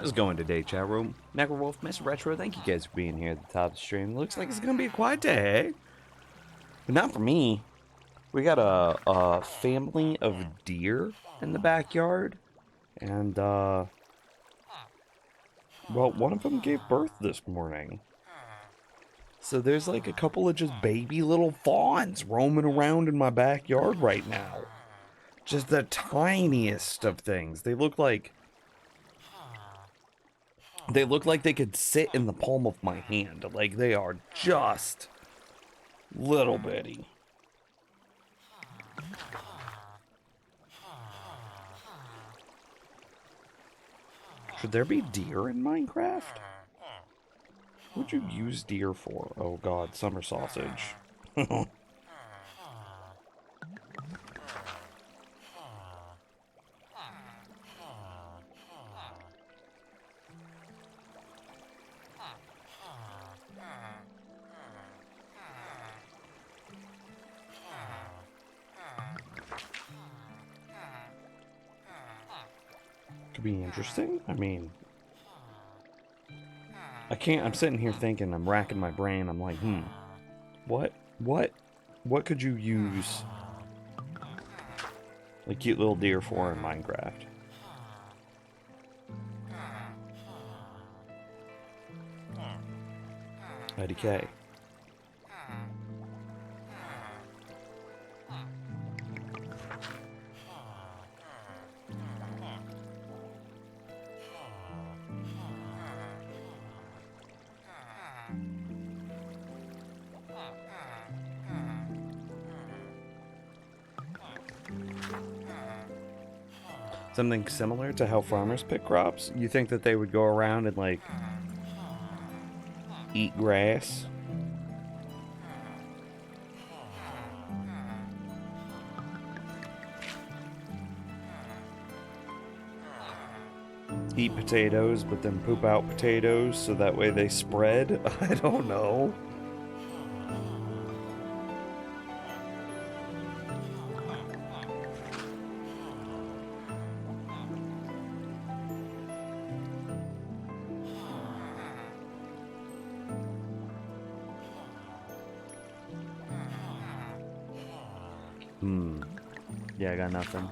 How's it going today, chat room? Necrowolf, Mr. Retro, thank you guys for being here at the top of the stream. Looks like it's gonna be a quiet day, but not for me. We got a family of deer in the backyard, and well, one of them gave birth this morning. So there's like a couple of just baby little fawns roaming around in my backyard right now. Just the tiniest of things. They look like they could sit in the palm of my hand. Like they are just little bitty. Should there be deer in Minecraft? What would you use deer for? Oh god, summer sausage. Could be interesting. I mean, I'm sitting here thinking, I'm racking my brain. I'm like, what could you use a cute little deer for in Minecraft? IDK. Something similar to how farmers pick crops? You think that they would go around and, like, eat grass? Eat potatoes, but then poop out potatoes so that way they spread? I don't know. Yeah, I got nothing.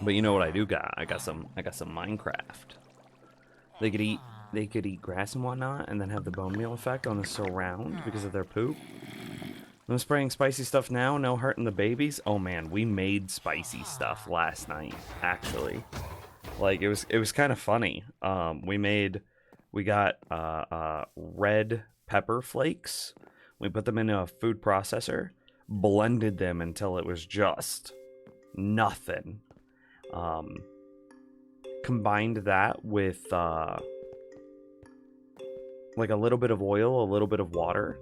But you know what I do got? I got some Minecraft. They could eat grass and whatnot and then have the bone meal effect on the surround because of their poop. I'm spraying spicy stuff now, no hurting the babies. Oh man, we made spicy stuff last night, actually. Like it was kind of funny. We got red pepper flakes. We put them in a food processor, blended them until it was just nothing. Combined that with like a little bit of oil, a little bit of water,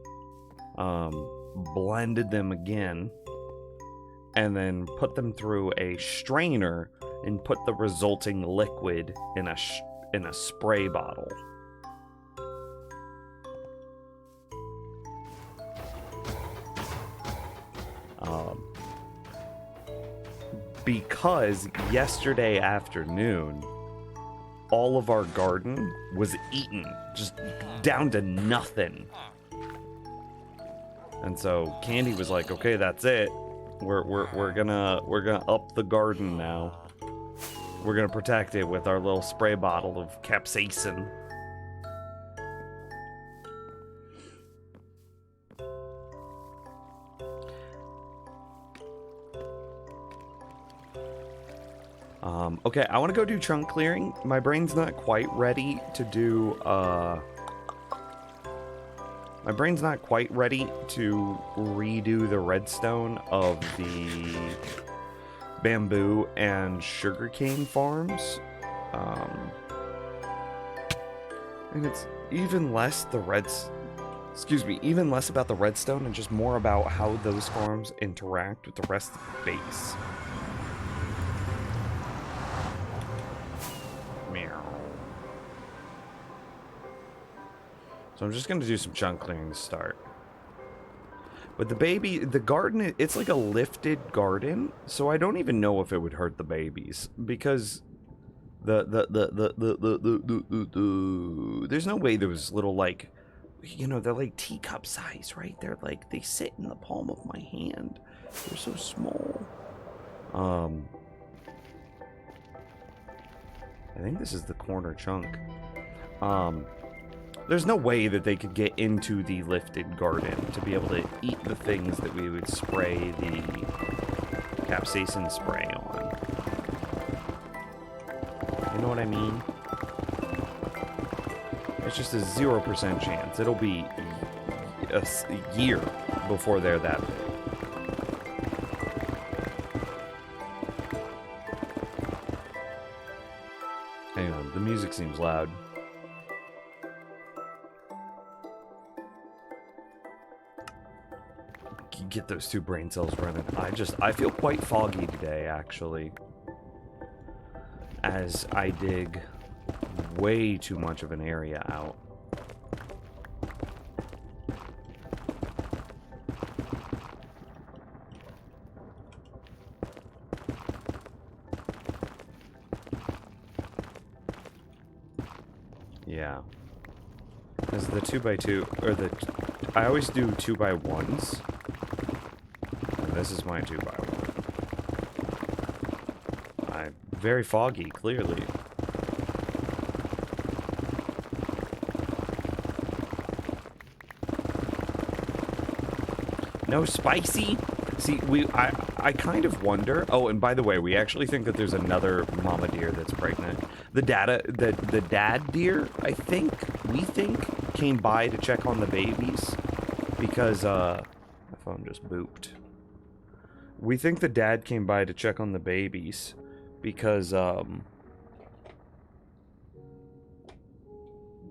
blended them again, and then put them through a strainer and put the resulting liquid in a spray bottle. Because yesterday afternoon, all of our garden was eaten, just down to nothing. And so Candy was like, "Okay, that's it. We're gonna up the garden now. We're gonna protect it with our little spray bottle of capsaicin." Okay, I want to go do chunk clearing. My brain's not quite ready to do, my brain's not quite ready to redo the redstone of the bamboo and sugarcane farms. And it's even less even less about the redstone and just more about how those farms interact with the rest of the base. So I'm just going to do some chunk clearing to start. But the garden, it's like a lifted garden, so I don't even know if it would hurt the babies because there's no way those little like, you know, they're like teacup size, right? They're like they sit in the palm of my hand. They're so small. I think this is the corner chunk. There's no way that they could get into the lifted garden to be able to eat the things that we would spray the capsaicin spray on. You know what I mean? It's just a 0% chance. It'll be a year before they're that big. Hang on, the music seems loud. Get those 2 brain cells running. I feel quite foggy today, actually. As I dig way too much of an area out. Yeah. As the 2x2, or I always do 2x1s. This is my 2x1. I'm very foggy, clearly. No spicy? See, I kind of wonder. Oh, and by the way, we actually think that there's another mama deer that's pregnant. The dad deer, we think, came by to check on the babies because my phone just booped. We think the dad came by to check on the babies because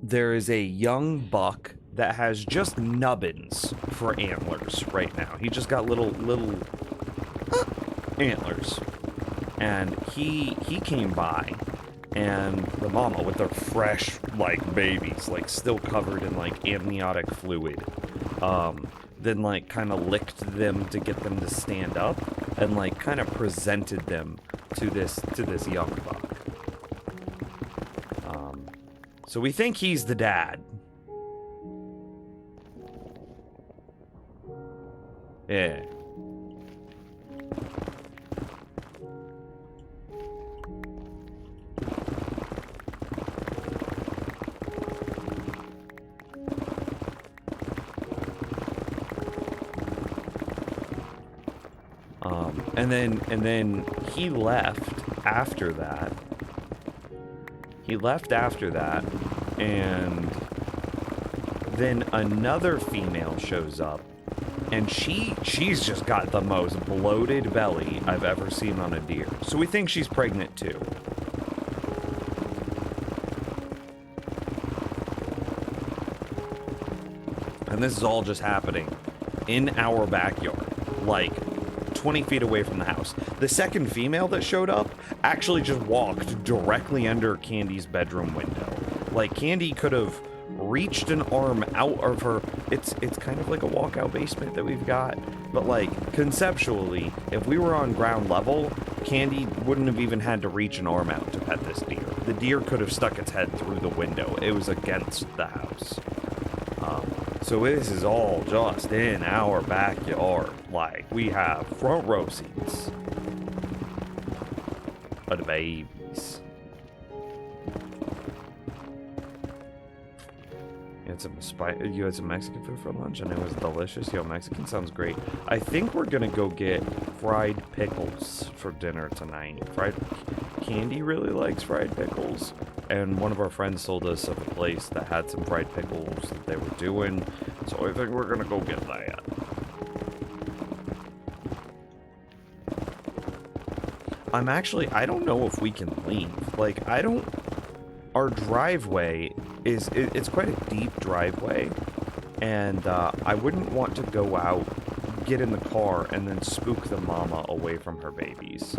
there is a young buck that has just nubbins for antlers right now. He just got little antlers. And he came by, and the mama with their fresh like babies, like still covered in like amniotic fluid, then like kind of licked them to get them to stand up and like kind of presented them to this young buck. So we think he's the dad. Yeah. And then he left after that. He left after that, and then another female shows up, and she's just got the most bloated belly I've ever seen on a deer. So we think she's pregnant too. And this is all just happening in our backyard, like 20 feet away from the house. The second female that showed up actually just walked directly under Candy's bedroom window. Like, Candy could have reached an arm out of her. It's kind of like a walkout basement that we've got, but like conceptually, if we were on ground level, Candy wouldn't have even had to reach an arm out to pet this deer. The deer could have stuck its head through the window. It was against the house. So this is all just in our backyard. Like, we have front row seats of the babies. You had some Mexican food for lunch, and it was delicious. Yo, Mexican sounds great. I think we're gonna go get fried pickles for dinner tonight. Candy really likes fried pickles, and one of our friends told us of a place that had some fried pickles that they were doing, so I think we're gonna go get that. I don't know if we can leave. Like, our driveway it's quite a deep driveway, and I wouldn't want to go out, get in the car, and then spook the mama away from her babies.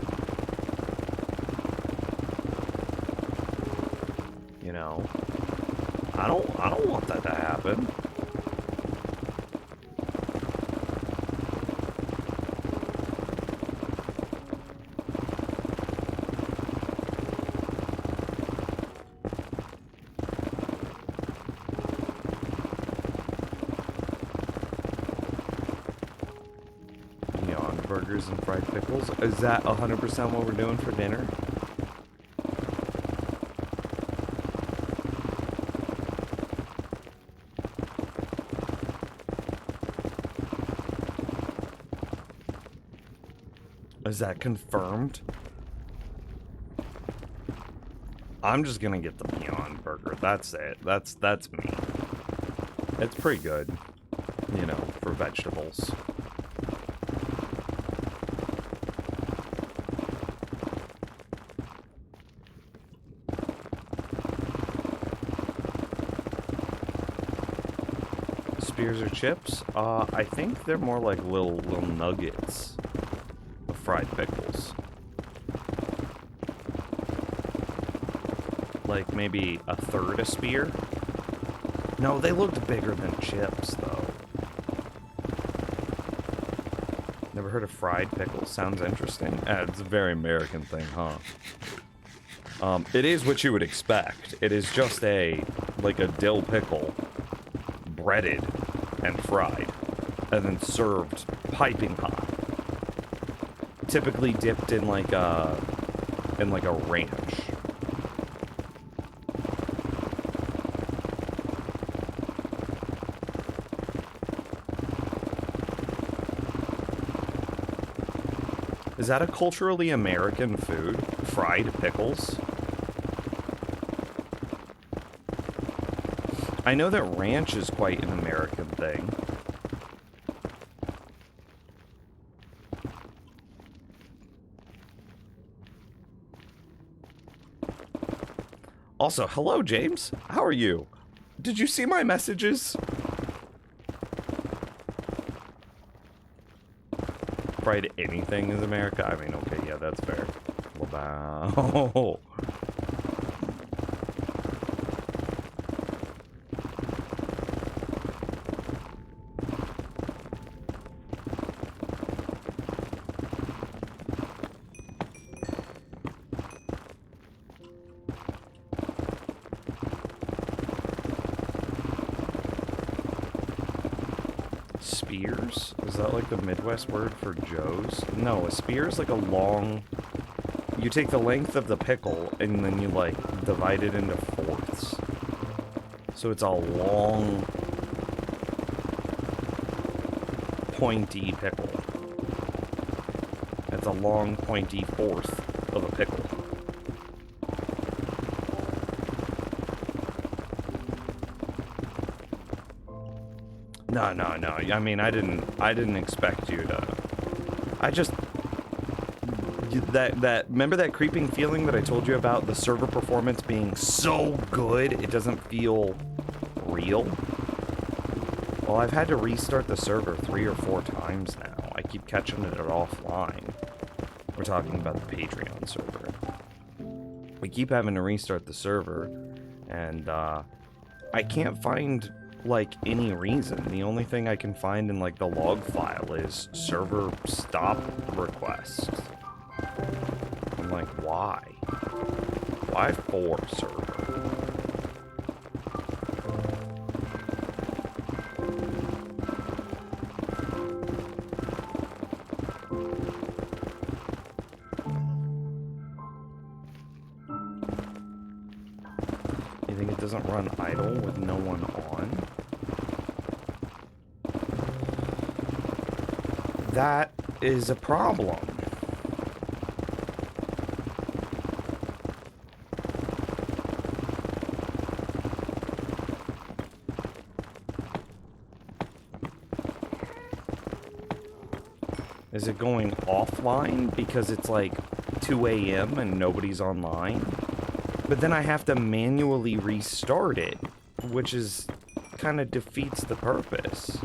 You know? I don't want that to happen. burgers and fried pickles. Is that 100% what we're doing for dinner? Is that confirmed? I'm just gonna get the Beyond Burger. That's it. That's me. It's pretty good, you know, for vegetables. Spears or chips? I think they're more like little nuggets of fried pickles. Like maybe a third a spear? No, they looked bigger than chips, though. Never heard of fried pickles? Sounds interesting. It's a very American thing, huh? It is what you would expect. It is just like a dill pickle, breaded and fried, and then served piping hot. Typically dipped in like a ranch. Is that a culturally American food? Fried pickles? I know that ranch is quite an American thing. Also, hello, James. How are you? Did you see my messages? Fried anything is America? I mean, okay, yeah, that's fair. Wow. Spears? Is that like the Midwest word for Joe's? No, a spear is like a long... You take the length of the pickle and then you like divide it into fourths. So it's a long, pointy pickle. It's a long, pointy fourth of a pickle. No. I mean, I didn't expect you to. I just remember that creeping feeling that I told you about, the server performance being so good it doesn't feel real? Well, I've had to restart the server 3 or 4 times now. I keep catching it offline. We're talking about the Patreon server. We keep having to restart the server, and I can't find like any reason. The only thing I can find in like the log file is server stop request. I'm like, why? Why for server? You think it doesn't run idle with no one on? That is a problem. Is it going offline because it's like 2 a.m. and nobody's online? But then I have to manually restart it, which is kind of defeats the purpose.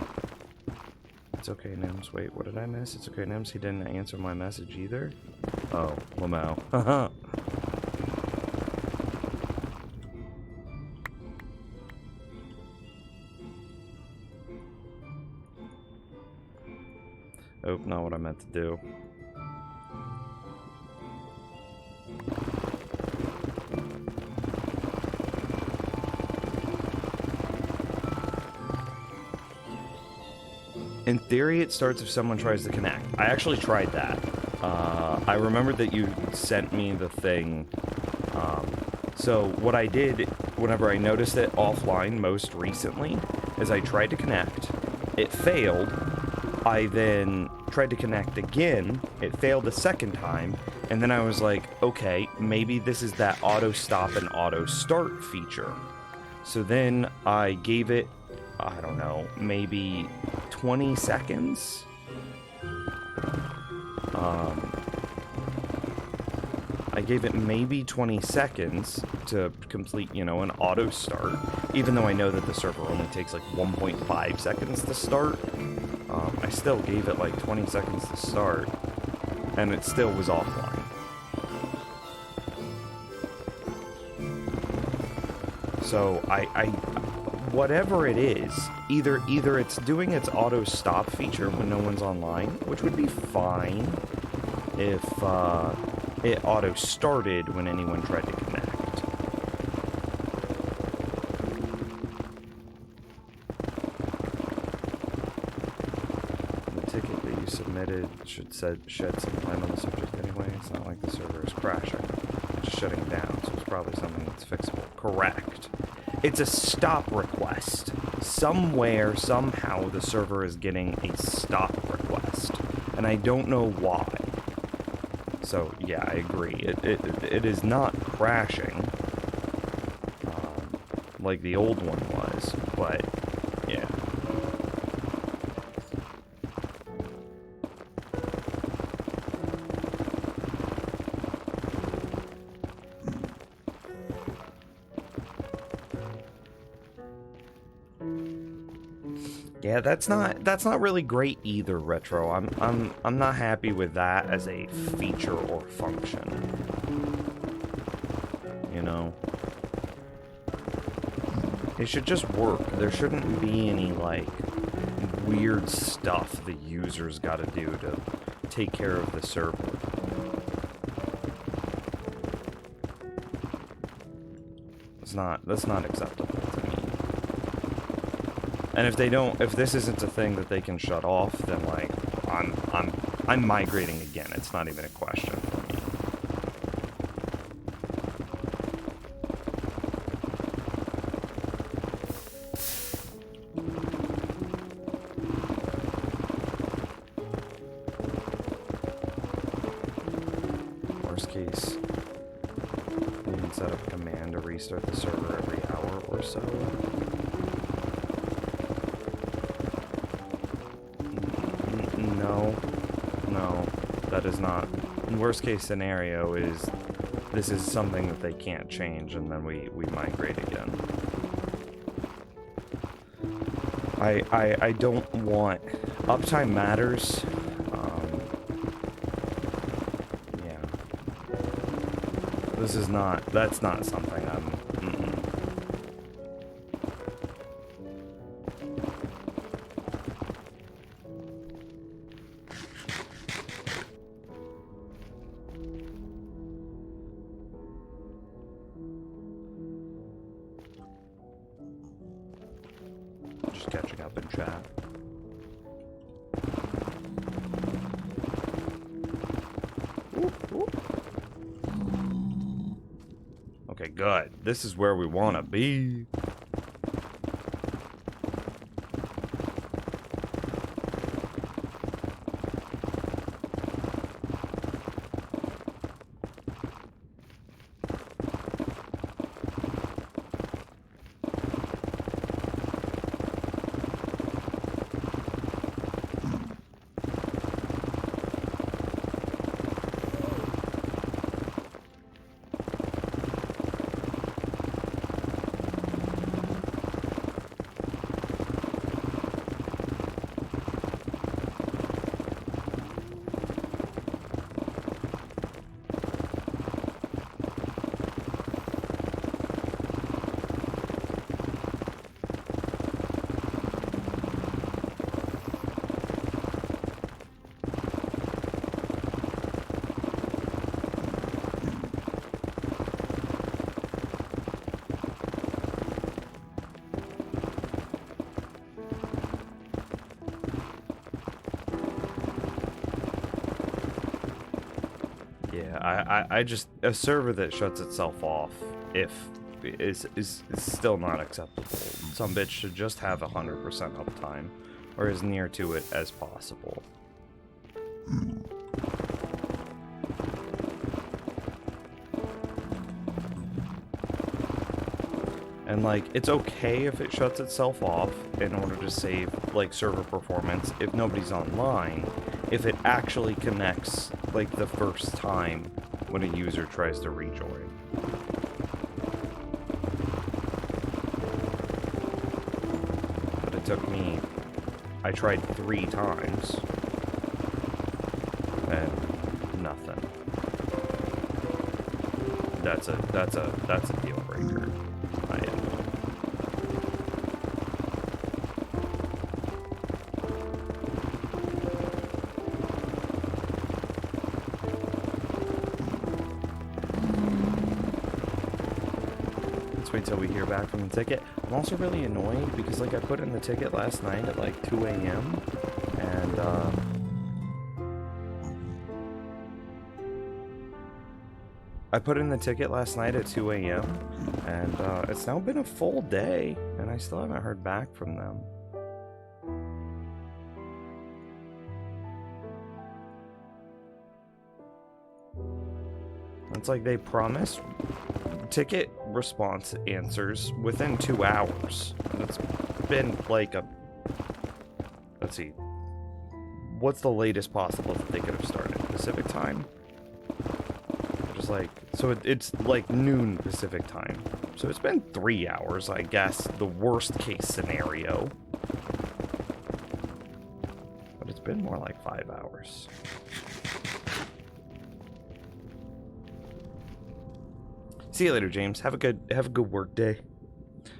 It's okay, Nims. Wait, what did I miss? It's okay, Nims. He didn't answer my message either. Oh, Lamau. Haha. Oh, not what I meant to do. In theory, it starts if someone tries to connect. I actually tried that. I remembered that you sent me the thing. So what I did whenever I noticed it offline most recently is I tried to connect. It failed. I then tried to connect again. It failed a second time. And then I was like, okay, maybe this is that auto stop and auto start feature. So then I gave it, I don't know, maybe 20 seconds. I gave it maybe 20 seconds to complete, you know, an auto start, even though I know that the server only takes like 1.5 seconds to start. I still gave it like 20 seconds to start, and it still was offline. So whatever it is, either it's doing its auto stop feature when no one's online, which would be fine if it auto started when anyone tried to connect. The ticket that you submitted should shed some light on the subject anyway. It's not like the server is crashing, it's just shutting down, so it's probably something that's fixable. Correct. It's a stop request. Somewhere, somehow, the server is getting a stop request, and I don't know why. So, yeah, I agree. It is not crashing like the old one was, but, yeah. Yeah, that's not really great either, Retro. I'm not happy with that as a feature or function. You know? It should just work. There shouldn't be any, like, weird stuff the users gotta do to take care of the server. That's not acceptable to me. And if this isn't a thing that they can shut off, then like I'm migrating again. It's not even a question for me. Worst case, you can set up a command to restart the server every hour or so. No, that is not. Worst case scenario is this is something that they can't change, and then we migrate again. I don't want uptime matters. Yeah, that's not something I'm. Just catching up in chat. Okay, good. This is where we want to be. Yeah, I just a server that shuts itself off is still not acceptable. Some bitch should just have 100% uptime, or as near to it as possible. And like, it's okay if it shuts itself off in order to save like server performance if nobody's online, if it actually connects like the first time when a user tries to rejoin. But it took me, I tried 3 times and nothing. That's a deal breaker. I am. Let's wait till we hear back from the ticket. I'm also really annoyed because like I put in the ticket last night at like 2 a.m. and I put in the ticket last night at 2 a.m. and it's now been a full day and I still haven't heard back from them. It's like they promised ticket response answers within 2 hours. And it's been like a... Let's see. What's the latest possible that they could have started? Pacific time? Just like... So it's like noon Pacific time. So it's been 3 hours, I guess, the worst case scenario. But it's been more like 5 hours. See you later, James. Have a good work day.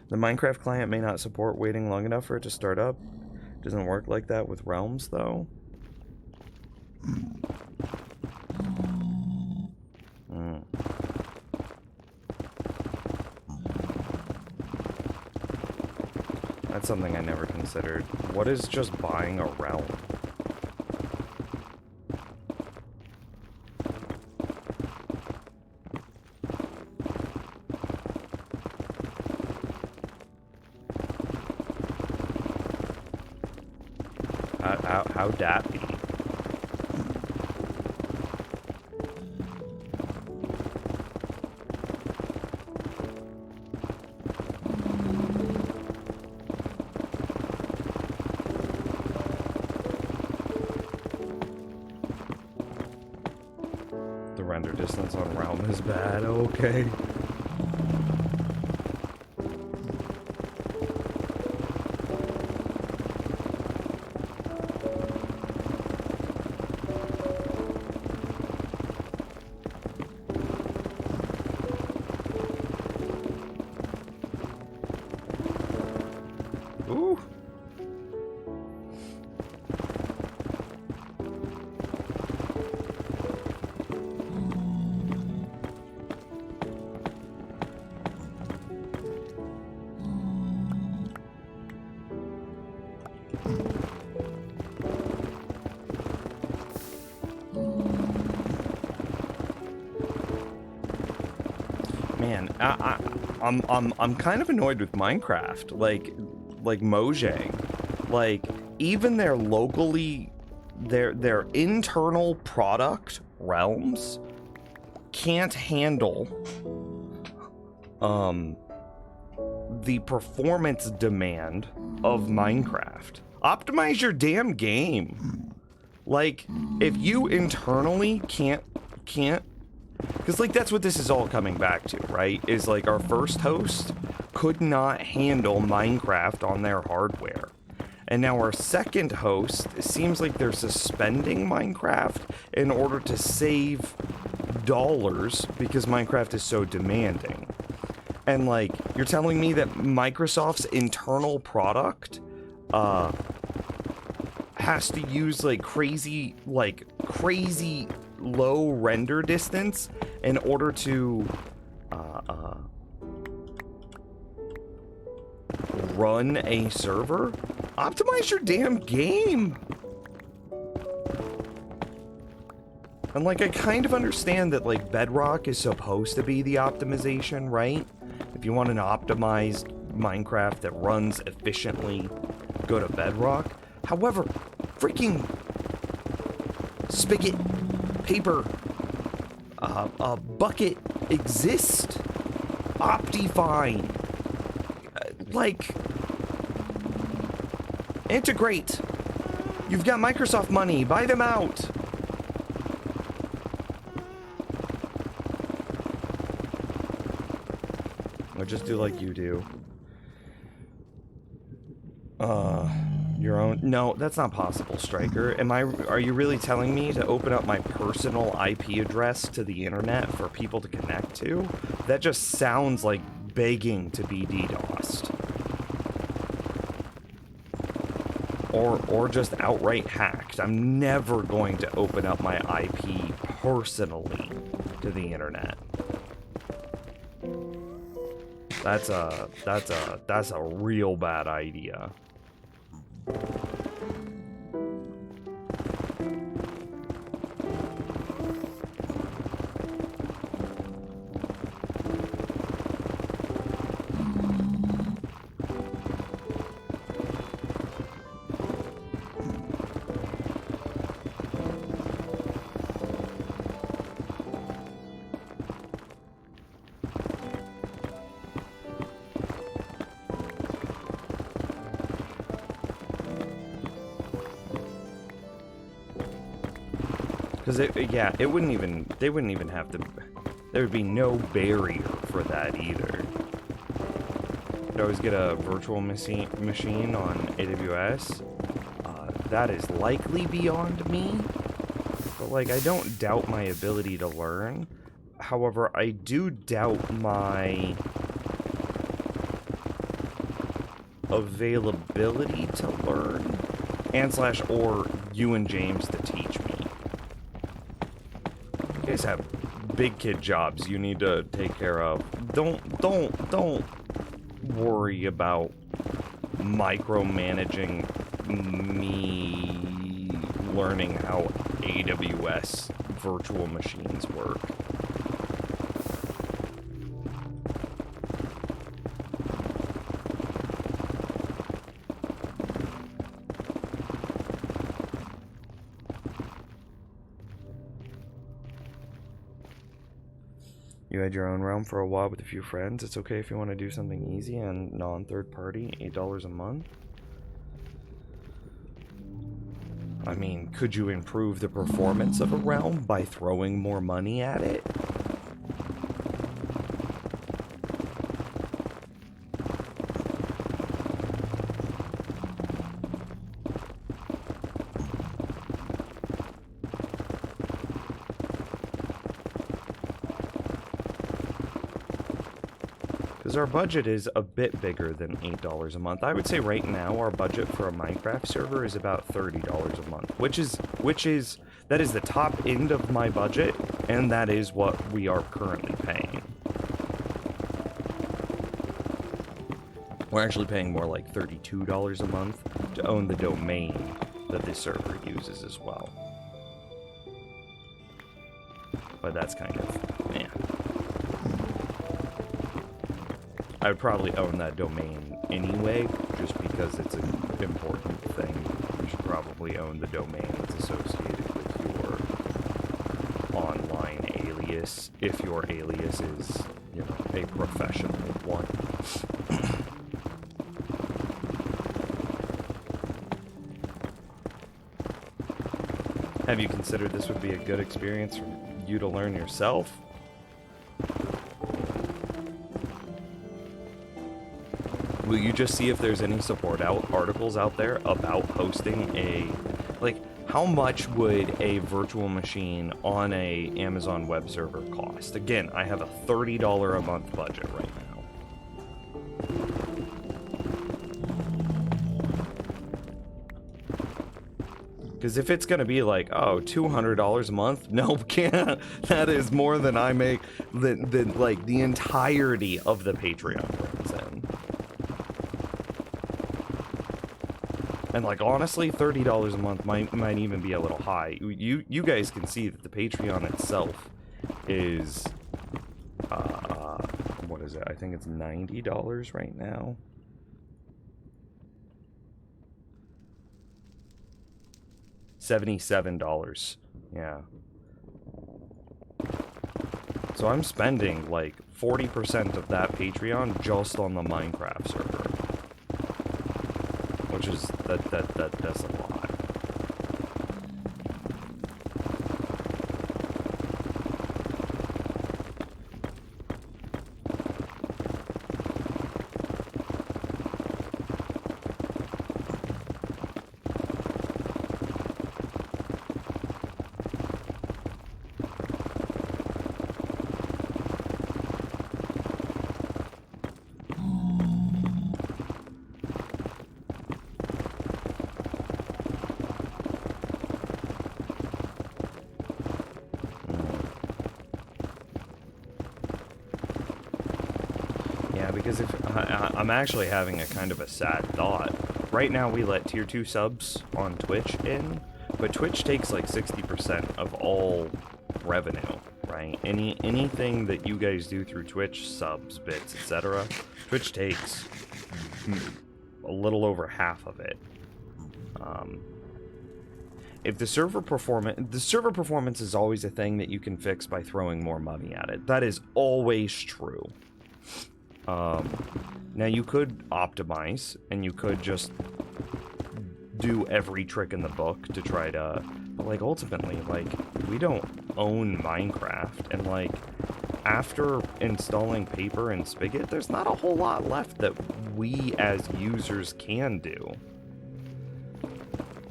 The Minecraft client may not support waiting long enough for it to start up. It doesn't work like that with Realms, though. That's something I never considered. What is just buying a realm? How'd that be? The render distance on Realm is bad, okay. Ooh. Man, I'm kind of annoyed with Minecraft, like Mojang, like even their locally, their internal product Realms can't handle the performance demand of Minecraft. Optimize your damn game. Like if you internally can't because, like, that's what this is all coming back to, right? Is, like, our first host could not handle Minecraft on their hardware. And now our second host, it seems like they're suspending Minecraft in order to save dollars because Minecraft is so demanding. And, like, you're telling me that Microsoft's internal product, has to use, like, crazy low render distance in order to run a server? Optimize your damn game. And, like, I kind of understand that, like, Bedrock is supposed to be the optimization, right? If you want an optimized Minecraft that runs efficiently, go to Bedrock. However, freaking Spigot, Paper, Bucket exist. Optifine. Like, integrate. You've got Microsoft money. Buy them out. Or just do like you do. Your own? No, that's not possible, Striker. Are you really telling me to open up my personal IP address to the internet for people to connect to? That just sounds like begging to be DDoSed. Or just outright hacked. I'm never going to open up my IP personally to the internet. That's a real bad idea. Because yeah, it wouldn't even, they wouldn't even have to, there would be no barrier for that either. You'd always get a virtual machine on AWS. That is likely beyond me, but like, I don't doubt my ability to learn. However, I do doubt my availability to learn, and / or you and James to teach me. You guys have big kid jobs you need to take care of. Don't worry about micromanaging me learning how AWS virtual machines work. You had your own realm for a while with a few friends. It's okay if you want to do something easy and non-third party, $8 a month. I mean, could you improve the performance of a realm by throwing more money at it? Because our budget is a bit bigger than $8 a month. I would say right now our budget for a Minecraft server is about $30 a month, that is the top end of my budget, and that is what we are currently paying. We're actually paying more like $32 a month to own the domain that this server uses as well. But that's kind of, yeah. I would probably own that domain anyway, just because it's an important thing. You should probably own the domain that's associated with your online alias, if your alias is, you know, a professional one. Have you considered this would be a good experience for you to learn yourself? Will you just see if there's any support articles out there about hosting a, like, how much would a virtual machine on a Amazon web server cost? Again, I have a $30 a month budget right now. Because if it's going to be like, oh, $200 a month, no, can't. That is more than I make, than like the entirety of the Patreon brings in. And like honestly, $30 a month might even be a little high. You guys can see that the Patreon itself is what is it? I think it's $90 right now. $77. Yeah. So I'm spending like 40% of that Patreon just on the Minecraft server. Which is that's a lot. Because if I'm actually having a kind of a sad thought. Right now we let tier 2 subs on Twitch in, but Twitch takes like 60% of all revenue, right? Anything that you guys do through Twitch, subs, bits, etc., Twitch takes a little over half of it. If the server performance is always a thing that you can fix by throwing more money at it. That is always true. Now you could optimize, and you could just do every trick in the book to try to, but like ultimately, like, we don't own Minecraft, and like, after installing Paper and Spigot, there's not a whole lot left that we as users can do.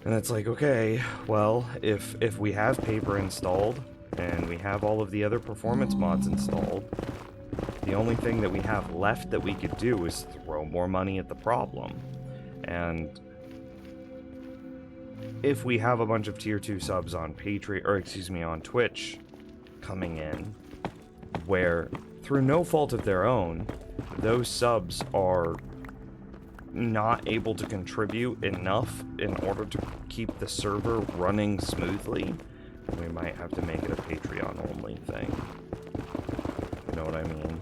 And it's like, okay, well, if we have Paper installed, and we have all of the other performance mods installed, the only thing that we have left that we could do is throw more money at the problem. And if we have a bunch of tier 2 subs on Patreon, or excuse me, on Twitch coming in, where through no fault of their own, those subs are not able to contribute enough in order to keep the server running smoothly, we might have to make it a Patreon only thing. You know what I mean?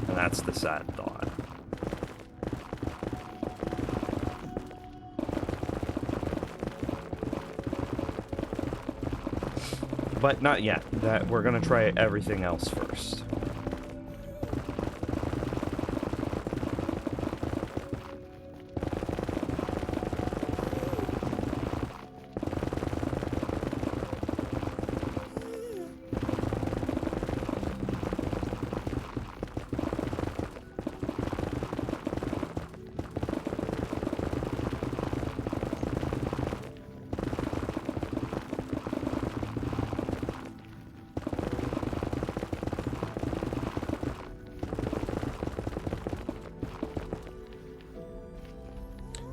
And that's the sad thought. But not yet. That we're gonna try everything else first.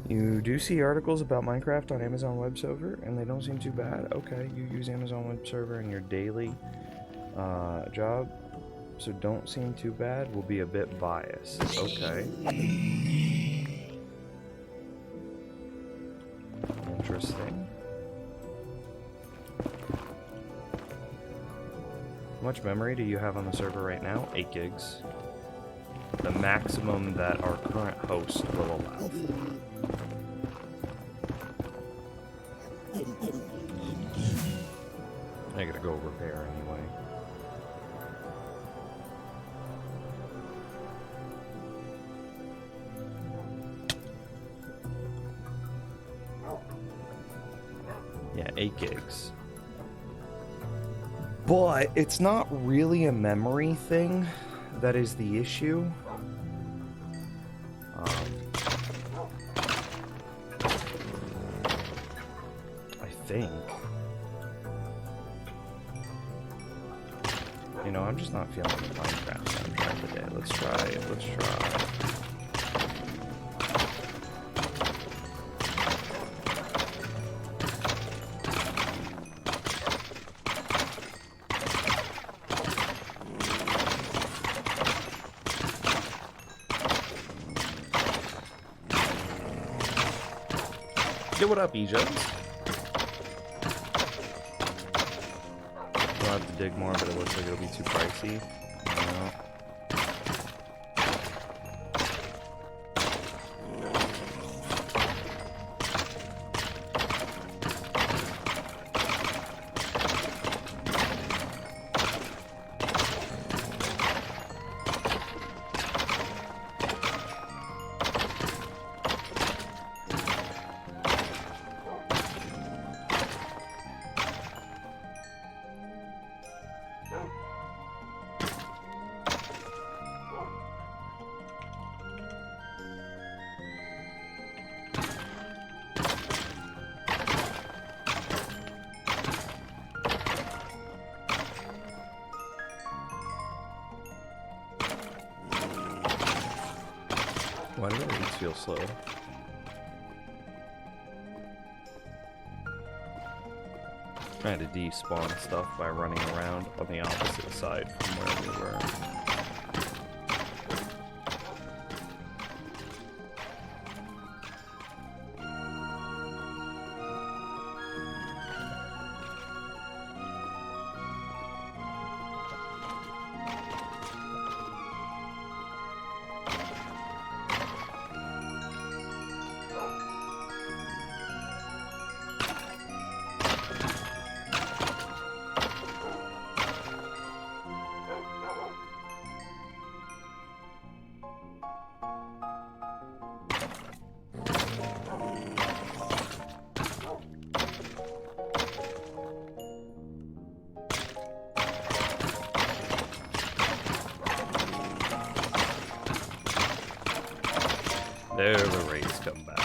You do see articles about Minecraft on Amazon Web Server, and they don't seem too bad. Okay, you use Amazon Web Server in your daily job, so don't seem too bad. Will be a bit biased. Okay. Interesting. How much memory do you have on the server right now? 8 gigs. The maximum that our current host will allow for. I gotta go repair anyway. Yeah, 8 gigs. But it's not really a memory thing that is the issue. I think. You know, I'm just not feeling the Minecraft soundtrack today. Let's try it. Let's try. Yo, what up, Ejos? I'll have to dig more, but it looks like it'll be too pricey. I don't know. Why do the rates feel slow? I had to despawn stuff by running around on the opposite side from where we were. There the rates come back.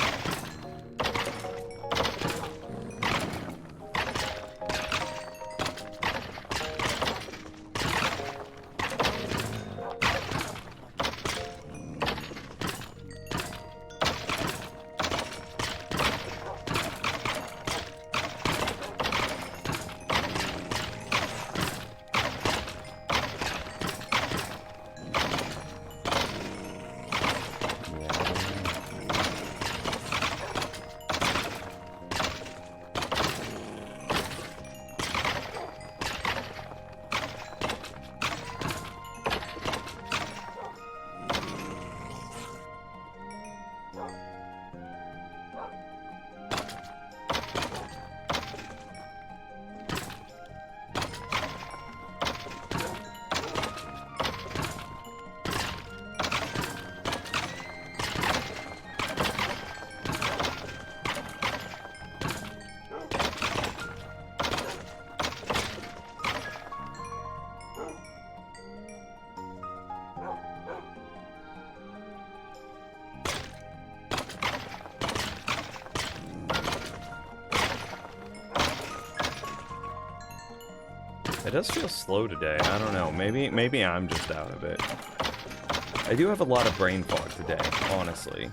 It does feel slow today. I don't know. Maybe I'm just out of it. I do have a lot of brain fog today, honestly.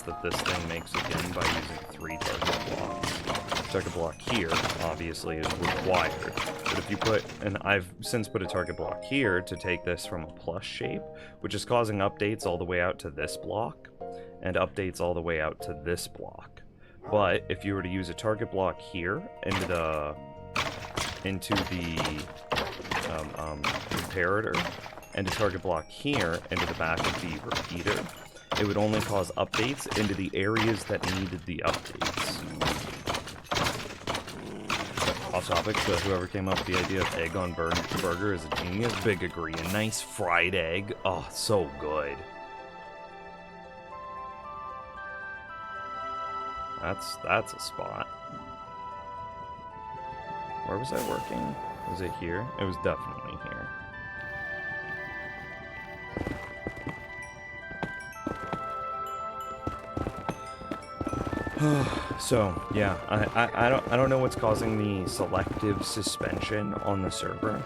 That this thing makes again by using 3 target blocks. Target block here, obviously, is required. But if you put, and I've since put a target block here to take this from a plus shape, which is causing updates all the way out to this block, and updates all the way out to this block. But if you were to use a target block here into the comparator, and a target block here into the back of the repeater, it would only cause updates into the areas that needed the updates. Off topic, but whoever came up with the idea of egg on burger is a genius. Big agree. A nice fried egg. Oh, so good. That's a spot. Where was I working? Was it here? It was definitely here. So yeah, I don't know what's causing the selective suspension on the server.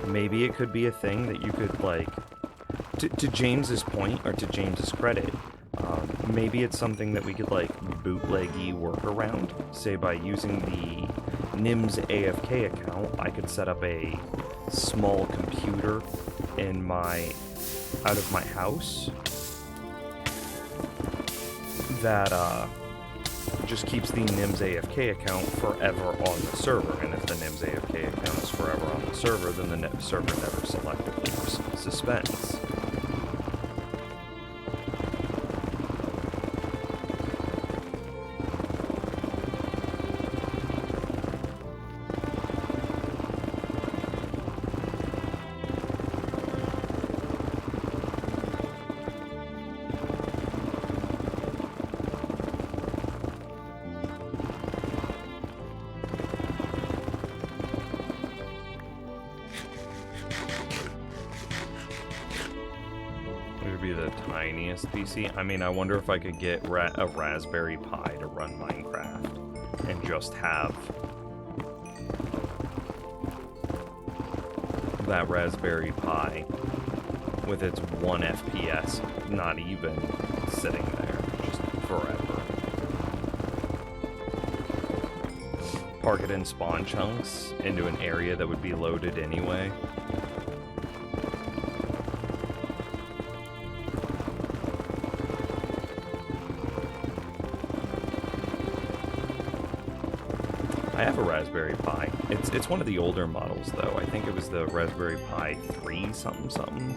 Maybe it could be a thing that you could, like, to James's point, or to James's credit, maybe it's something that we could, like, bootleggy work around. Say by using the NIMS AFK account, I could set up a small computer in out of my house that just keeps the NIMS AFK account forever on the server, and if the NIMS AFK account is forever on the server, then the server never selectively suspends. PC. I mean, I wonder if I could get a Raspberry Pi to run Minecraft and just have that Raspberry Pi with its 1 FPS, not even sitting there, just forever. Park it in spawn chunks into an area that would be loaded anyway. I have a Raspberry Pi. It's one of the older models, though. I think it was the Raspberry Pi 3 something something.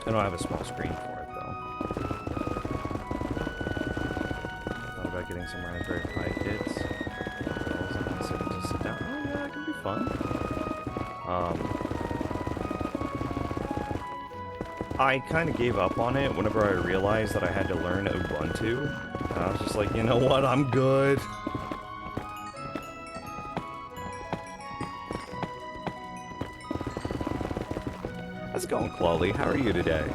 I don't have a small screen for it, though. Thought about getting some Raspberry Pi kits. To sit down. Oh, yeah, that can be fun. I kind of gave up on it whenever I realized that I had to learn Ubuntu. And I was just like, you know what? I'm good. How's it going, Clawley? How are you today?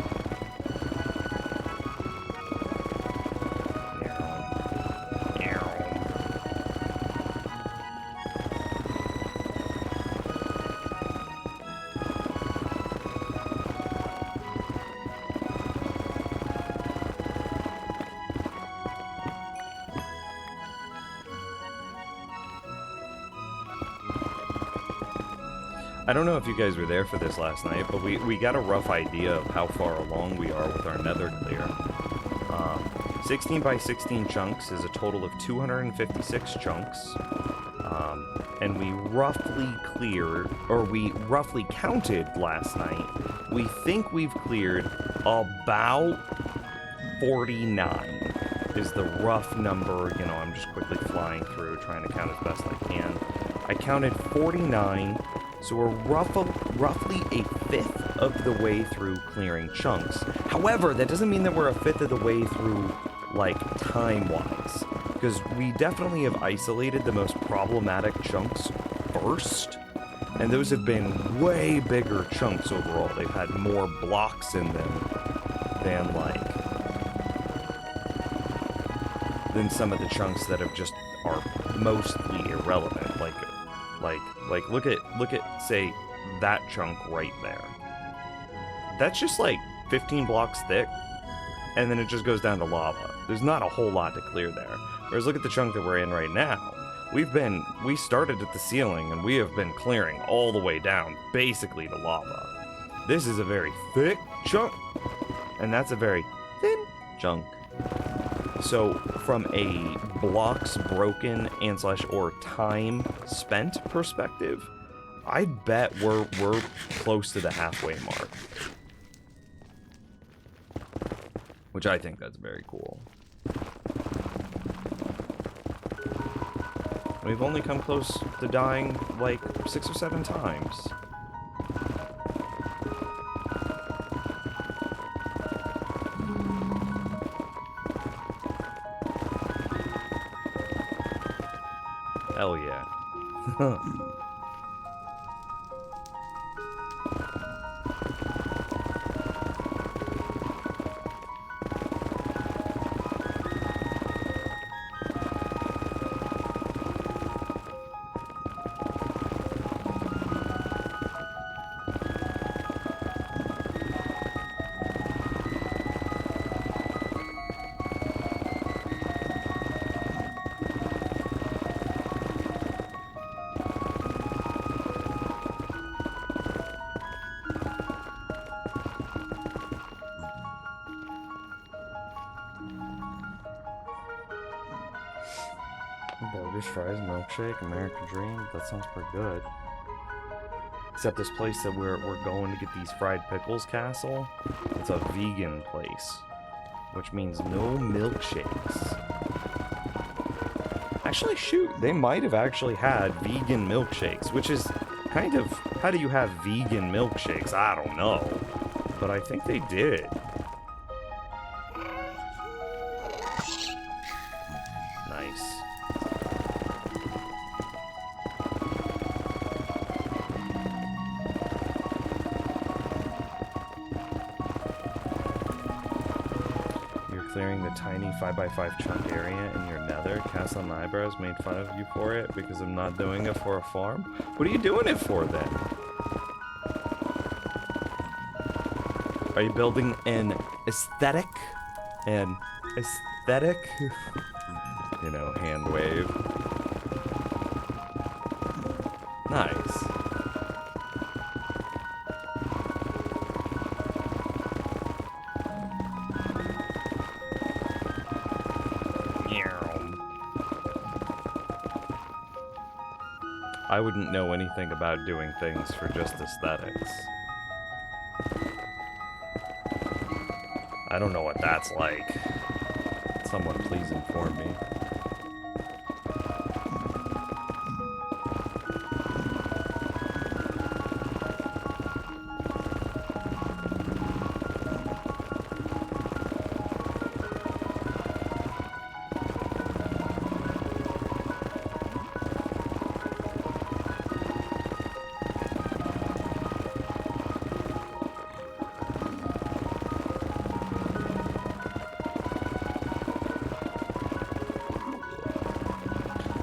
I don't know if you guys were there for this last night, but we got a rough idea of how far along we are with our nether clear. 16 by 16 chunks is a total of 256 chunks. And we roughly cleared, or we roughly counted last night. We think we've cleared about 49 is the rough number. You know, I'm just quickly flying through, trying to count as best I can. I counted 49. So we're roughly a fifth of the way through clearing chunks. However, that doesn't mean that we're a fifth of the way through, like, time-wise. Because we definitely have isolated the most problematic chunks first. And those have been way bigger chunks overall. They've had more blocks in them than, like, than some of the chunks that have just are mostly irrelevant. Like look at say that chunk right there. That's just like 15 blocks thick. and then it just goes down to lava. There's not a whole lot to clear there. Whereas look at the chunk that we're in right now. We started at the ceiling, and we have been clearing all the way down, basically to lava. This is a very thick chunk, and that's a very thin chunk. So, from a blocks broken and / or time spent perspective, I'd bet we're close to the halfway mark. Which I think that's very cool. We've only come close to dying like 6 or 7 times. Hell yeah. Burgers, fries, milkshake, American Dream. That sounds pretty good. Except this place that we're going to get these fried pickles castle, it's a vegan place, which means no milkshakes. Actually, shoot, they might have actually had vegan milkshakes, which is kind of, how do you have vegan milkshakes? I don't know, but I think they did. Nice. Clearing the tiny 5x5 chunk area in your nether. Cast on eyebrows made fun of you for it because I'm not doing it for a farm. What are you doing it for then? Are you building an aesthetic? An aesthetic? You know, hand wave. Nice. I wouldn't know anything about doing things for just aesthetics. I don't know what that's like. Someone please inform me.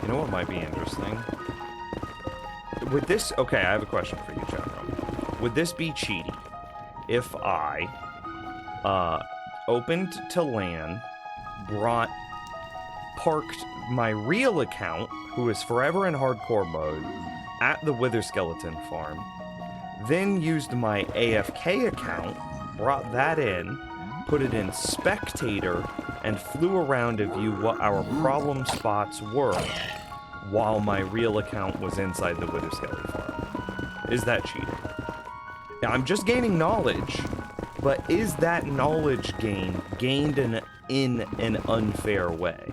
You know what might be interesting? Would this... Okay, I have a question for you, General. Would this be cheaty if I opened to LAN, parked my real account, who is forever in hardcore mode, at the Wither Skeleton farm, then used my AFK account, brought that in, put it in spectator, and flew around to view what our problem spots were while my real account was inside the Wither Skeleton farm? Is that cheating? Now, I'm just gaining knowledge, but is that knowledge gained in an unfair way?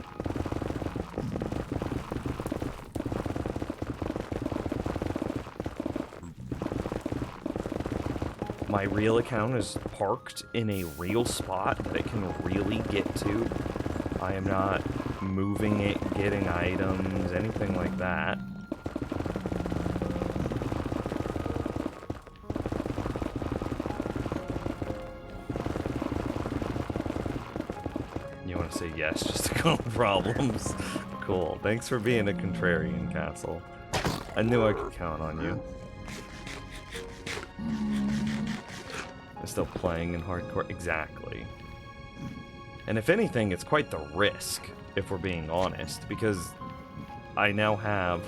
My real account is parked in a real spot that it can really get to. I am not moving it, getting items, anything like that. You want to say yes just to call problems? Cool. Thanks for being a contrarian, Castle. I knew I could count on you. Still playing in hardcore? Exactly. And if anything, it's quite the risk, if we're being honest, because I now have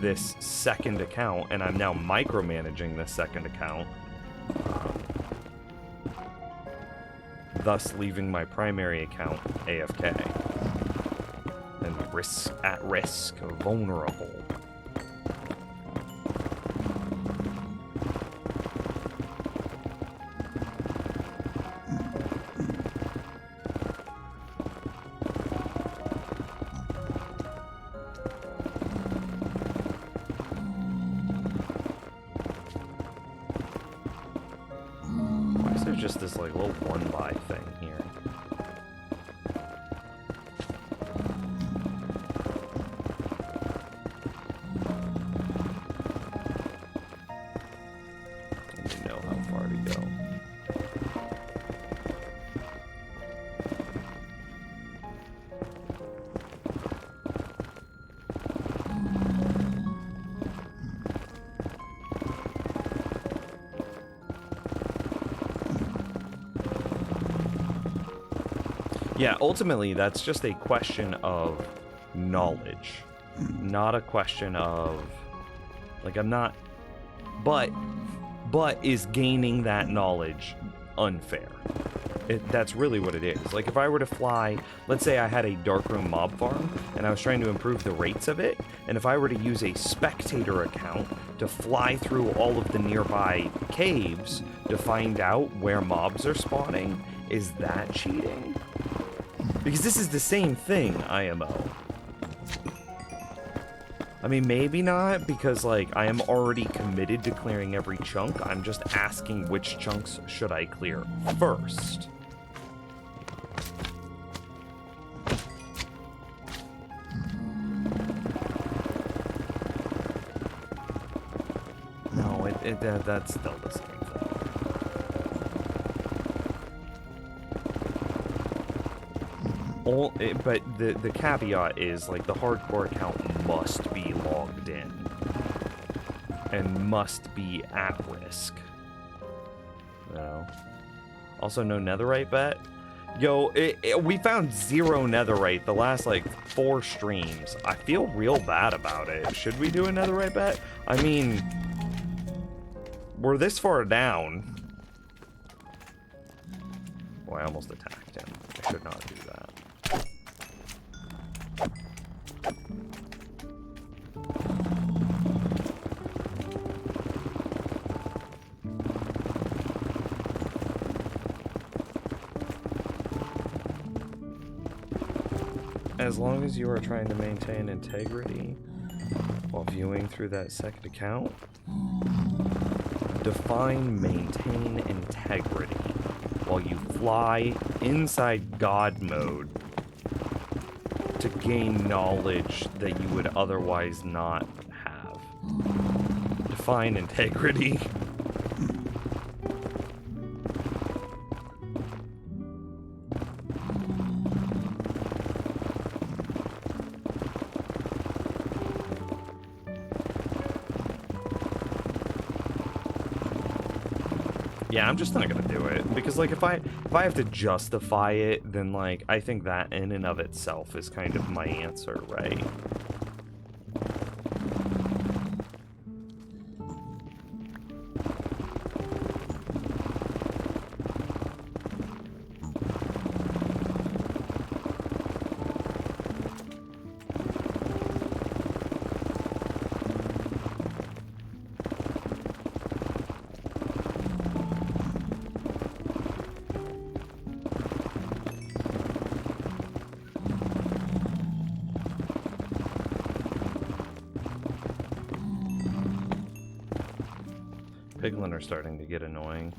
this second account, and I'm now micromanaging this second account, thus leaving my primary account AFK. And at risk, vulnerable. Why is there just this like little one-by thing here? Yeah, ultimately, that's just a question of knowledge. Not a question of... Like, I'm not... But is gaining that knowledge unfair? That's really what it is. Like, if I were to fly... Let's say I had a Darkroom mob farm, and I was trying to improve the rates of it, and if I were to use a spectator account to fly through all of the nearby caves to find out where mobs are spawning, is that cheating? Because this is the same thing, IMO. I mean, maybe not, because, like, I am already committed to clearing every chunk. I'm just asking which chunks should I clear first. No, that's still the same thing. But the caveat is, like, the hardcore account must be logged in. And must be at risk. No. Also, no netherite bet? Yo, we found 0 netherite the last, like, 4 streams. I feel real bad about it. Should we do a netherite bet? I mean, we're this far down. Boy, I almost attacked him. I should not do that. As long as you are trying to maintain integrity while viewing through that second account, define maintain integrity while you fly inside God mode to gain knowledge that you would otherwise not have. Define integrity. Yeah, I'm just not gonna do it, because, like, if I have to justify it, then, like, I think that in and of itself is kind of my answer, right? Piglin are starting to get annoying.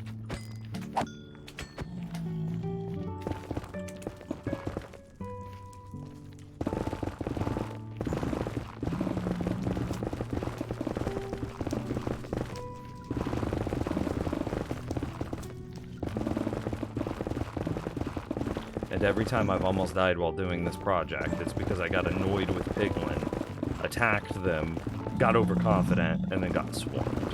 And every time I've almost died while doing this project, it's because I got annoyed with Piglin, attacked them, got overconfident, and then got swarmed.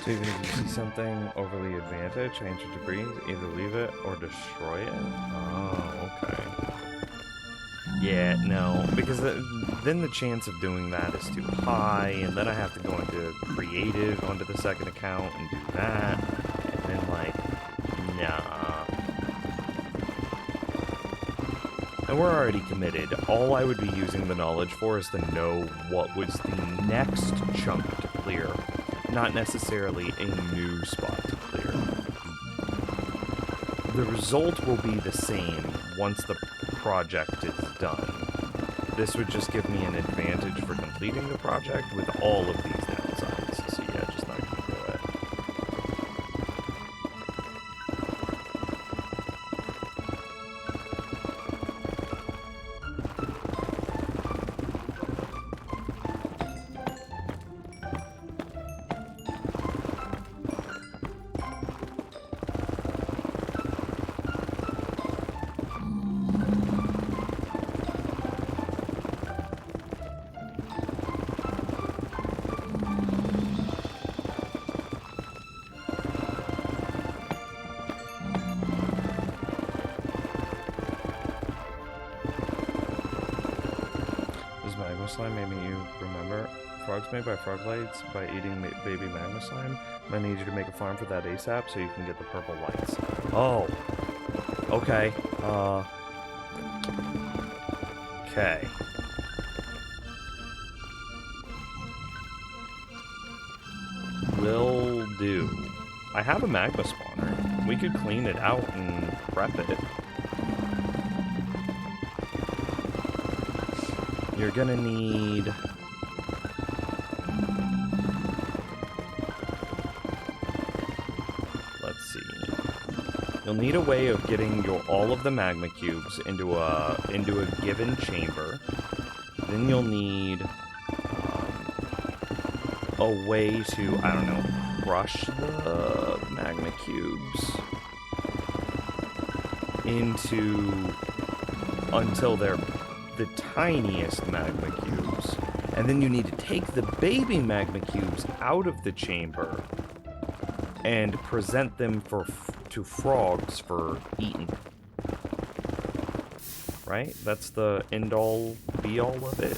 So even if you see something overly advantaged, change the debris, either leave it or destroy it? Oh, okay. Yeah, no, because then the chance of doing that is too high, and then I have to go into creative onto the second account and do that, and like, nah. And we're already committed. All I would be using the knowledge for is to know what was the next chunk to clear, not necessarily a new spot to clear. The result will be the same once the project is done. This would just give me an advantage for completing the project with all of these downsides. So yeah, just not gonna do it. Slime made you remember frogs made by frog lights by eating baby magma slime. I need you to make a farm for that ASAP so you can get the purple lights. Oh. Okay. Okay. Will do. I have a magma spawner. We could clean it out and prep it. You're gonna need... Let's see. You'll need a way of getting all of the magma cubes into a given chamber. Then you'll need a way to, I don't know, crush the magma cubes until they're the tiniest magma cubes, and then you need to take the baby magma cubes out of the chamber and present them to frogs for eating. Right? That's the end-all, be-all of it.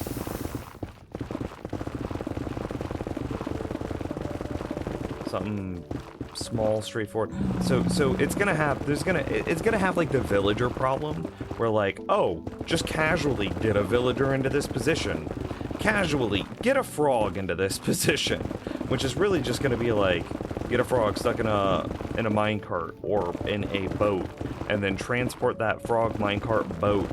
Something small, straightforward. So it's gonna have like the villager problem where like, oh, just casually get a villager into this position. Casually get a frog into this position. Which is really just gonna be like, get a frog stuck in a minecart or in a boat, and then transport that frog minecart boat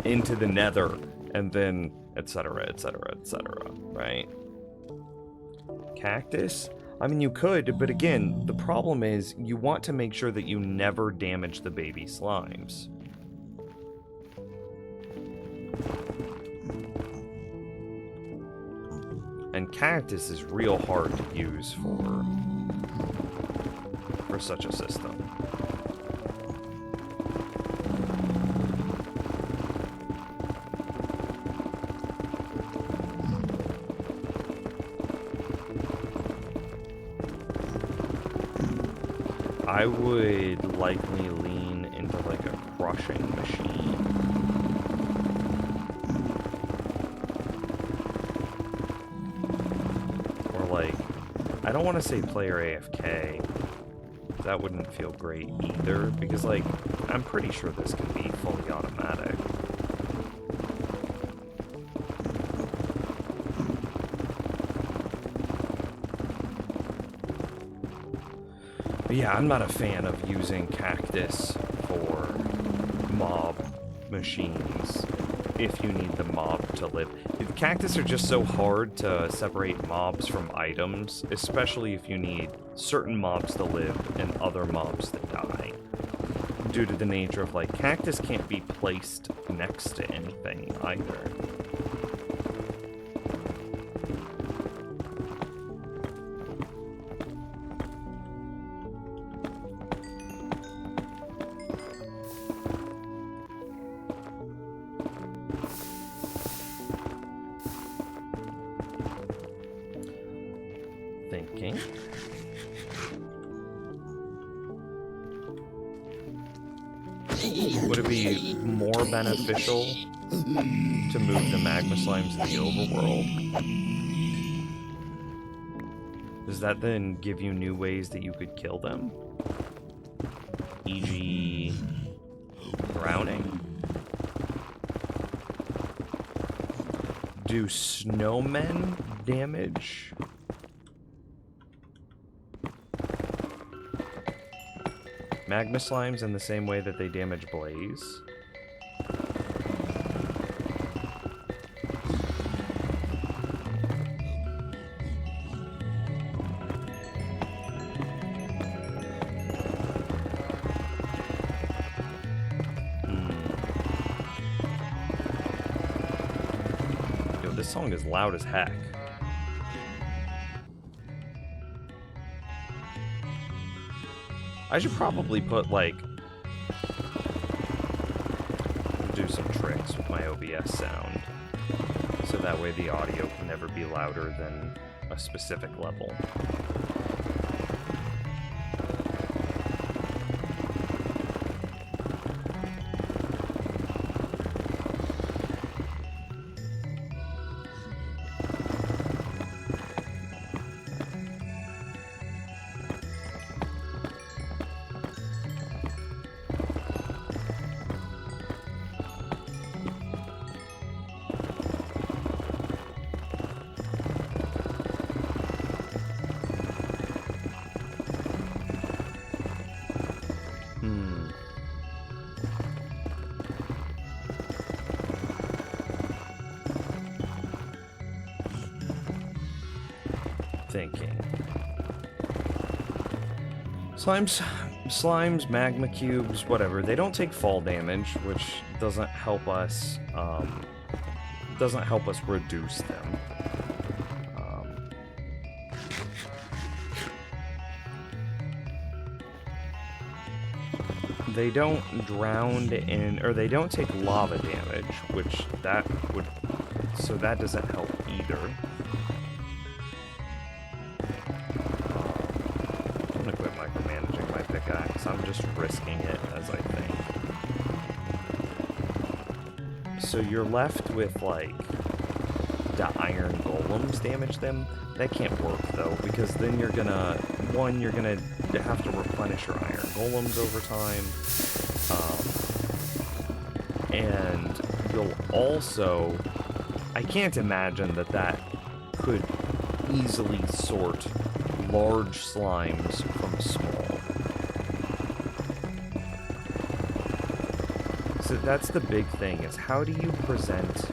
into the nether, and then etc, etc, etc, right? Cactus? I mean, you could, but again, the problem is you want to make sure that you never damage the baby slimes. And cactus is real hard to use for such a system. I would likely lean into like a crushing machine. Or like, I don't want to say player AFK. That wouldn't feel great either, because like, I'm pretty sure this can be fully automatic. But yeah, I'm not a fan of using cactus for mob machines if you need the mob to live. Cactus are just so hard to separate mobs from items, especially if you need certain mobs to live and other mobs to die. Due to the nature of, like, cactus can't be placed next to anything either. Thinking. be more beneficial to move the magma slimes to the overworld? Does that then give you new ways that you could kill them? E.g. drowning? Do snowmen damage? Magma slimes in the same way that they damage blaze? This song is loud as heck. I should probably put, like, do some tricks with my OBS sound, so that way the audio can never be louder than a specific level. Thinking. Slimes, magma cubes, whatever. They don't take fall damage, which doesn't help us. Doesn't help us reduce them. They don't drown in, or they don't take lava damage, which that would. So that doesn't help either. I'm just risking it as I think. So you're left with, like, the iron golems damage them. That can't work though, because then you're gonna have to replenish your iron golems over time. And you'll also, I can't imagine that could easily sort large slimes from small. So that's the big thing, is how do you present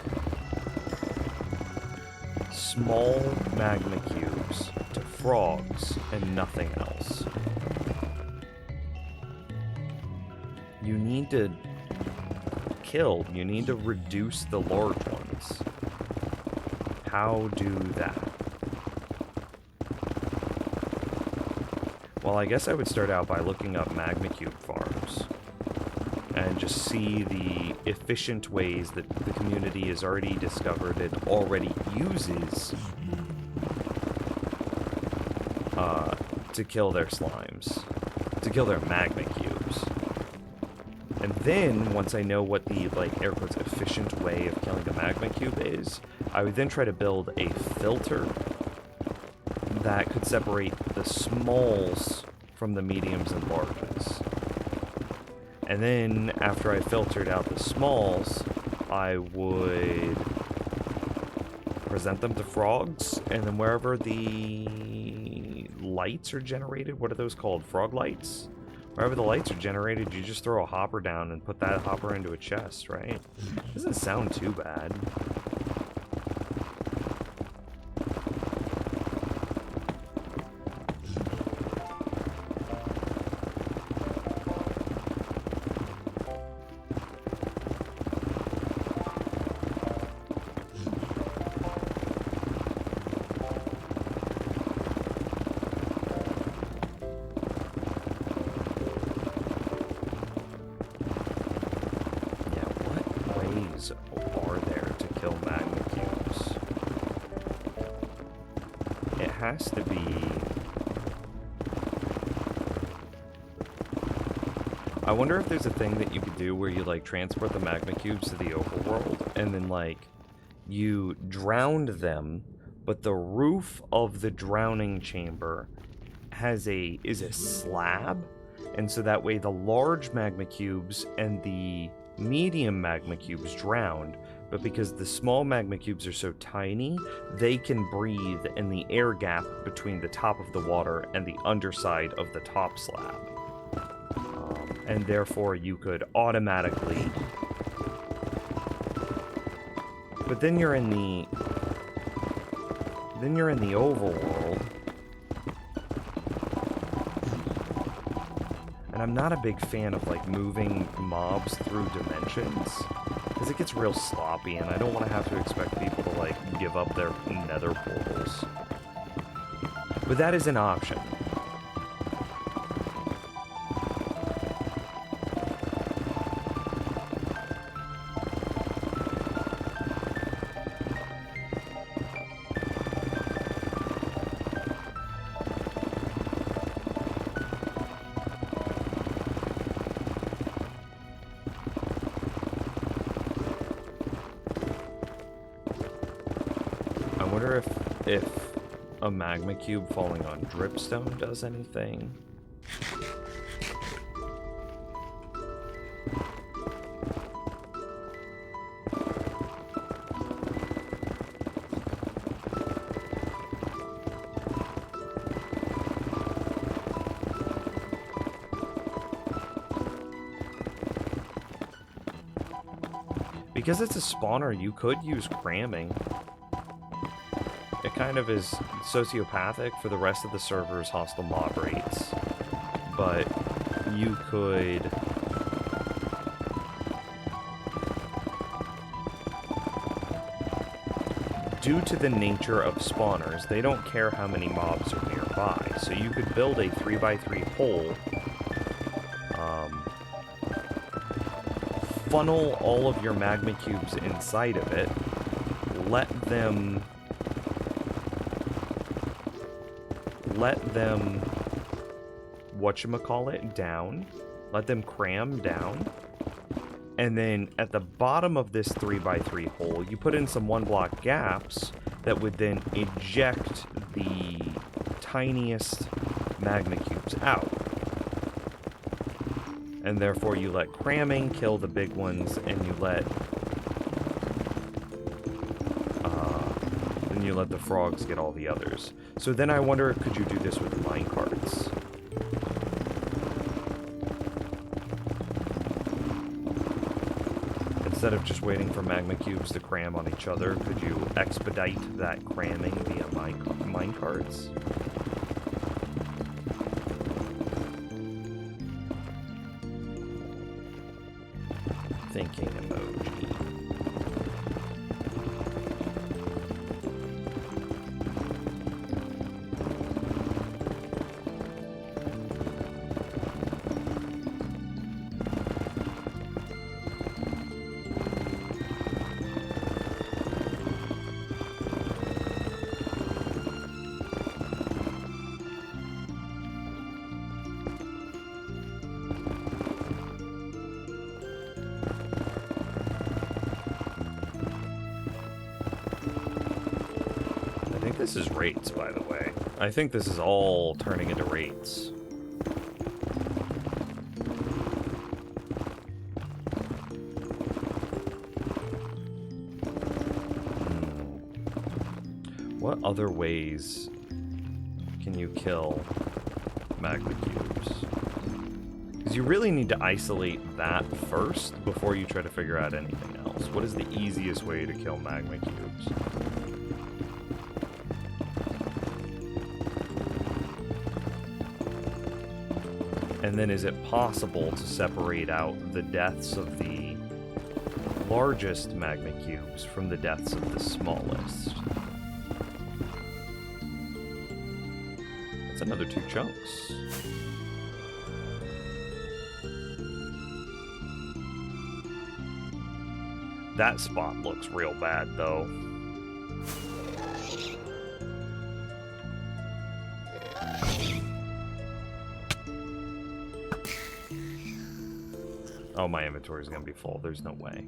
small magma cubes to frogs and nothing else? You need to reduce the large ones. How do that? Well, I guess I would start out by looking up magma cube farms and just see the efficient ways that the community has already discovered and already uses to kill their slimes, to kill their magma cubes. And then, once I know what the, like, air quotes, efficient way of killing a magma cube is, I would then try to build a filter that could separate the smalls from the mediums and larges. And then, after I filtered out the smalls, I would present them to frogs, and then wherever the lights are generated, what are those called? Frog lights? Wherever the lights are generated, you just throw a hopper down and put that hopper into a chest, right? Doesn't sound too bad. Are there to kill magma cubes? It has to be... I wonder if there's a thing that you could do where you, like, transport the magma cubes to the overworld, and then, like, you drowned them, but the roof of the drowning chamber is a slab, and so that way the large magma cubes and the medium magma cubes drowned, but because the small magma cubes are so tiny, they can breathe in the air gap between the top of the water and the underside of the top slab. And therefore you could automatically... But then you're in the... Then you're in the overworld. And I'm not a big fan of, like, moving mobs through dimensions, because it gets real sloppy, and I don't want to have to expect people to, like, give up their nether portals. But that is an option. If a magma cube falling on dripstone does anything. Because it's a spawner, you could use cramming. It kind of is sociopathic for the rest of the server's hostile mob rates, but you could... Due to the nature of spawners, they don't care how many mobs are nearby, so you could build a 3x3 hole, funnel all of your magma cubes inside of it, let them whatchamacallit, down. Let them cram down. And then at the bottom of this 3x3 hole, you put in some 1-block gaps that would then eject the tiniest magma cubes out. And therefore you let cramming kill the big ones, and you let the frogs get all the others. So then I wonder, could you do this with minecarts? Instead of just waiting for magma cubes to cram on each other, could you expedite that cramming via minecarts? Thinking emoji. This is rates, by the way. I think this is all turning into rates. What other ways can you kill magma cubes? Because you really need to isolate that first before you try to figure out anything else. What is the easiest way to kill magma cubes? And then is it possible to separate out the deaths of the largest magma cubes from the deaths of the smallest? That's another 2 chunks. That spot looks real bad, though. Oh, my inventory is gonna be full. There's no way.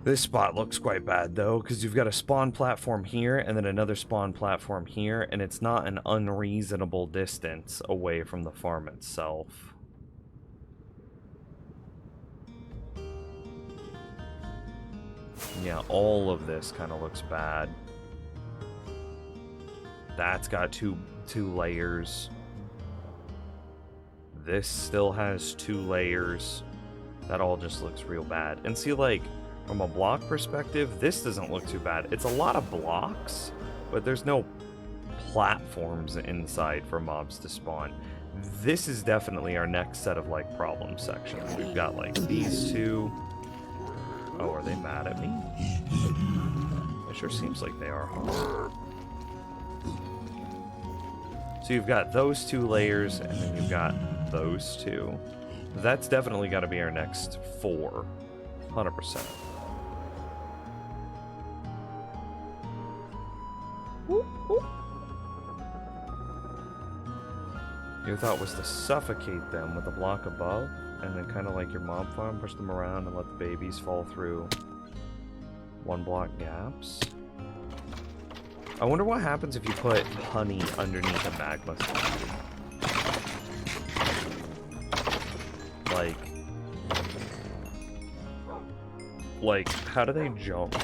This spot looks quite bad, though, because you've got a spawn platform here and then another spawn platform here, and it's not an unreasonable distance away from the farm itself. Yeah, all of this kind of looks bad. That's got two layers. This still has 2 layers. That all just looks real bad. And see, like, from a block perspective, this doesn't look too bad. It's a lot of blocks, but there's no platforms inside for mobs to spawn. This is definitely our next set of, like, problem sections. We've got, like, these 2. Oh, are they mad at me? It sure seems like they are, huh? So you've got those 2 layers, and then you've got those 2. That's definitely got to be our next 4. 100%. Your thought was to suffocate them with a block above, and then kind of like your mob farm, push them around and let the babies fall through 1 block gaps. I wonder what happens if you put honey underneath a magma cube. Like, how do they jump?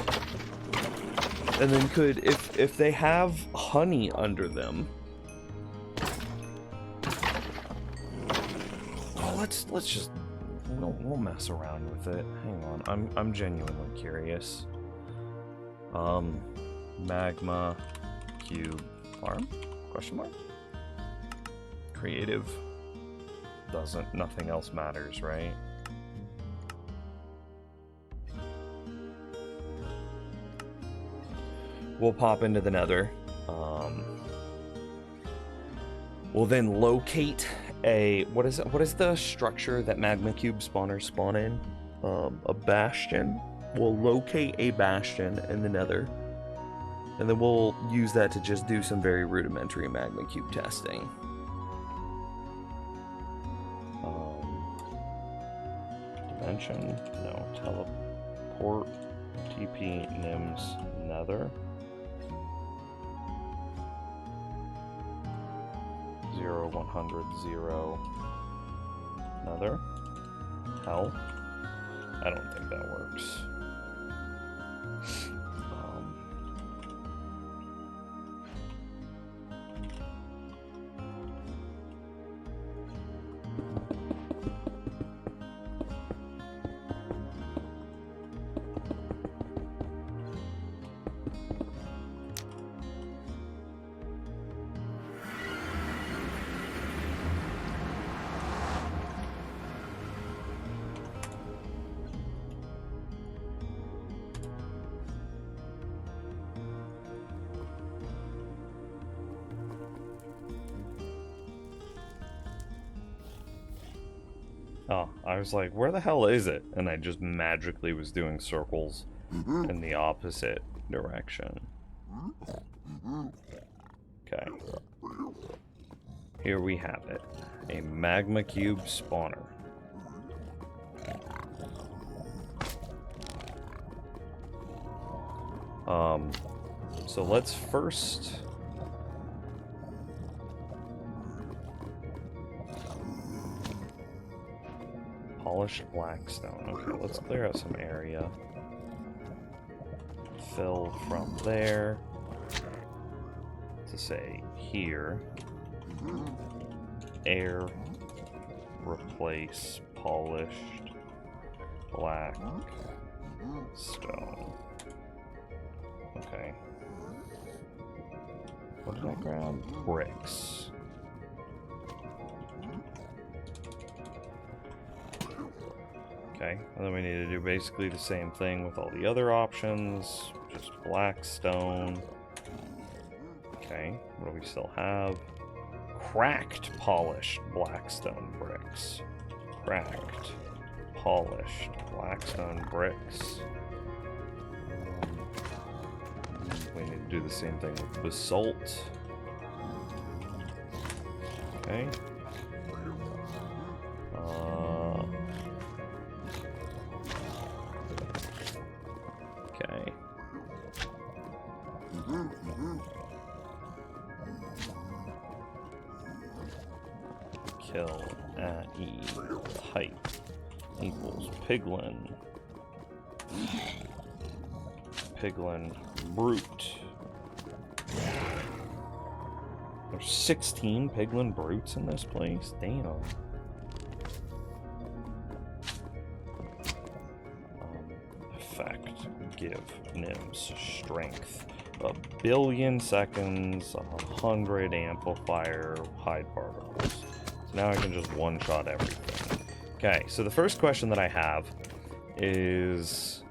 And then if they have honey under them... Oh, let's just... We'll mess around with it. Hang on, I'm genuinely curious. Magma cube farm? Question mark? Creative. Nothing else matters, right? We'll pop into the nether. We'll then locate a... What is the structure that magma cube spawners spawn in? A bastion. We'll locate a bastion in the nether. And then we'll use that to just do some very rudimentary magma cube testing. Dimension? No. Teleport. TP Nims Nether. 0, 100, 0. Nether. Hell. I don't think that works. Oh, I was like, where the hell is it? And I just magically was doing circles in the opposite direction. Okay. Here we have it. A magma cube spawner. So let's first... Polished blackstone. Okay, let's clear out some area. Fill from there to say here. Air replace polished black stone. Okay. What did I grab? Bricks. Okay, and then we need to do basically the same thing with all the other options. Just black stone. Okay, what do we still have? Cracked polished blackstone bricks. Cracked polished blackstone bricks. We need to do the same thing with basalt. Okay. till at E height equals piglin. Piglin brute. There's 16 piglin brutes in this place? Damn. Effect. Give Nims strength. 1,000,000,000 seconds, 100 amplifier, hide particles. So now I can just one-shot everything. Okay, so the first question that I have is...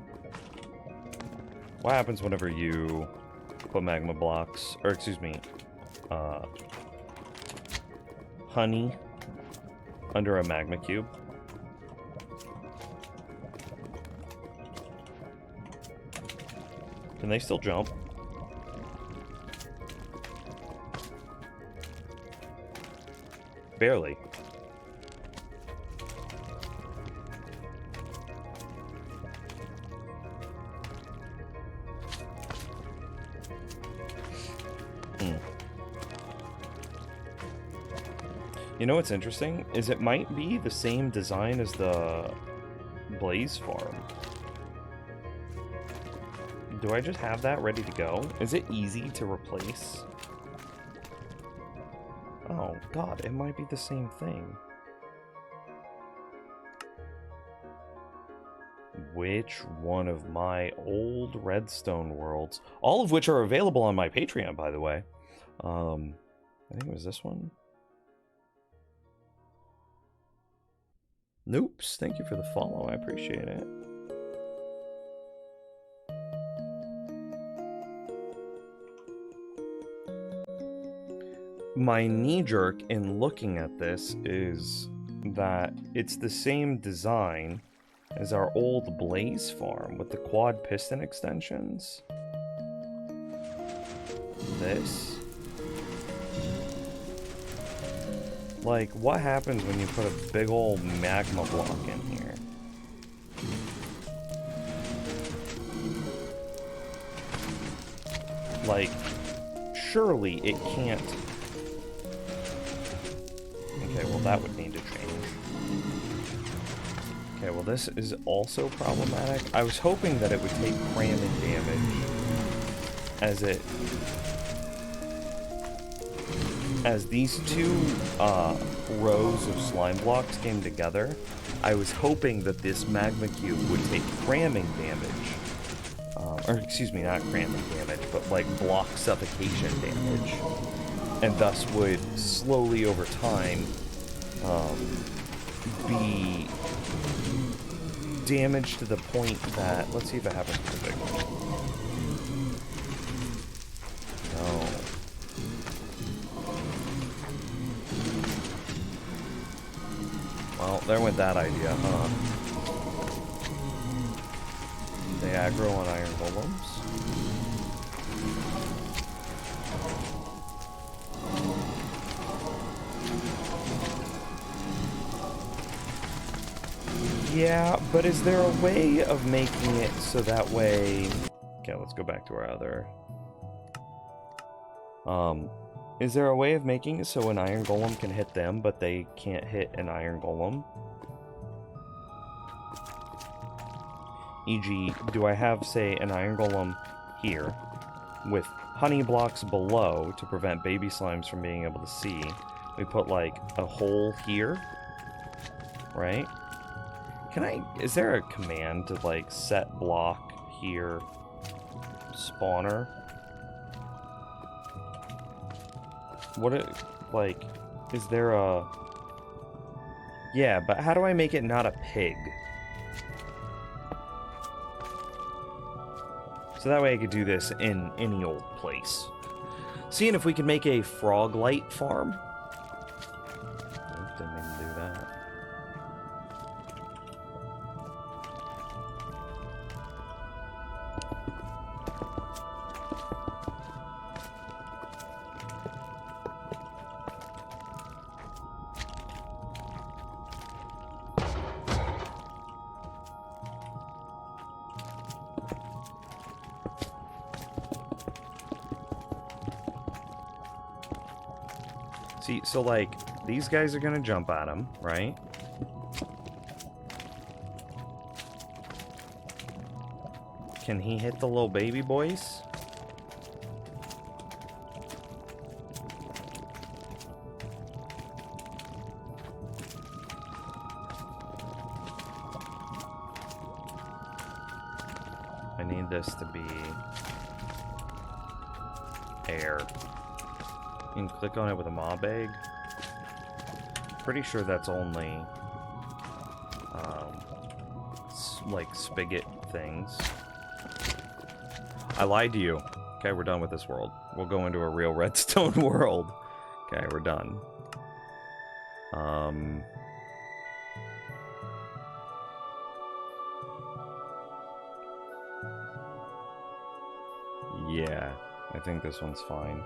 what happens whenever you put magma blocks, or excuse me, honey under a magma cube? Can they still jump? Barely. You know what's interesting? Is it might be the same design as the Blaze farm. Do I just have that ready to go? Is it easy to replace? Oh god, it might be the same thing. Which one of my old Redstone worlds, all of which are available on my Patreon, by the way. I think it was this one. Noops, thank you for the follow, I appreciate it. My knee-jerk in looking at this is that it's the same design as our old Blaze farm with the quad piston extensions. This. Like, what happens when you put a big old magma block in here? Like, surely it can't... Okay, well that would need to change. Okay, well this is also problematic. I was hoping that it would take cramming damage as these two rows of slime blocks came together. I was hoping that this magma cube would take cramming damage. Or excuse me, not cramming damage, but like block suffocation damage. And thus would slowly over time be damaged to the point that... let's see if it happens to the big one. No. Well, there went that idea, huh? They aggro on iron golems. Yeah, but is there a way of making it so that way... Okay, let's go back to our other... Is there a way of making it so an iron golem can hit them, but they can't hit an iron golem? E.g., do I have, say, an iron golem here, with honey blocks below to prevent baby slimes from being able to see? We put, like, a hole here, right? Can I... is there a command to, like, set block here, spawner? What it... like, is there a... yeah, but how do I make it not a pig? So that way I could do this in any old place. Seeing if we can make a frog light farm. Oops, didn't mean to do that. See, so like, these guys are gonna jump at him, right? Can he hit the little baby boys? I need this to be air. You can click on it with a mob egg. Pretty sure that's only like spigot things. I lied to you. Okay, we're done with this world. We'll go into a real redstone world. Okay, we're done. Yeah, I think this one's fine.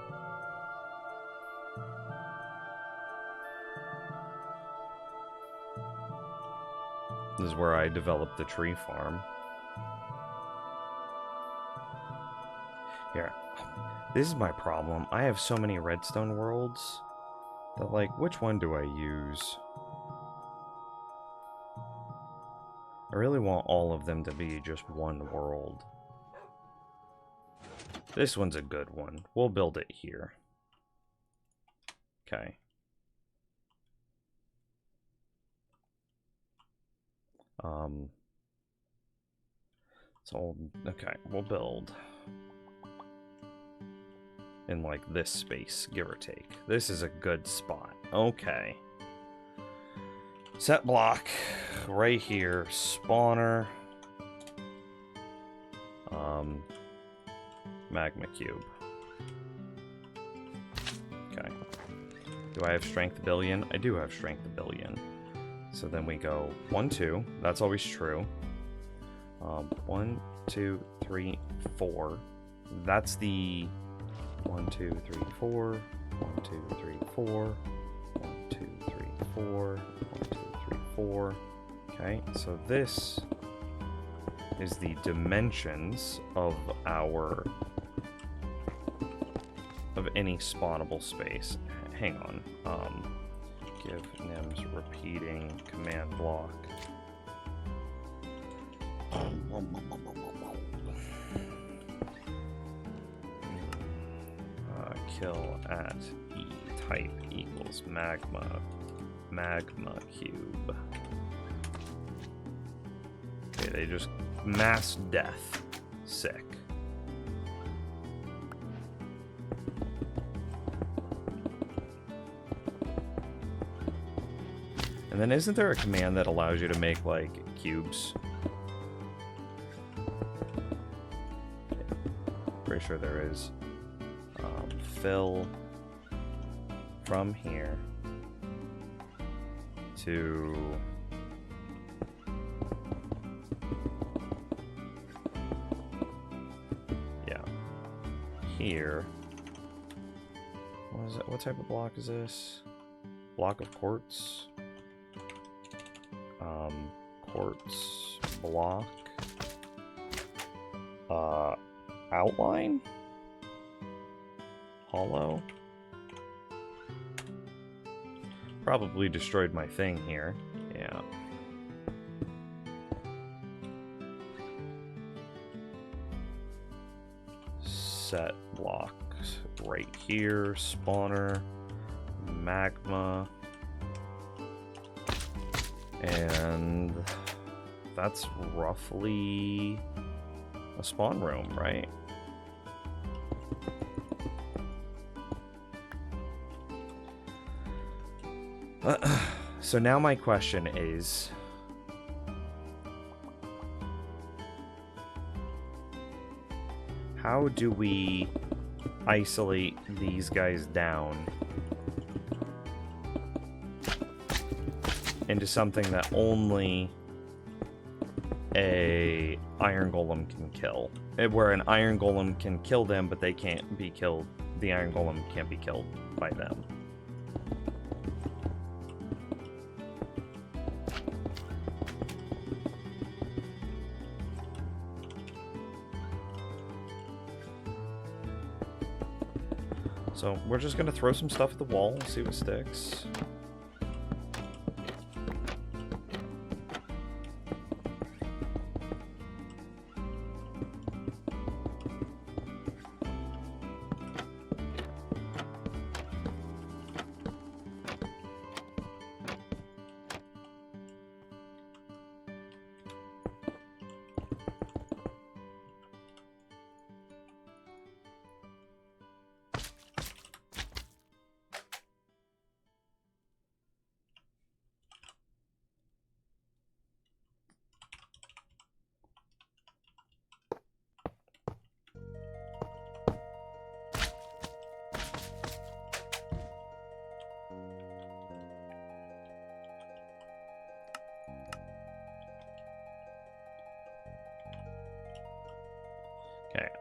This is where I developed the tree farm. Here. This is my problem. I have so many redstone worlds that, like, which one do I use? I really want all of them to be just one world. This one's a good one. We'll build it here. Okay. So, okay, we'll build in, like, this space, give or take. This is a good spot. Okay. Set block right here. Spawner. Magma cube. Okay. Do I have strength 1 billion? I do have strength 1 billion. So then we go 1, 2. That's always true. 1, 2, 3, 4. That's the 1, 2, 3, 4. 1, 2, 3, 4. 1, 2, 3, 4. 1, 2, 3, 4. Okay, so this is the dimensions of any spawnable space. Hang on. Give Nims repeating command block. Kill at E type equals magma cube. Okay, they just mass death. Sick. And then isn't there a command that allows you to make, like, cubes? Pretty sure there is. Fill from here to here. What is it? What type of block is this? Block of quartz. Quartz block. Outline? Hollow? Probably destroyed my thing here. Yeah. Set blocks right here. Spawner. Magma. And that's roughly a spawn room, right? So now my question is, how do we isolate these guys down into something that only a iron golem can kill? Where an iron golem can kill them, but they can't be killed. The iron golem can't be killed by them. So we're just gonna throw some stuff at the wall and see what sticks.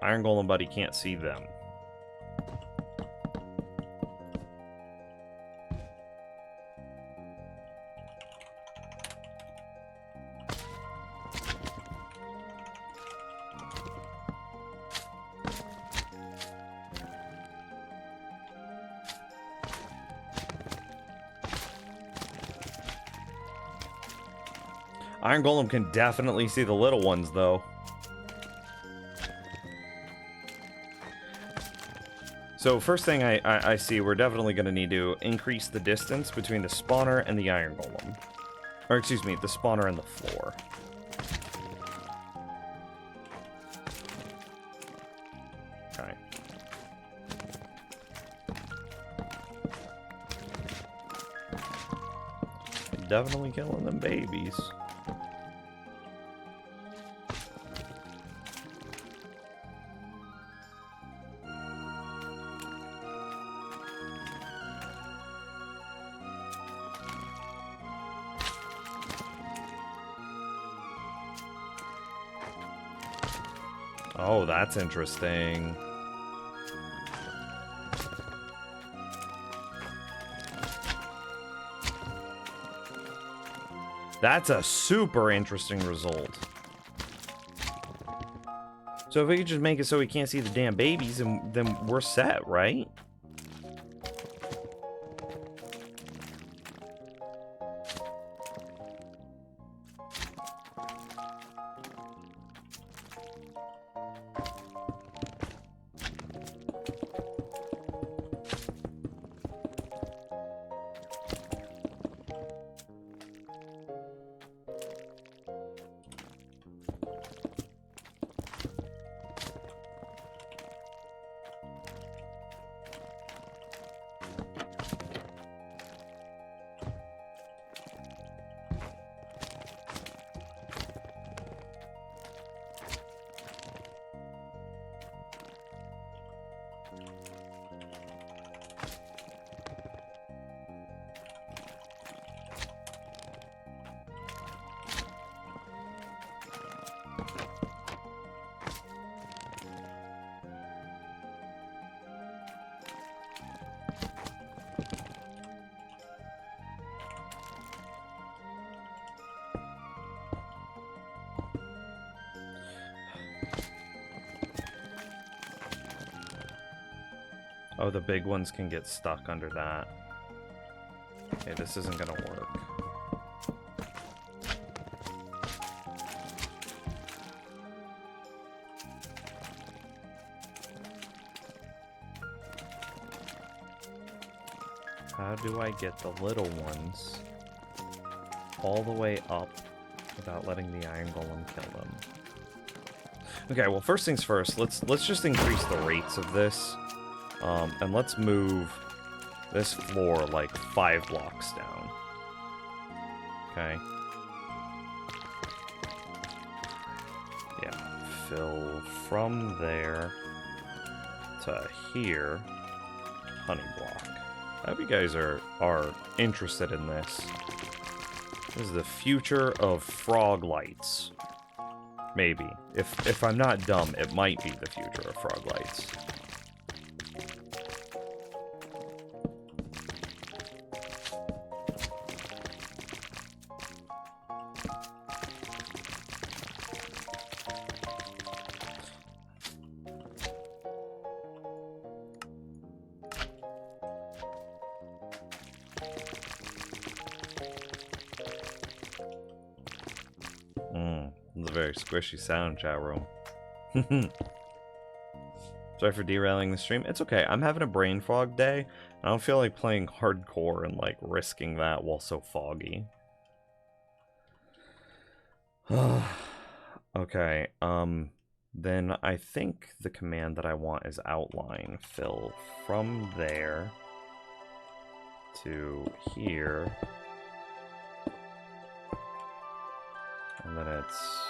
Iron Golem buddy can't see them. Iron Golem can definitely see the little ones, though. So first thing I see, we're definitely going to need to increase the distance between the spawner and the Iron Golem. Or excuse me, the spawner and the floor. Okay. Definitely killing them babies. Oh, that's interesting. That's a super interesting result. So if we could just make it so we can't see the damn babies, then we're set, right? Oh, the big ones can get stuck under that. Okay, this isn't gonna work. How do I get the little ones all the way up without letting the Iron Golem kill them? Okay, well, first things first, let's just increase the rates of this. And let's move this floor like 5 blocks down. Okay. Yeah, fill from there to here, honey block. I hope you guys are interested in this. This is the future of frog lights. Maybe. If I'm not dumb, it might be the future of frog lights. It's a very squishy sound, chat room. Sorry for derailing the stream. It's okay. I'm having a brain fog day. I don't feel like playing hardcore and like risking that while so foggy. Okay. Then I think the command that I want is outline. Fill from there to here. And then it's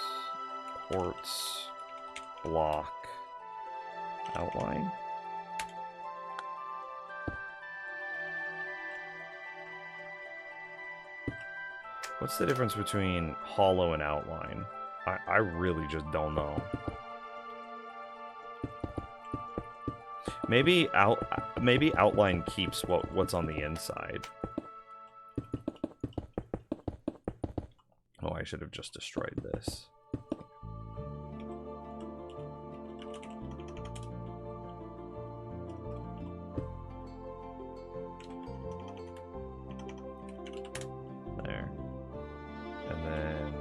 quartz block outline. What's the difference between hollow and outline? I really just don't know. Maybe outline keeps what's on the inside. Oh, I should have just destroyed this. There. And then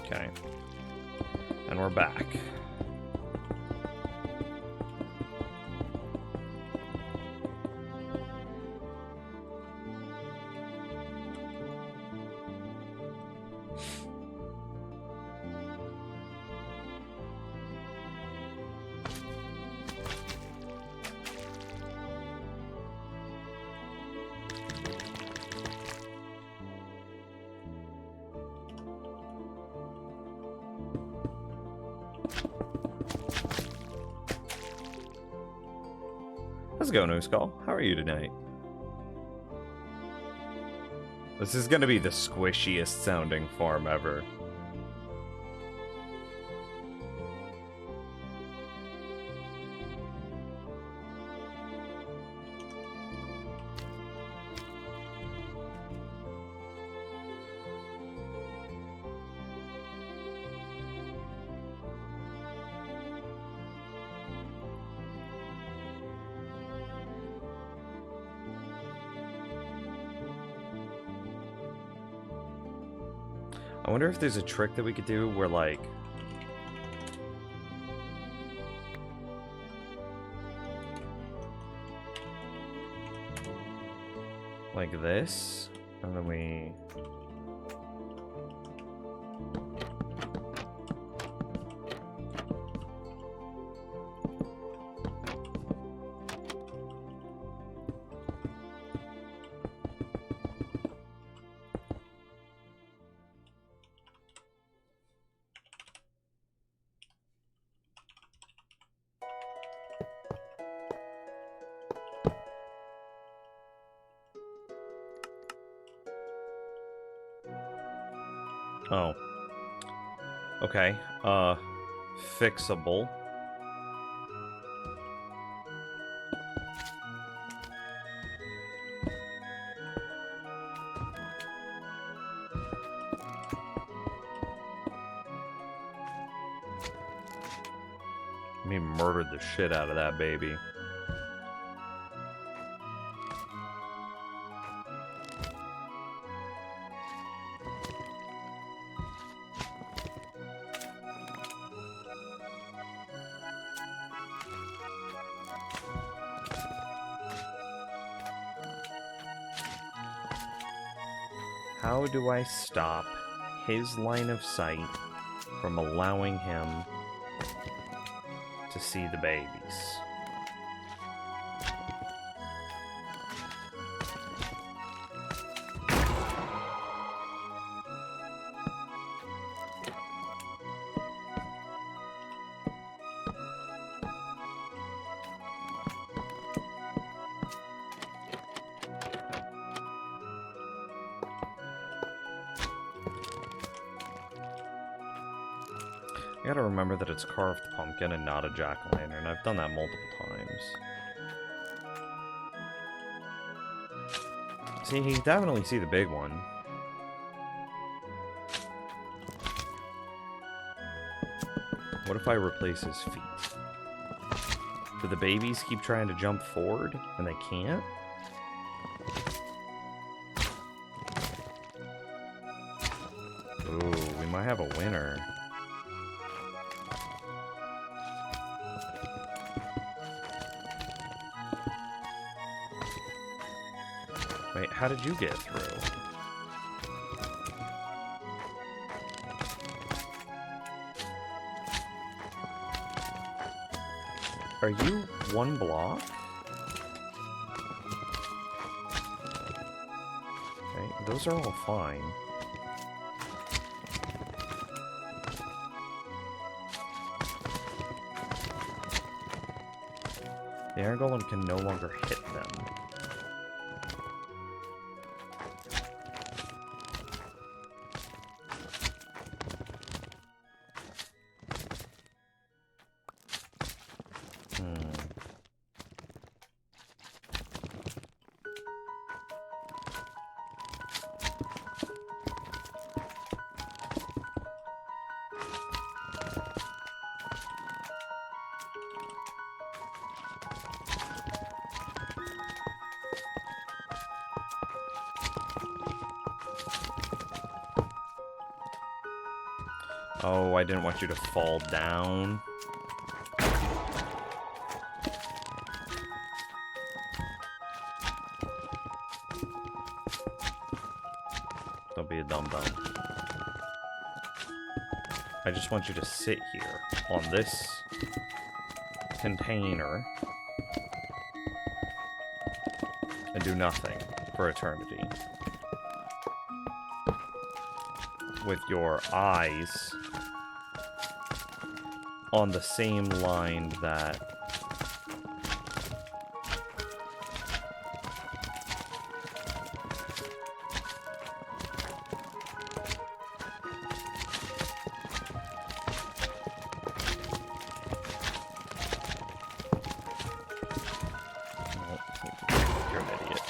okay. And we're back. How's it going, Ooskull? How are you tonight? This is gonna be the squishiest sounding farm ever. I wonder if there's a trick that we could do where, like this, and then we oh. Okay. Fixable. Me murdered the shit out of that baby. How do I stop his line of sight from allowing him to see the babies? I gotta remember that it's carved pumpkin and not a jack-o'-lantern. I've done that multiple times. See, he can definitely see the big one. What if I replace his feet? Do the babies keep trying to jump forward and they can't? Ooh, we might have a winner. Wait, how did you get through? Are you one block? Okay, those are all fine. The Iron Golem can no longer hit them. Oh, I didn't want you to fall down. Don't be a dum-dum. I just want you to sit here on this container and do nothing for eternity. With your eyes on the same line that you're an idiot.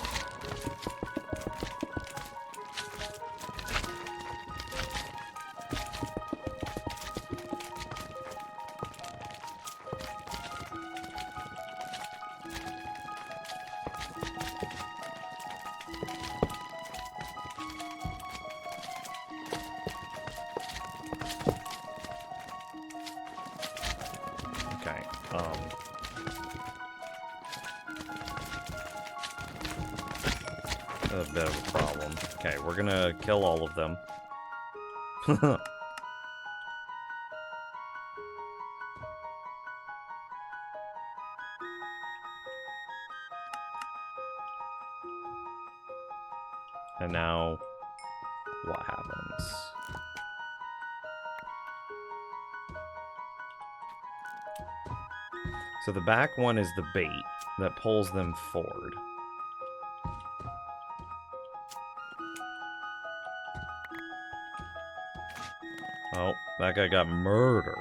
Okay, a bit of a problem. Okay, we're gonna kill all of them. And now, what happens? So the back one is the bait that pulls them forward. Oh, that guy got murdered.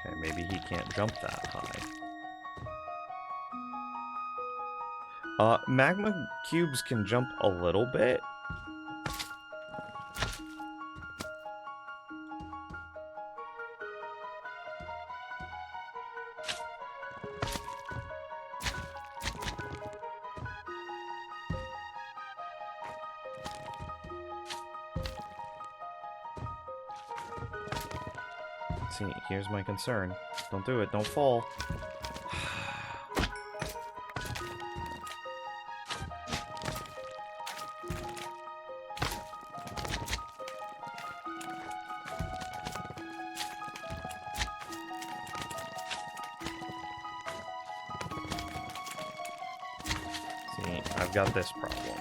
Okay, maybe he can't jump that high. Magma cubes can jump a little bit. See, here's my concern. Don't do it, don't fall. See, I've got this problem.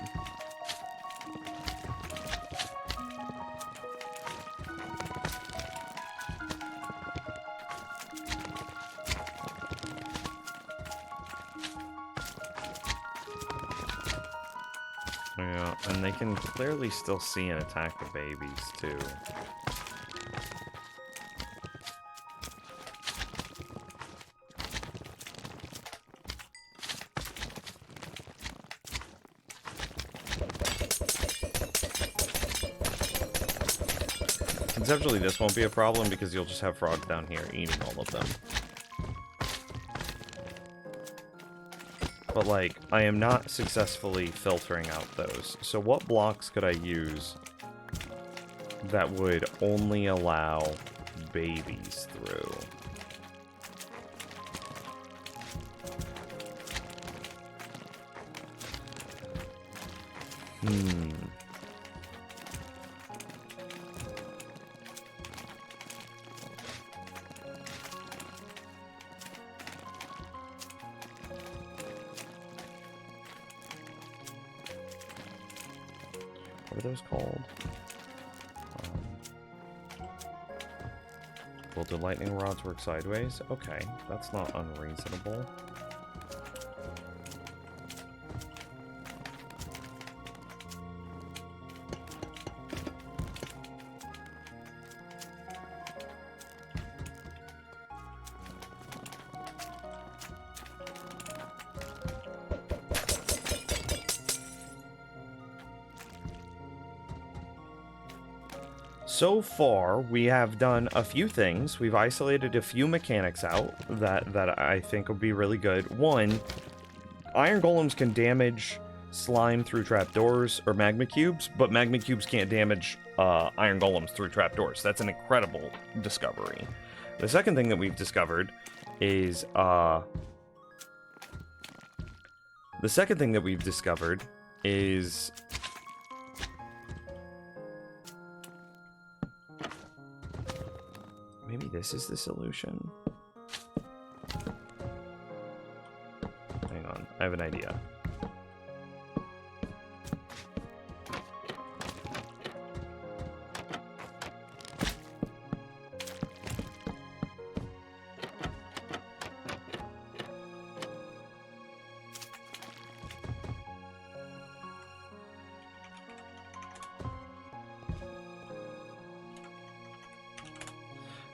Yeah, and they can clearly still see and attack the babies, too. Conceptually, this won't be a problem because you'll just have frogs down here eating all of them. But, like, I am not successfully filtering out those. So what blocks could I use that would only allow babies through? What are those called? Well, do lightning rods work sideways? Okay, that's not unreasonable. So far, we have done a few things. We've isolated a few mechanics out that I think would be really good. One, iron golems can damage slime through trapdoors or magma cubes, but magma cubes can't damage iron golems through trapdoors. That's an incredible discovery. The second thing that we've discovered is maybe this is the solution. Hang on, I have an idea.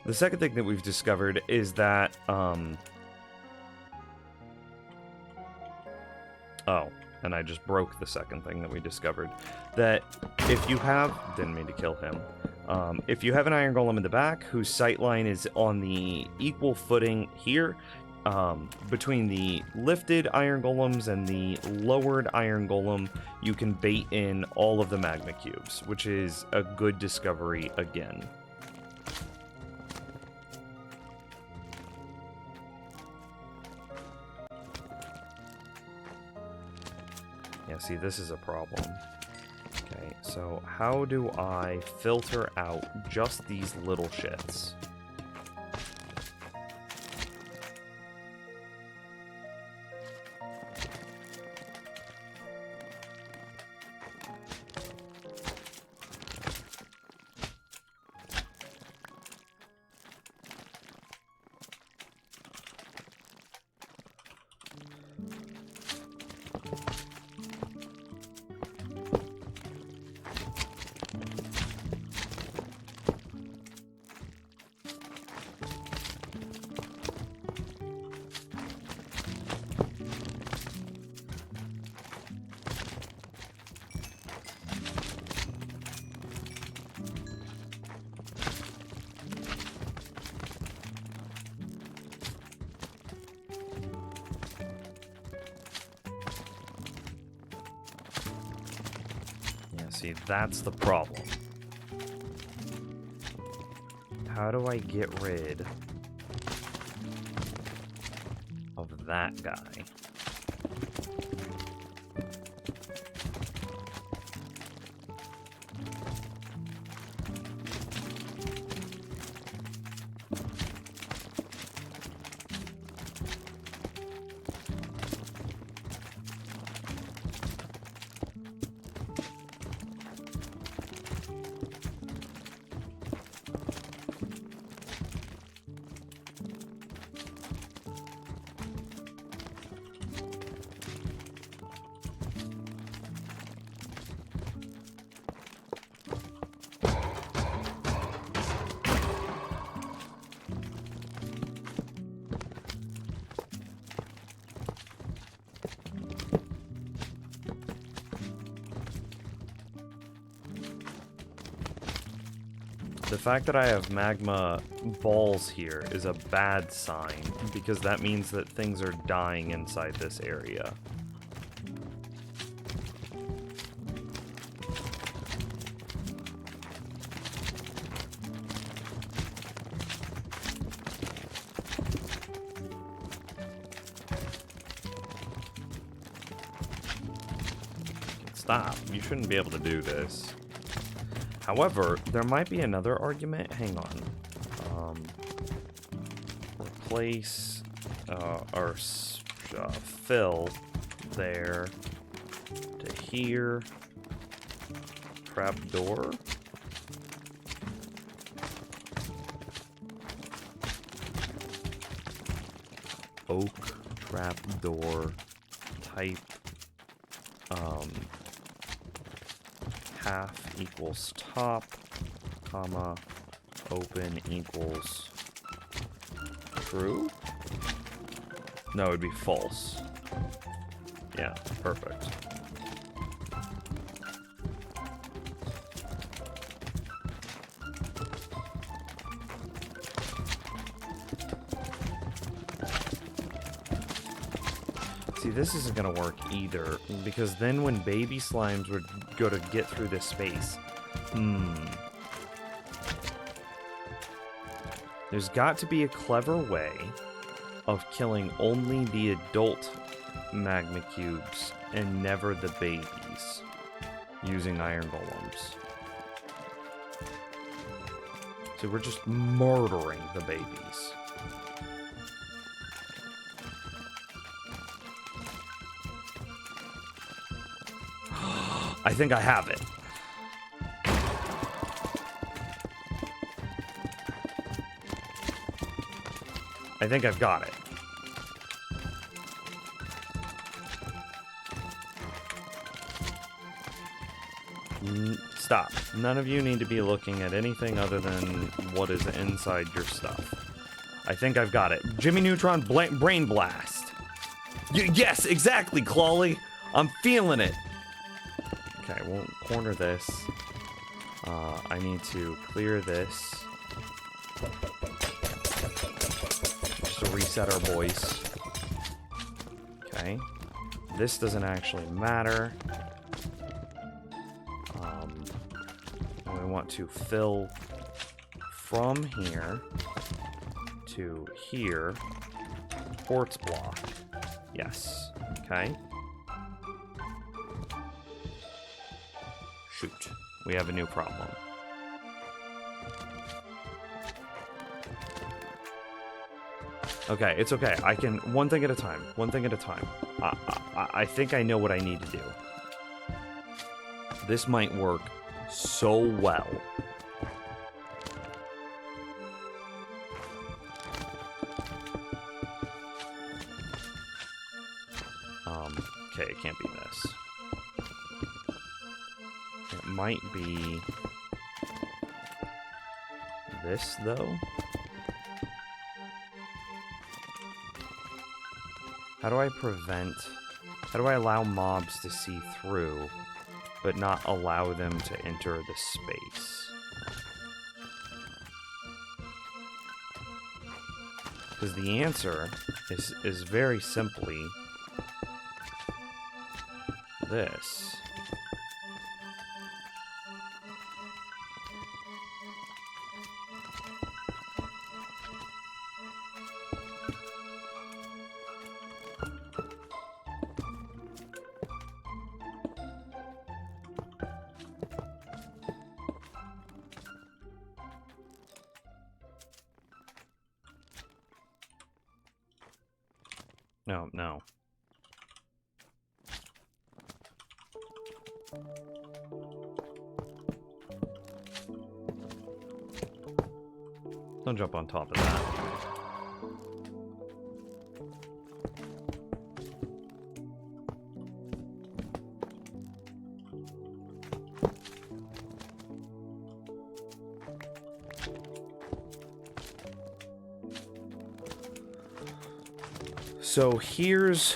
The second thing that we've discovered is that, oh, and I just broke the second thing that we discovered. That if you have, didn't mean to kill him, if you have an iron golem in the back whose sightline is on the equal footing here, between the lifted iron golems and the lowered iron golem, you can bait in all of the magma cubes, which is a good discovery again. Yeah, see, this is a problem. Okay, so how do I filter out just these little shits? See, that's the problem. How do I get rid of that guy? The fact that I have magma balls here is a bad sign, because that means that things are dying inside this area. Stop. You shouldn't be able to do this. However, there might be another argument. Hang on. Replace our fill there to here. Trapdoor. oak trapdoor type half equals top, comma, open equals true? No, it would be false. Yeah, perfect. See, this isn't gonna work either, because then when baby slimes would go to get through this space, there's got to be a clever way of killing only the adult magma cubes and never the babies using iron golems. So we're just murdering the babies. I think I have it. I think I've got it. Stop. None of you need to be looking at anything other than what is inside your stuff. I think I've got it. Jimmy Neutron Brain Blast. Yes, exactly, Clawley. I'm feeling it. Okay, we'll corner this. I need to clear this. Just to reset our boys. Okay. This doesn't actually matter. We want to fill from here to here. Quartz block. Yes. Okay. Shoot. We have a new problem. Okay, it's okay. I can... One thing at a time. One thing at a time. I think I know what I need to do. This might work so well. Okay, it can't be this. It might be this, though. How do I prevent... How do I allow mobs to see through, but not allow them to enter the space? Because the answer is very simply this. No, no. Don't jump on top of that. So here's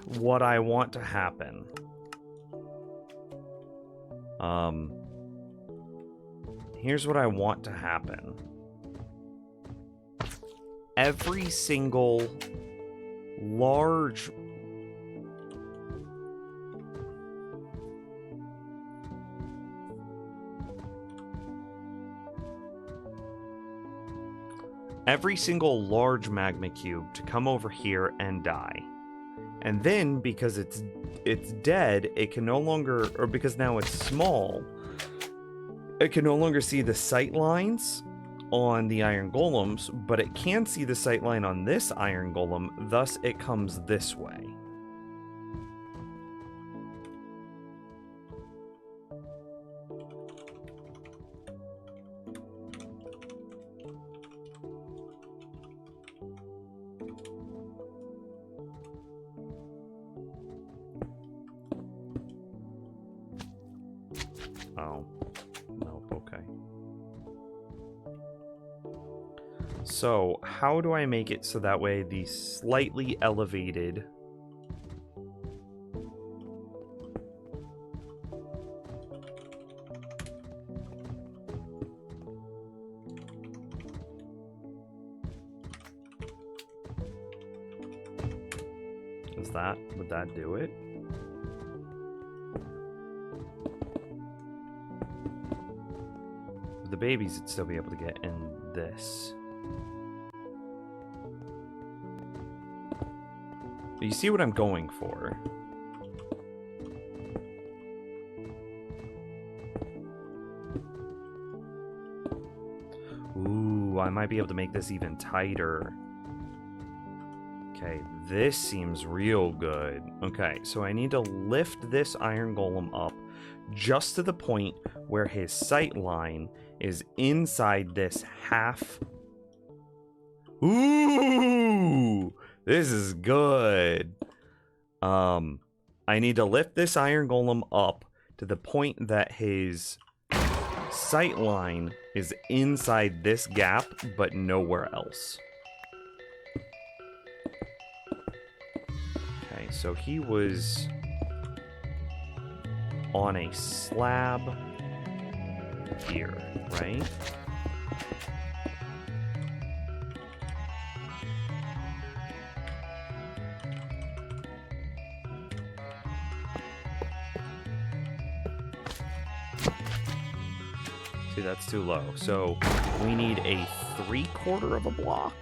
what I want to happen. Here's what I want to happen. Every single large... Every single large magma cube to come over here and die. And then, because it's dead, it can no longer... Or because now it's small... It can no longer see the sight lines on the iron golems, but it can see the sight line on this iron golem, thus it comes this way. So, how do I make it so that way the slightly elevated... Would that do it? The babies would still be able to get in this. But you see what I'm going for. Ooh, I might be able to make this even tighter. Okay, this seems real good. Okay, so I need to lift this iron golem up just to the point where his sight line is inside this half. Ooh, this is good. I need to lift this iron golem up to the point that his sight line is inside this gap, but nowhere else. Okay, so he was on a slab here, right? See, that's too low. So we need a 3/4 of a block.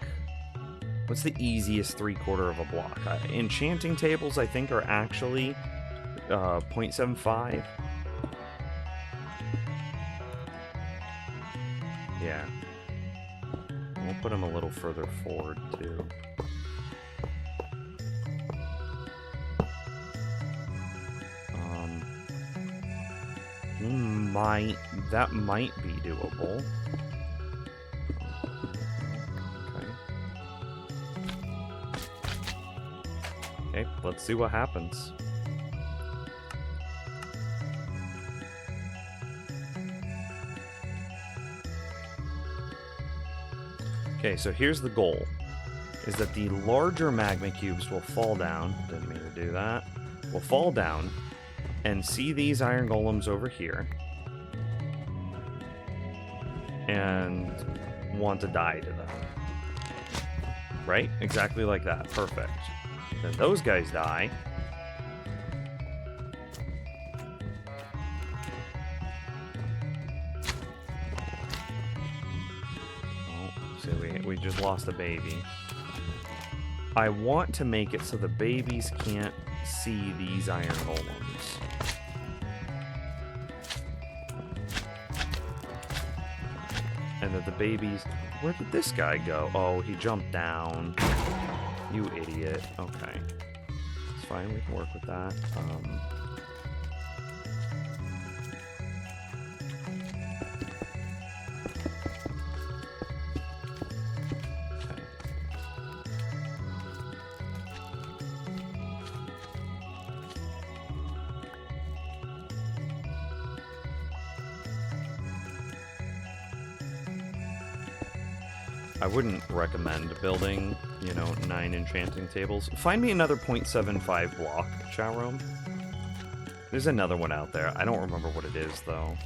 What's the easiest 3/4 of a block? Enchanting tables, I think, are actually 0.75. Yeah. We'll put him a little further forward, too. That might be doable. Okay, let's see what happens. Okay, so here's the goal. Is that the larger magma cubes will fall down. Didn't mean to do that. Will fall down and see these iron golems over here. And want to die to them. Right? Exactly like that. Perfect. Then those guys die. Oh, so we just lost a baby. I want to make it so the babies can't see these iron golems. And that the babies... Where did this guy go? Oh, he jumped down. You idiot. Okay. It's fine, we can work with that. I wouldn't recommend building, 9 enchanting tables. Find me another 0.75 block, chat room. There's another one out there. I don't remember what it is, though.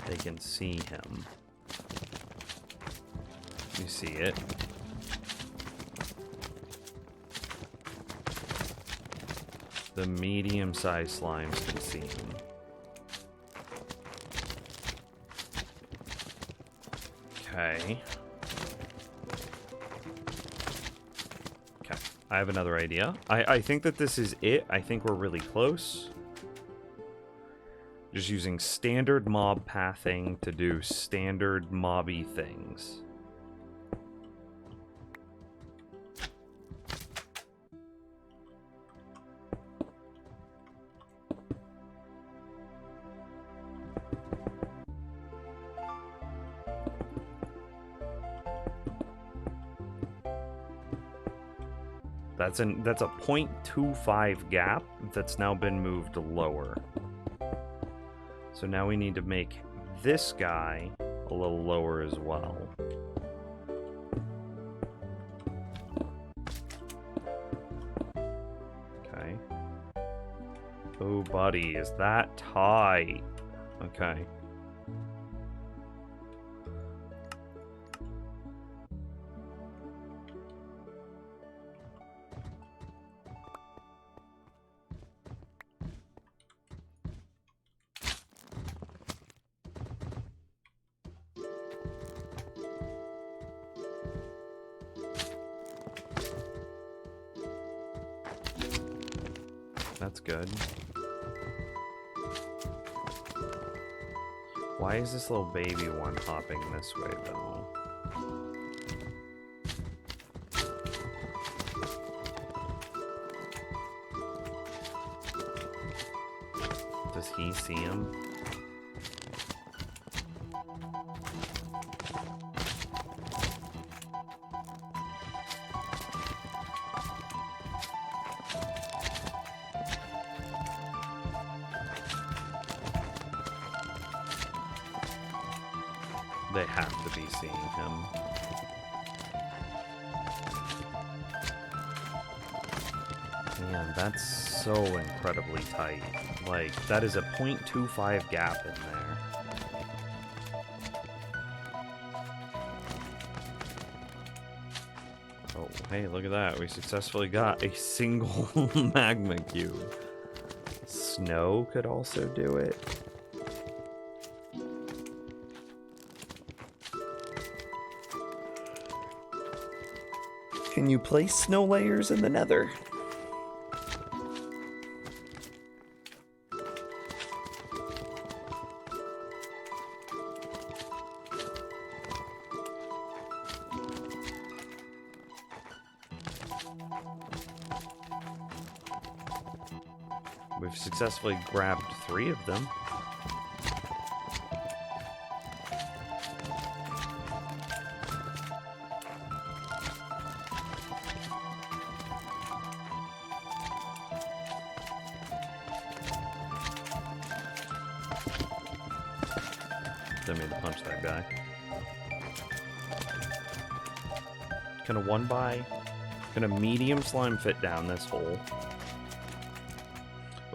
They can see him. You see it. The medium-sized slimes can see him. Okay. Okay. I have another idea. I think that this is it. I think we're really close. Just using standard mob pathing to do standard mobby things. That's a 0.25 gap that's now been moved lower. So now we need to make this guy a little lower as well. Okay. Oh, buddy, is that tight? Okay. That's good. Why is this little baby one hopping this way, though? Does he see him? They have to be seeing him. Man, that's so incredibly tight. Like, that is a 0.25 gap in there. Oh, hey, look at that. We successfully got a single magma cube. Snow could also do it. Can you place snow layers in the Nether? We've successfully grabbed 3 of them. Didn't mean to punch that guy. Can a medium slime fit down this hole?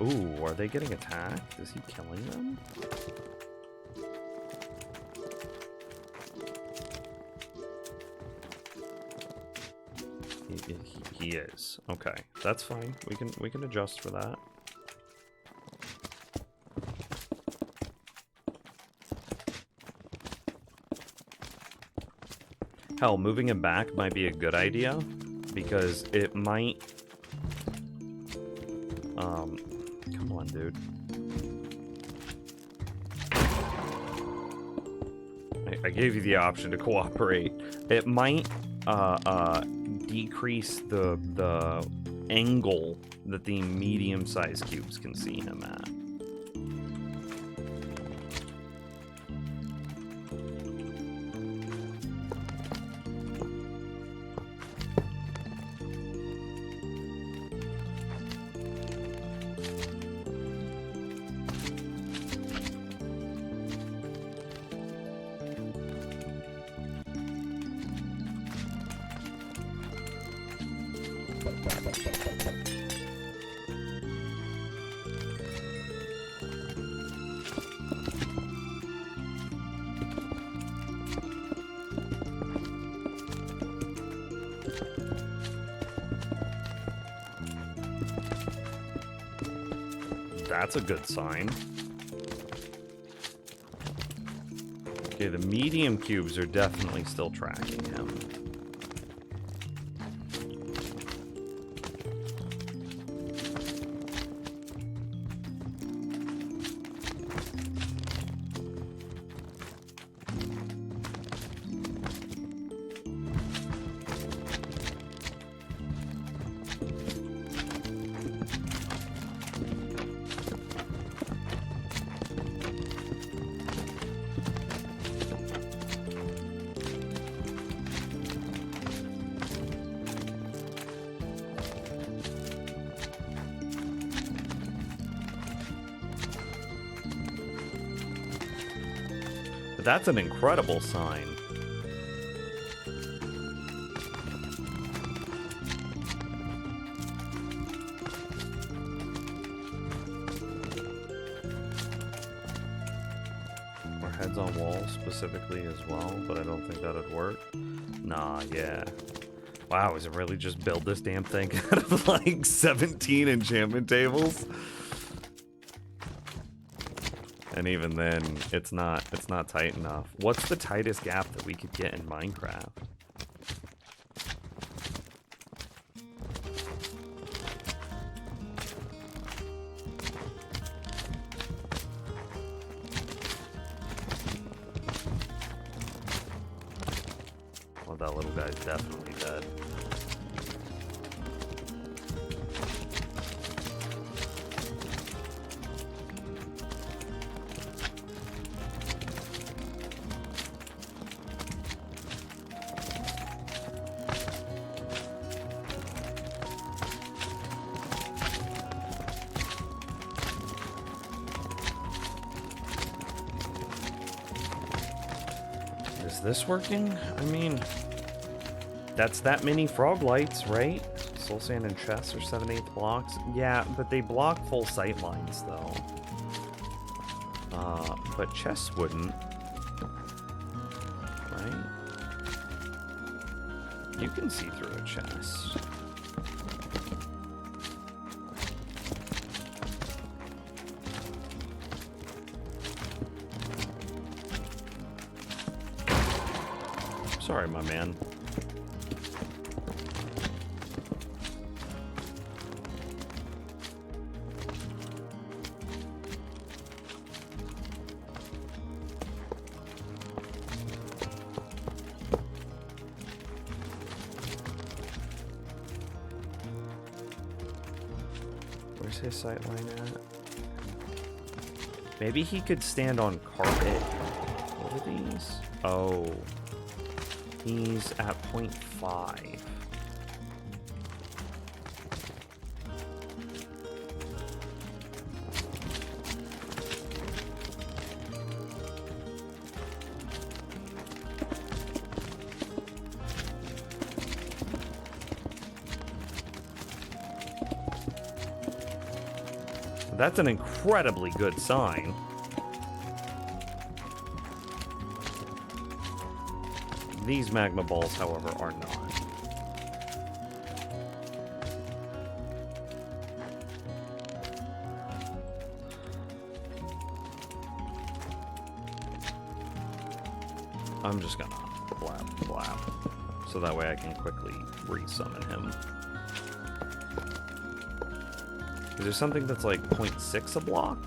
Ooh, are they getting attacked? Is he killing them? He is. Okay, that's fine. We can adjust for that. Hell, moving him back might be a good idea, because it might... come on, dude. I gave you the option to cooperate. It might, decrease the angle that the medium-sized cubes can see him at. That's a good sign. Okay, the medium cubes are definitely still tracking him. But that's an incredible sign. Or heads on walls specifically as well, but I don't think that'd work. Nah, yeah. Wow, is it really just build this damn thing out of like 17 enchantment tables? And even then, it's not tight enough. What's the tightest gap that we could get in Minecraft? Well, that little guy's definitely dead. Is this working? I mean, that's that many frog lights, right? Soul sand and chests are 7/8 blocks. Yeah, but they block full sight lines though. But chests wouldn't. Right? You can see through a chest. Sorry, my man. Where's his sight line at? Maybe he could stand on carpet. What are these? Oh. He's at 0.5. That's an incredibly good sign. These magma balls, however, are not. I'm just gonna blap, blap, so that way I can quickly re-summon him. Is there something that's like 0.6 a block?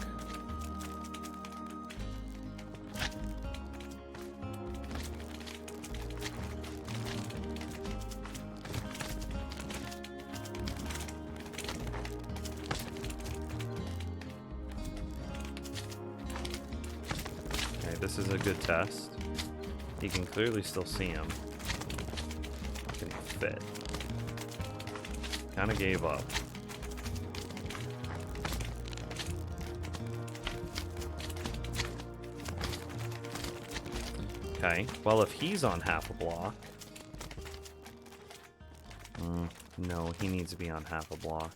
This is a good test. You can clearly still see him. Can he fit? Kind of gave up. Okay, well if he's on half a block... no, he needs to be on half a block.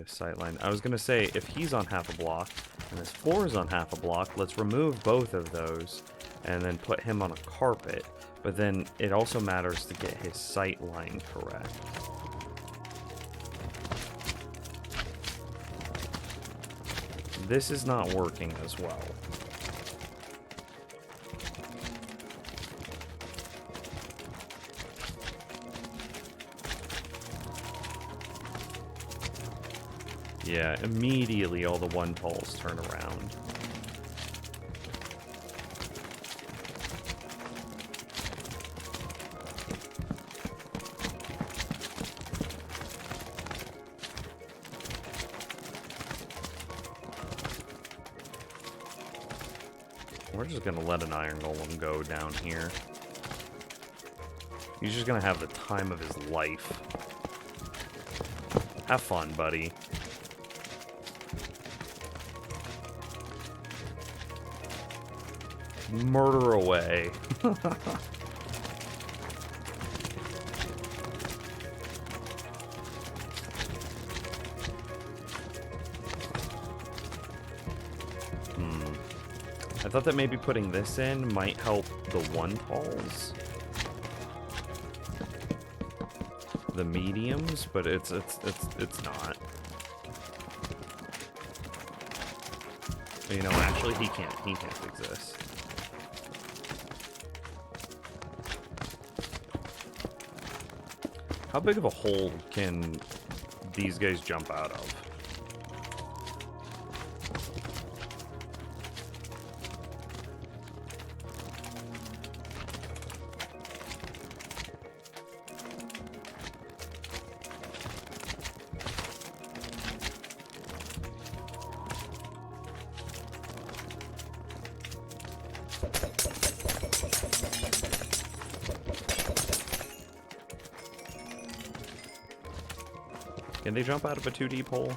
Sightline. I was gonna say, if he's on half a block and this floor is on half a block, let's remove both of those and then put him on a carpet. But then it also matters to get his sight line correct. This is not working as well. Yeah, immediately all the one talls turn around. We're just gonna let an iron golem go down here. He's just gonna have the time of his life. Have fun, buddy. murder away. I thought that maybe putting this in might help the one talls, the mediums, but it's not. You know, actually, he can't fix this. How big of a hole can these guys jump out of? Can they jump out of a 2D pole?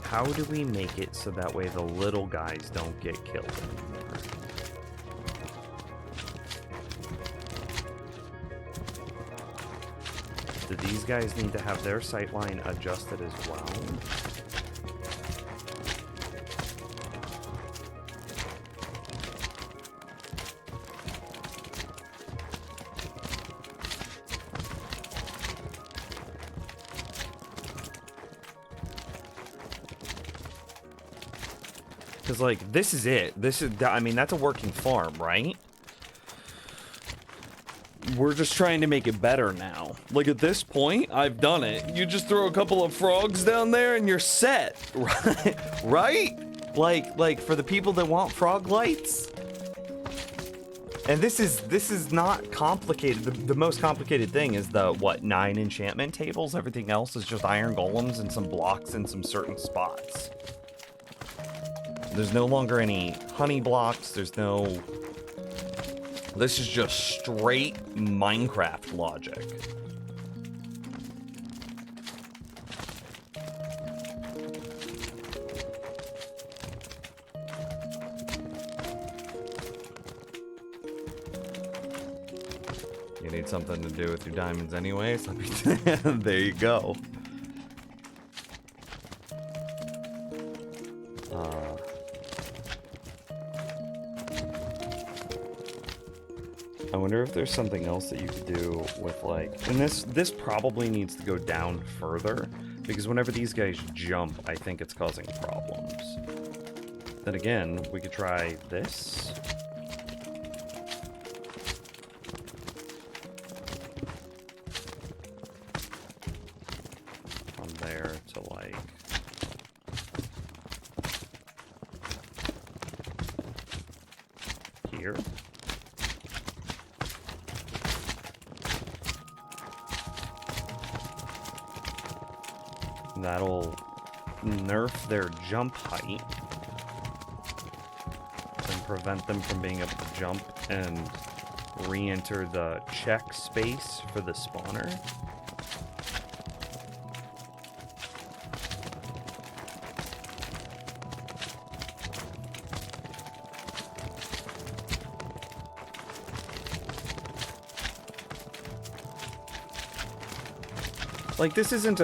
How do we make it so that way the little guys don't get killed anymore? Do these guys need to have their sightline adjusted as well? Because, like, this is it. This is, I mean, that's a working farm, right? We're just trying to make it better now. Like, at this point, I've done it. You just throw a couple of frogs down there and you're set, right? Right? Like, for the people that want frog lights. And this is not complicated. The most complicated thing is the, what, 9 enchantment tables? Everything else is just iron golems and some blocks in some certain spots. There's no longer any honey blocks. There's no... This is just straight Minecraft logic. You need something to do with your diamonds anyways? There you go. I wonder if there's something else that you could do with, like, and this probably needs to go down further, because whenever these guys jump, I think it's causing problems. Then again, we could try this. From there to, like, here. That'll nerf their jump height and prevent them from being able to jump and re-enter the check space for the spawner. Like, this isn't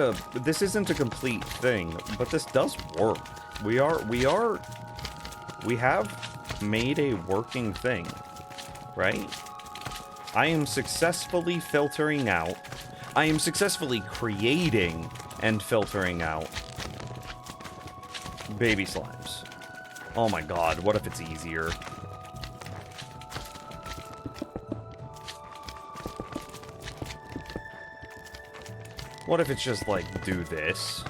a complete thing, but this does work. We have made a working thing, right? I am successfully filtering out. I am successfully creating and filtering out baby slimes. Oh my god, what if it's easier? What if it's just, like, do this?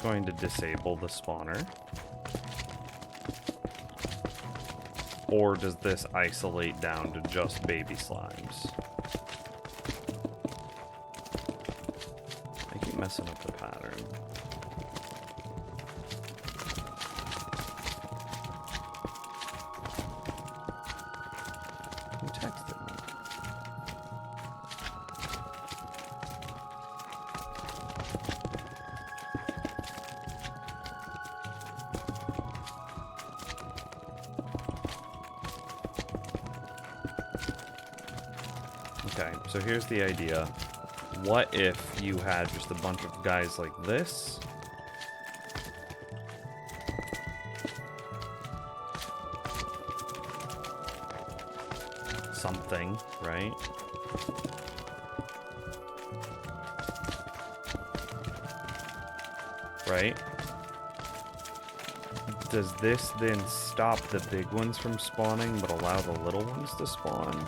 going to disable the spawner? Or does this isolate down to just baby slimes? I keep messing up the pattern. Who texted me? Okay, so here's the idea. What if you had just a bunch of guys like this? Something, right? Right? Does this then stop the big ones from spawning but allow the little ones to spawn?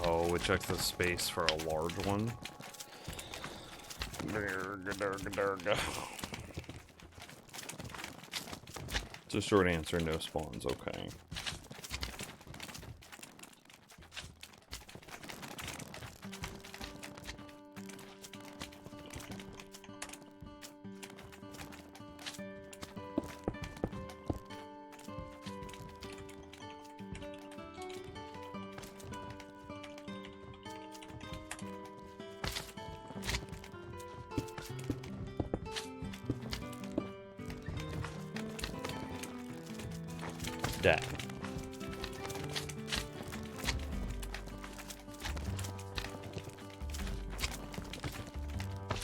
Oh, it checks the space for a large one. It's a short answer, no spawns, okay. That.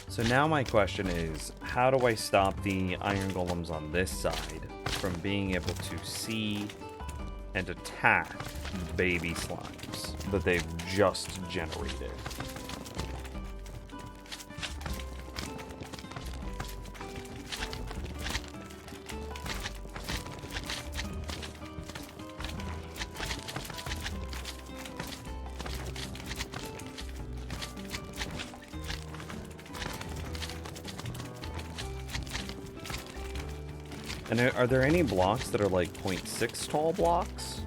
So now my question is, how do I stop the iron golems on this side from being able to see and attack baby slimes that they've just generated? And are there any blocks that are like 0.6 tall blocks?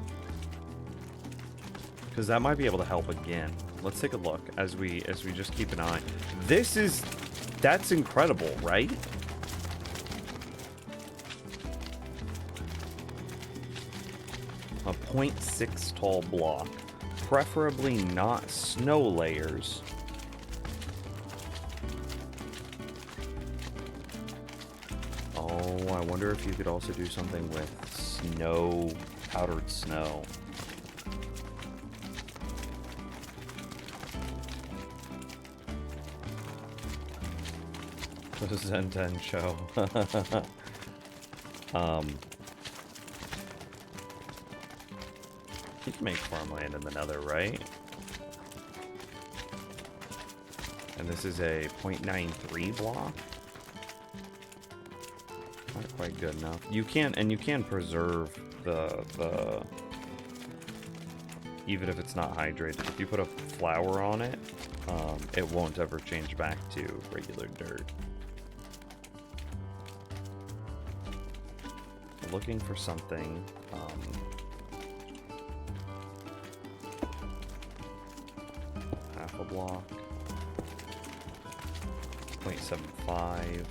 Because that might be able to help again. Let's take a look as we just keep an eye. That's incredible, right? A 0.6 tall block, preferably not snow layers. I wonder if you could also do something with snow, powdered snow. The Zen10 show. You can make farmland in the Nether, right? And this is a 0.93 block. Not quite good enough. You can preserve the even if it's not hydrated. If you put a flower on it, it won't ever change back to regular dirt. Looking for something. Half a block. 0.75.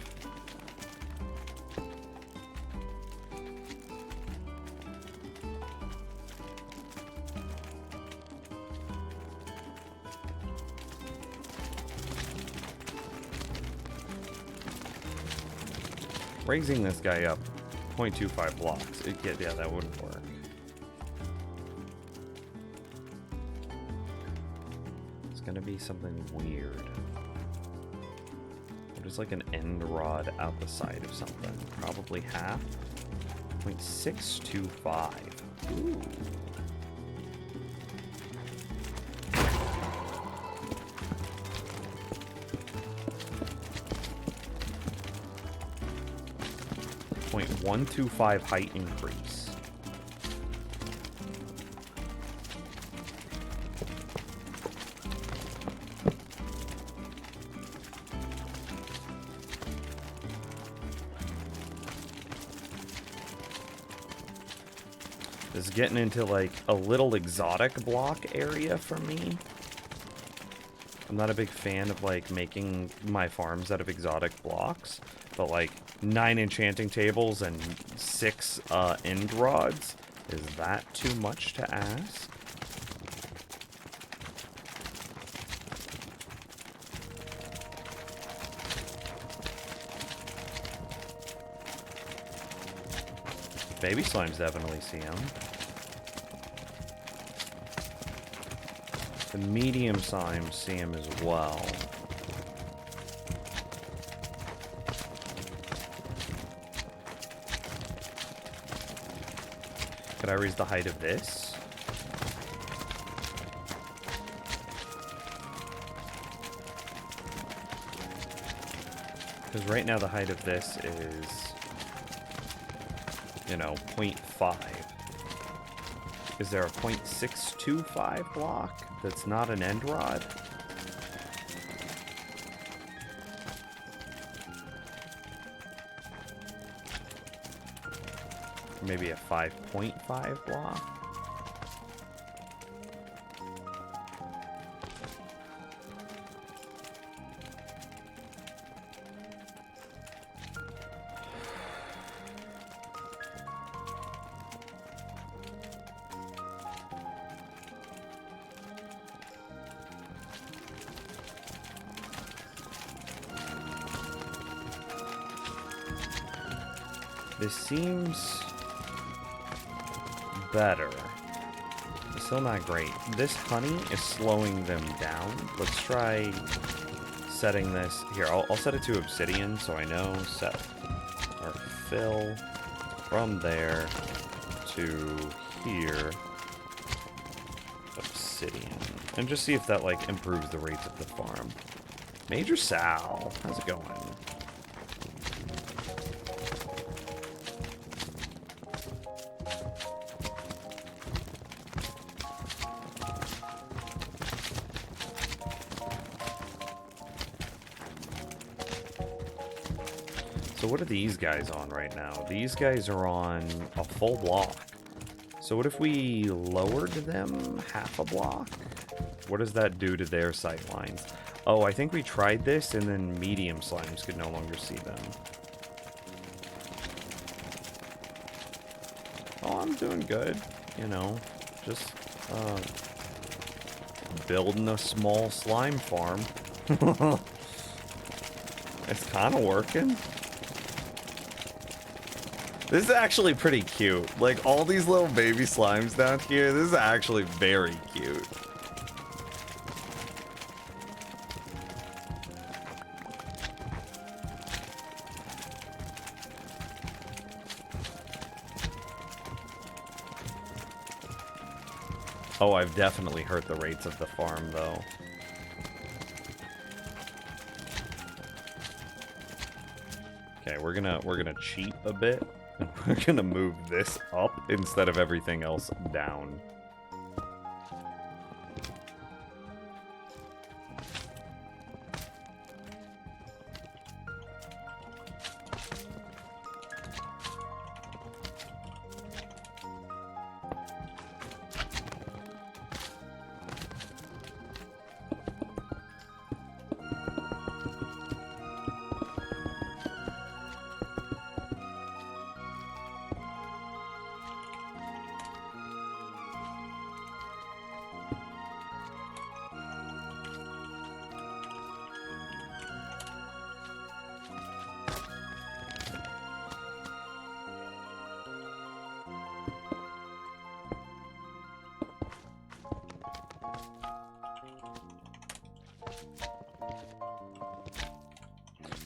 Raising this guy up 0.25 blocks. Yeah, that wouldn't work. It's gonna be something weird. There's like an end rod out the side of something. Probably half. 0.625. Ooh. 0.125 height increase. This is getting into like a little exotic block area for me. I'm not a big fan of like making my farms out of exotic blocks, but like 9 enchanting tables and 6 end rods, is that too much to ask? Baby slimes definitely see them. The medium slimes see him as well. Could I raise the height of this? Because right now the height of this is, you know, 0.5. Is there a 0.625 block that's not an end rod? Maybe a 5.5 block? This seems better. It's still not great. This honey is slowing them down. Let's try setting this here. I'll set it to obsidian so I know. Set our fill from there to here. Obsidian. And just see if that like improves the rates of the farm. Major Sal, how's it going? So what are these guys on right now? These guys are on a full block. So what if we lowered them half a block? What does that do to their sight lines? Oh, I think we tried this and then medium slimes could no longer see them. Oh, I'm doing good. You know, just building a small slime farm. It's kind of working. This is actually pretty cute. Like, all these little baby slimes down here, this is actually very cute. Oh, I've definitely hurt the rates of the farm, though. Okay, we're gonna cheat a bit. We're gonna move this up instead of everything else down.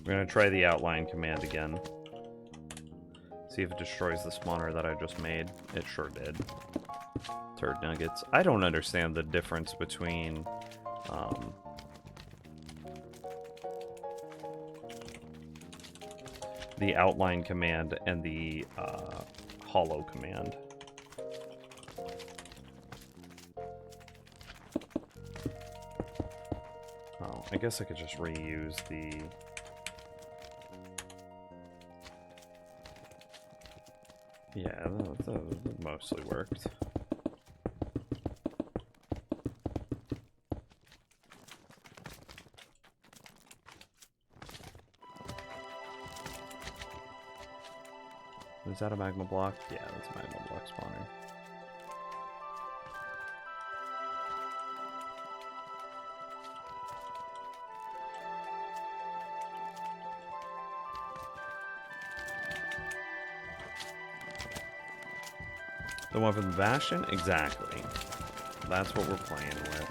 We're gonna try the outline command again. See if it destroys the spawner that I just made. It sure did. Turd nuggets. I don't understand the difference between the outline command and the hollow command. Oh, I guess I could just reuse the... Yeah, that mostly worked. Is that a magma block? Yeah, that's a magma block spawner. The one from the Bastion? Exactly. That's what we're playing with.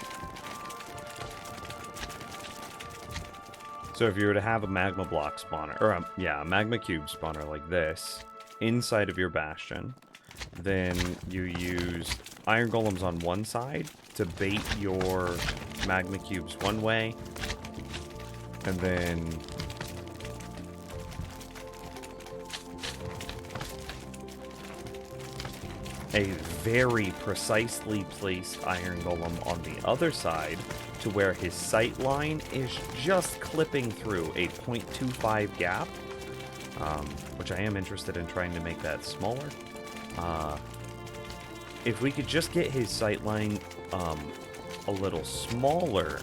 So if you were to have a magma block spawner, or a magma cube spawner like this, inside of your Bastion, then you use iron golems on one side to bait your magma cubes one way, and then a very precisely placed iron golem on the other side to where his sight line is just clipping through a 0.25 gap, which I am interested in trying to make that smaller. If we could just get his sight line a little smaller,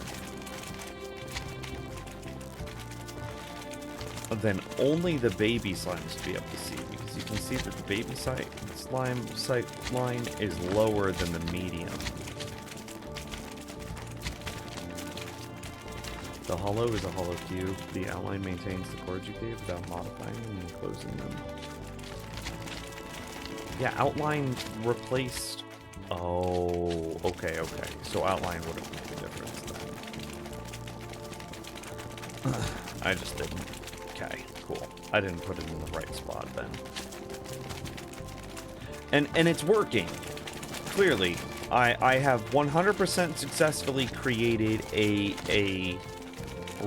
then only the baby slimes will be able to see, because you can see that the baby slime sight line is lower than the medium. The hollow is a hollow cube. The outline maintains the chords you gave without modifying them and closing them. Yeah, outline replaced... Oh, okay. So outline would have made a difference then. I just didn't. Okay, cool. I didn't put it in the right spot then. And it's working. Clearly, I have 100% successfully created a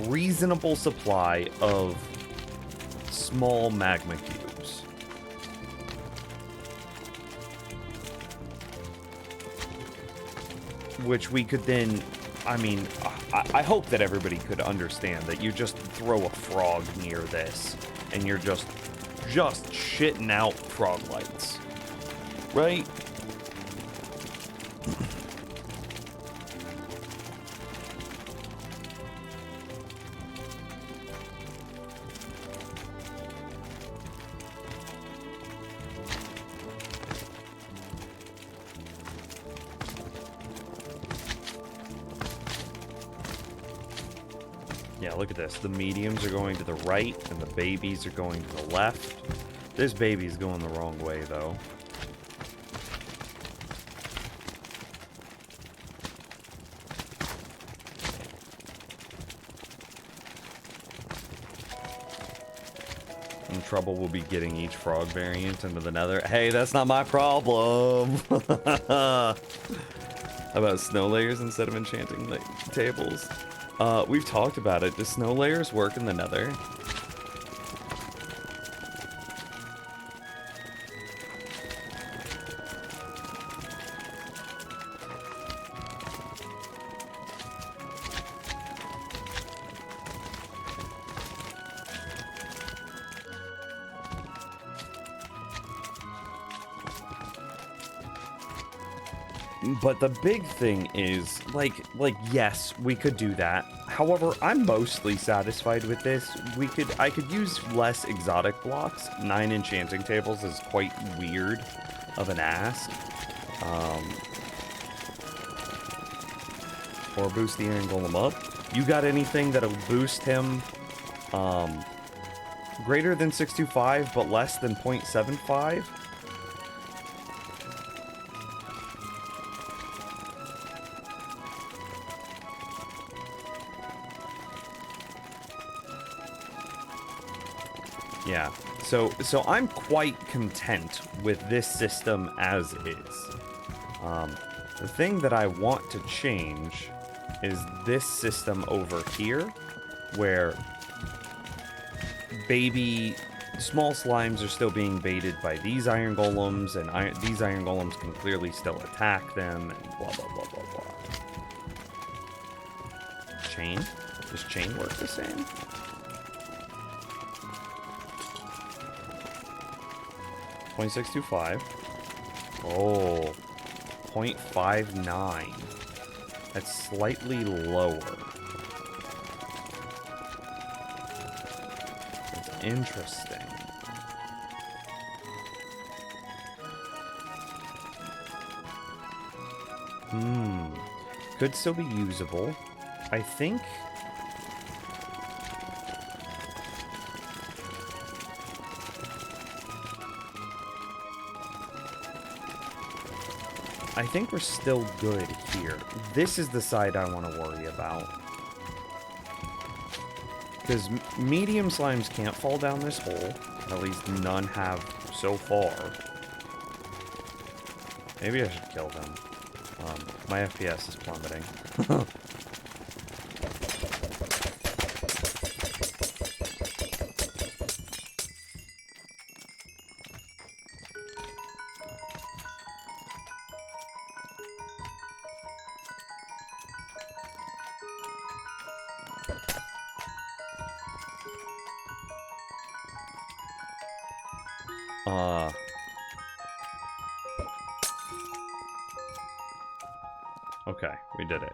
reasonable supply of small magma cubes. Which we could then, I mean, I hope that everybody could understand that you just throw a frog near this and you're just shitting out frog lights. Right? Yeah, look at this. The mediums are going to the right, and the babies are going to the left. This baby's going the wrong way, though. In trouble will be getting each frog variant into the nether. Hey, that's not my problem! How about snow layers instead of enchanting tables? We've talked about it. Do snow layers work in the nether? But the big thing is, like, yes, we could do that. However, I'm mostly satisfied with this. I could use less exotic blocks. 9 enchanting tables is quite weird of an ask. Or boost the Iron Golem up. You got anything that'll boost him greater than 625 but less than 0.75? Yeah, so I'm quite content with this system as is. The thing that I want to change is this system over here, where baby small slimes are still being baited by these iron golems, and these iron golems can clearly still attack them, and blah, blah, blah, blah, blah. Chain? Does chain work the same? .625. Oh, 0.59. That's slightly lower. That's interesting. Could still be usable. I think... we're still good here. This is the side I want to worry about. Because medium slimes can't fall down this hole. At least none have so far. Maybe I should kill them. My FPS is plummeting. Okay, we did it.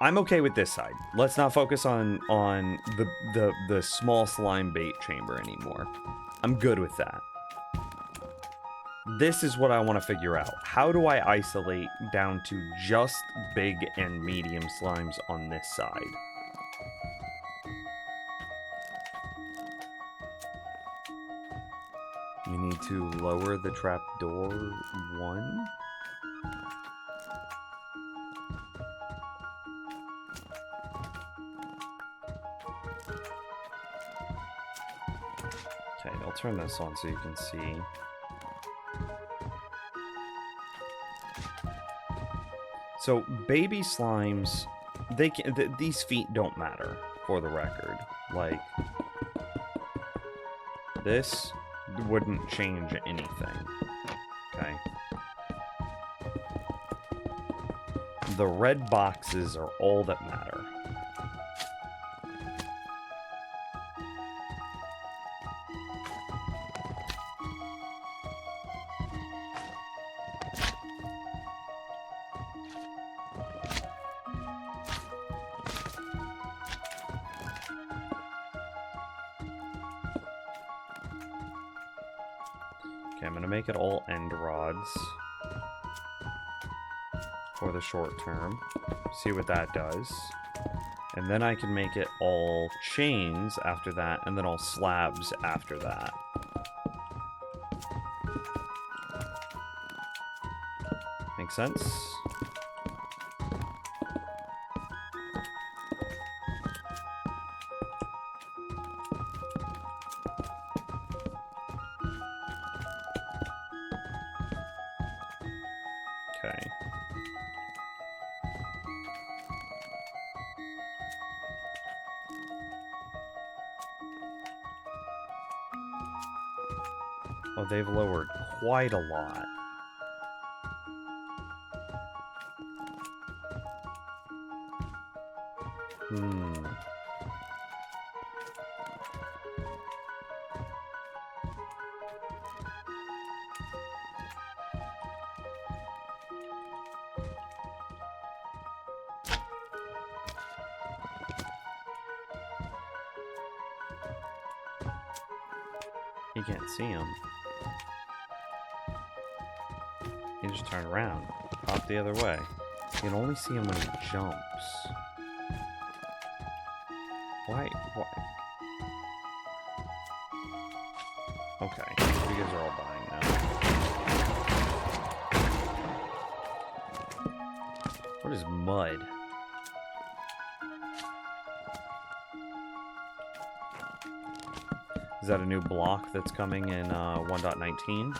I'm okay with this side. Let's not focus on the small slime bait chamber anymore. I'm good with that. This is what I want to figure out. How do I isolate down to just big and medium slimes on this side? We need to lower the trapdoor 1. Okay, I'll turn this on so you can see. So baby slimes, they can, these feet don't matter, for the record. Like, this wouldn't change anything. Okay. The red boxes are all that matter. Okay, I'm gonna make it all end rods for the short term. See what that does. And then I can make it all chains after that, and then all slabs after that. Make sense? Okay. Oh, they've lowered quite a lot. You can't see him. You just turn around, hop the other way. You can only see him when he jumps. Why? Okay, you guys are all dying now. What is mud? Is that a new block that's coming in 1.19?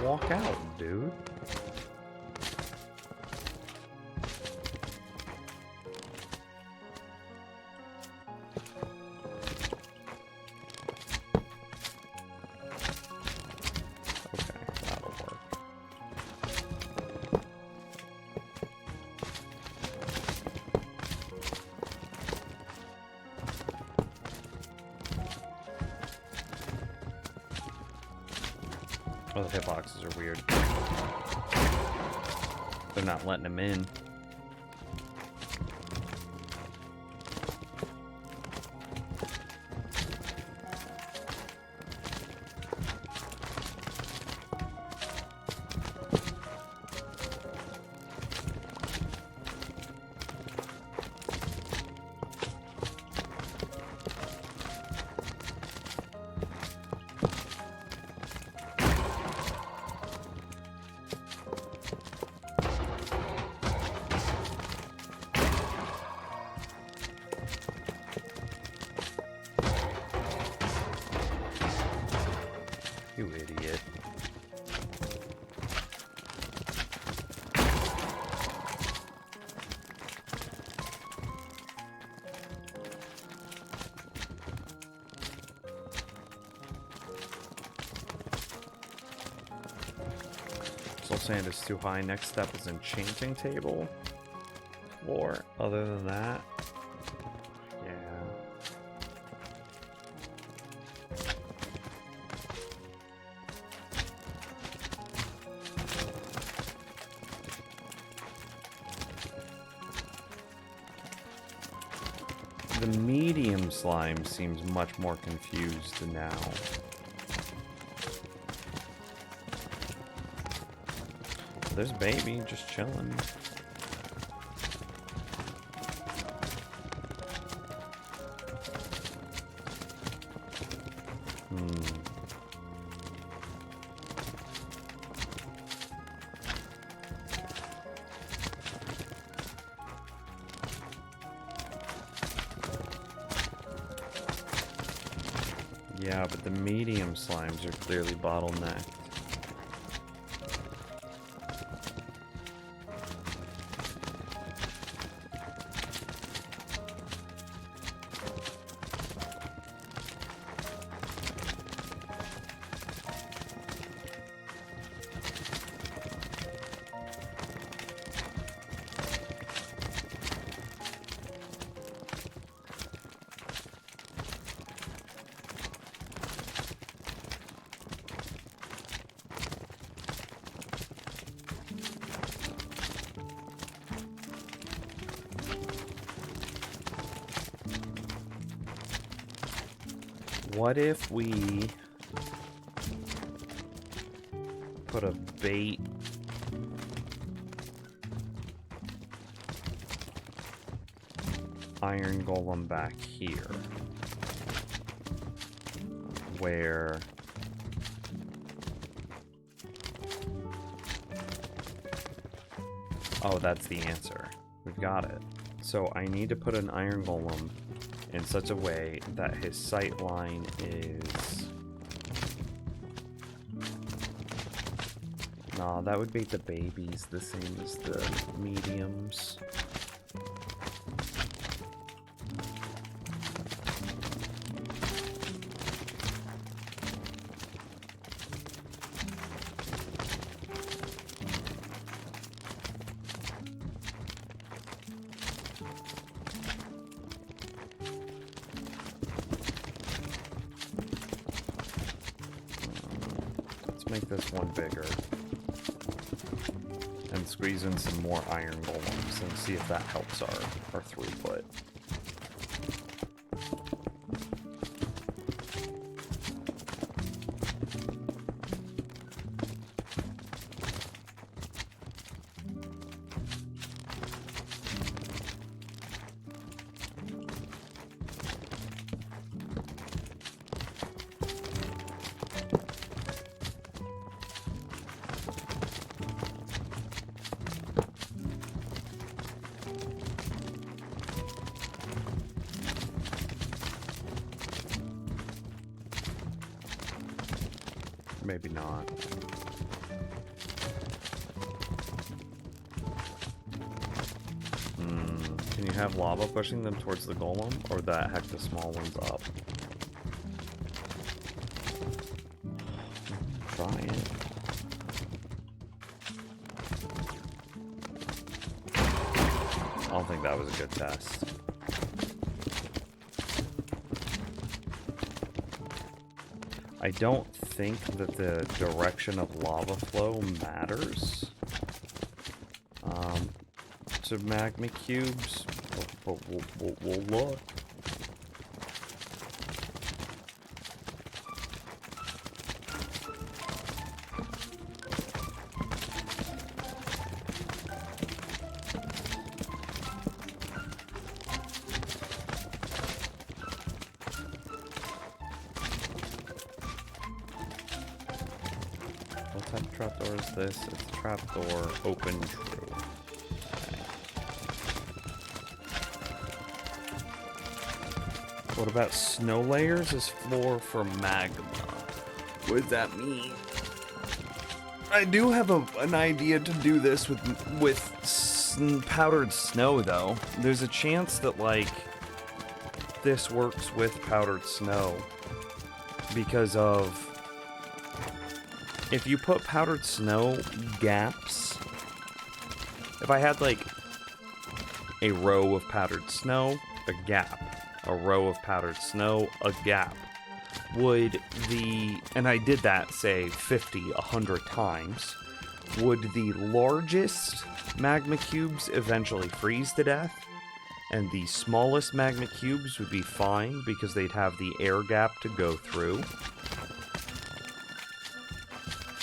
walk out, dude. Oh, the hitboxes are weird. They're not letting him in. You idiot. Soul sand is too high. Next step is enchanting table. Floor. Other than that, yeah. The medium slime seems much more confused now. There's baby just chilling. Yeah, but the medium slimes are clearly bottlenecked. What if we put a bait iron golem back here where oh, that's the answer. We've got it. So I need to put an iron golem in such a way that his sight line is... Nah, that would make the babies the same as the mediums. Make this one bigger and squeeze in some more iron golems and see if that helps our throughput. Maybe not. Can you have lava pushing them towards the golem, or that heck the small ones up? Try it. I don't think that was a good test. I don't think that the direction of lava flow matters to magma cubes, but we'll look. What type of trapdoor is this? It's a trapdoor, open, true. Okay. What about snow layers as floor for magma? What does that mean? I do have an idea to do this with powdered snow, though. There's a chance that, like, this works with powdered snow because of... If you put powdered snow gaps, if I had like a row of powdered snow, a gap, a row of powdered snow, a gap, would the, and I did that say 50, 100 times, would the largest magma cubes eventually freeze to death? And the smallest magma cubes would be fine because they'd have the air gap to go through?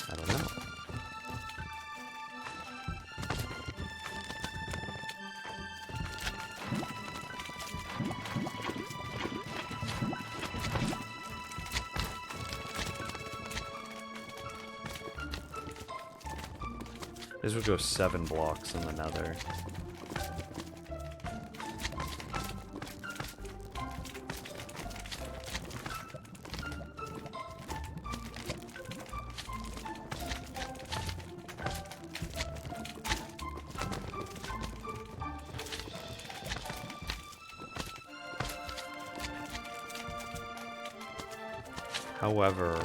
I don't know. This would go 7 blocks in the nether. However,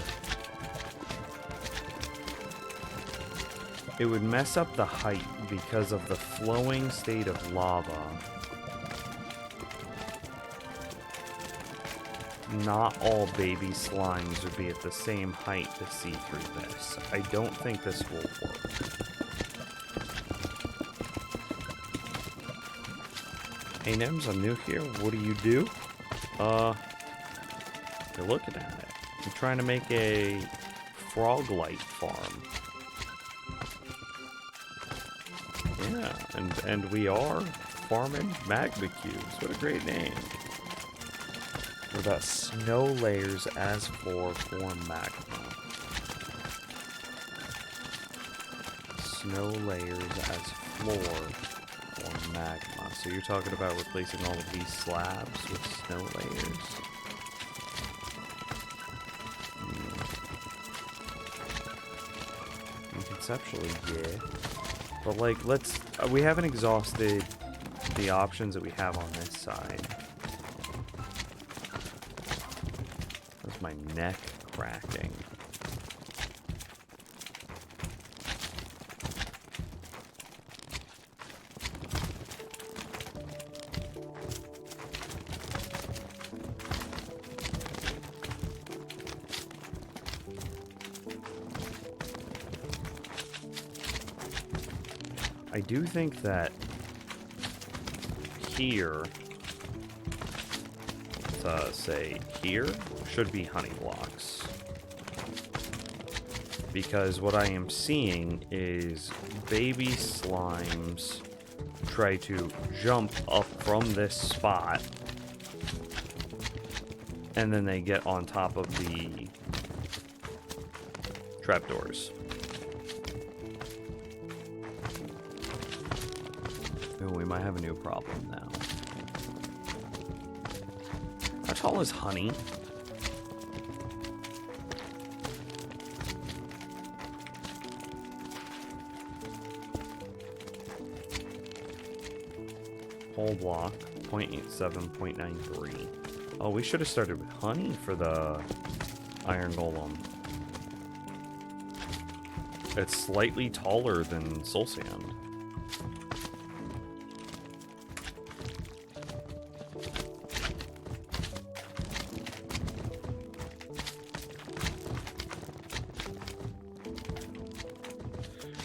it would mess up the height because of the flowing state of lava. Not all baby slimes would be at the same height to see through this. I don't think this will work. Hey Nems, I'm new here. What do you do? You're looking at it. I'm trying to make a frog light farm. Yeah, and we are farming magma cubes. What a great name. What about snow layers as floor for magma? Snow layers as floor for magma. So you're talking about replacing all of these slabs with snow layers? Conceptually, yeah. But like, let's... we haven't exhausted the options that we have on this side. That's my neck cracking. I do think that here, say here, should be honey blocks. Because what I am seeing is baby slimes try to jump up from this spot, and then they get on top of the trapdoors. Oh, we might have a new problem now. How tall is honey? whole block, 0.87, 0.93. Oh, we should have started with honey for the iron golem. It's slightly taller than soul sand.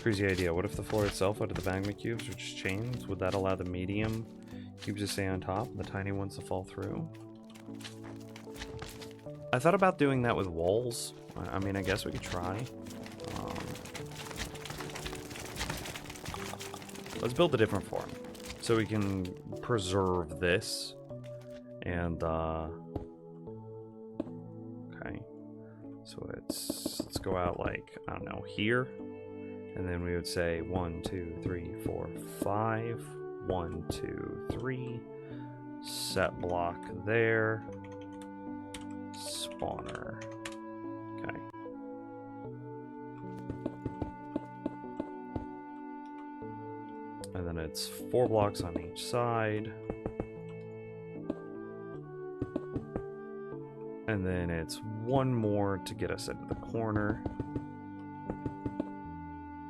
Crazy idea. What if the floor itself out of the magma cubes were just chains? Would that allow the medium cubes to stay on top and the tiny ones to fall through? I thought about doing that with walls. I mean, I guess we could try. Let's build a different form so we can preserve this. And, okay. So let's go out like, I don't know, here. And then we would say 1, 2, 3, 4, 5. 1, 2, 3. Set block there. Spawner. Okay. And then it's 4 blocks on each side. And then it's 1 more to get us into the corner.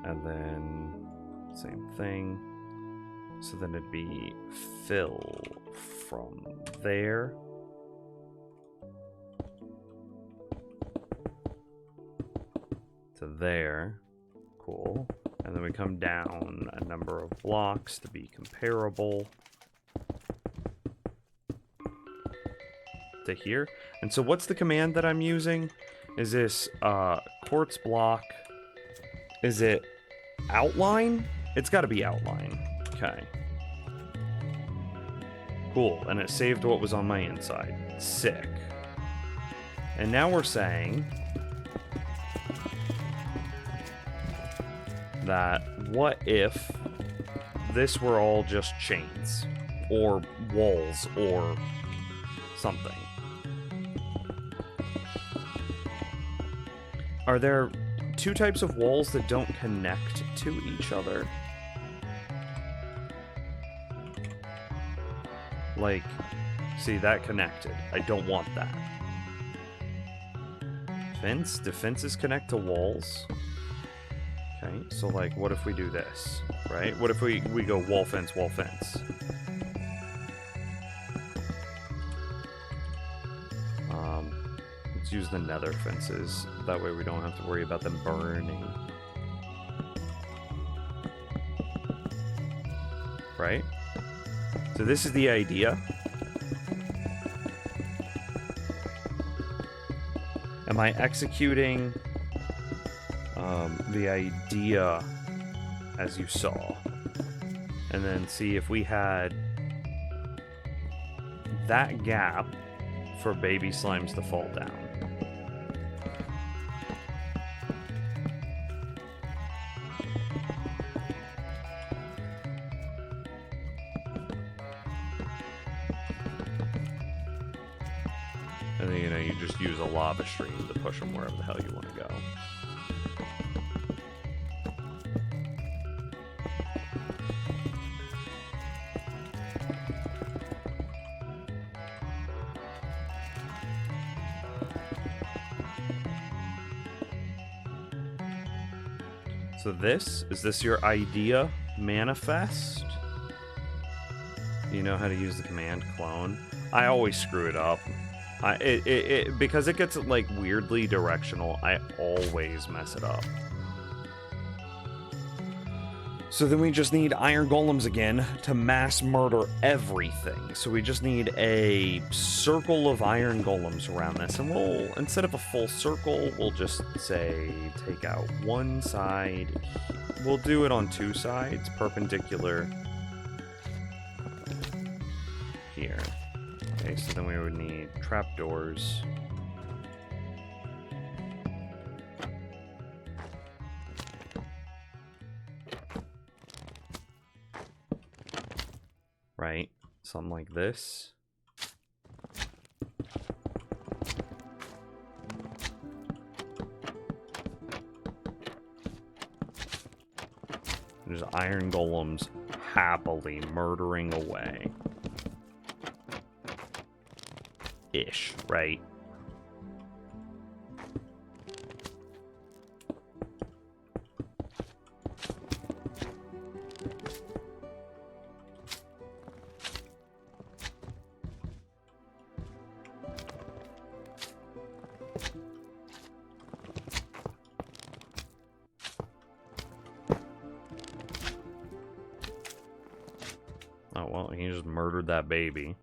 And then same thing. So then it'd be fill from there to there. Cool. And then we come down a number of blocks to be comparable to here. And so what's the command that I'm using? Is this quartz block? Is it outline? It's got to be outline. Okay. Cool. And it saved what was on my inside. Sick. And now we're saying that what if this were all just chains or walls or something? Are there 2 types of walls that don't connect to each other? Like, see, that connected. I don't want that. Fence? Do fences connect to walls? Okay, so like, what if we do this, right? What if we go wall, fence, wall, fence? Let's use the nether fences. That way we don't have to worry about them burning. Right? So this is the idea. Am I executing the idea as you saw? And then see if we had that gap for baby slimes to fall down. And then, you know, you just use a lava stream to push them wherever the hell you want to go. So is this your idea manifest? Do you know how to use the command clone? I always screw it up. Because it gets like weirdly directional, I always mess it up. So then we just need iron golems again to mass murder everything. So we just need a circle of iron golems around this. And we'll, instead of a full circle, we'll just say take out one side. We'll do it on 2 sides, perpendicular here. Okay, so then we would need trapdoors. Right? Something like this. There's iron golems happily murdering away. Ish, right? Oh, well, he just murdered that baby.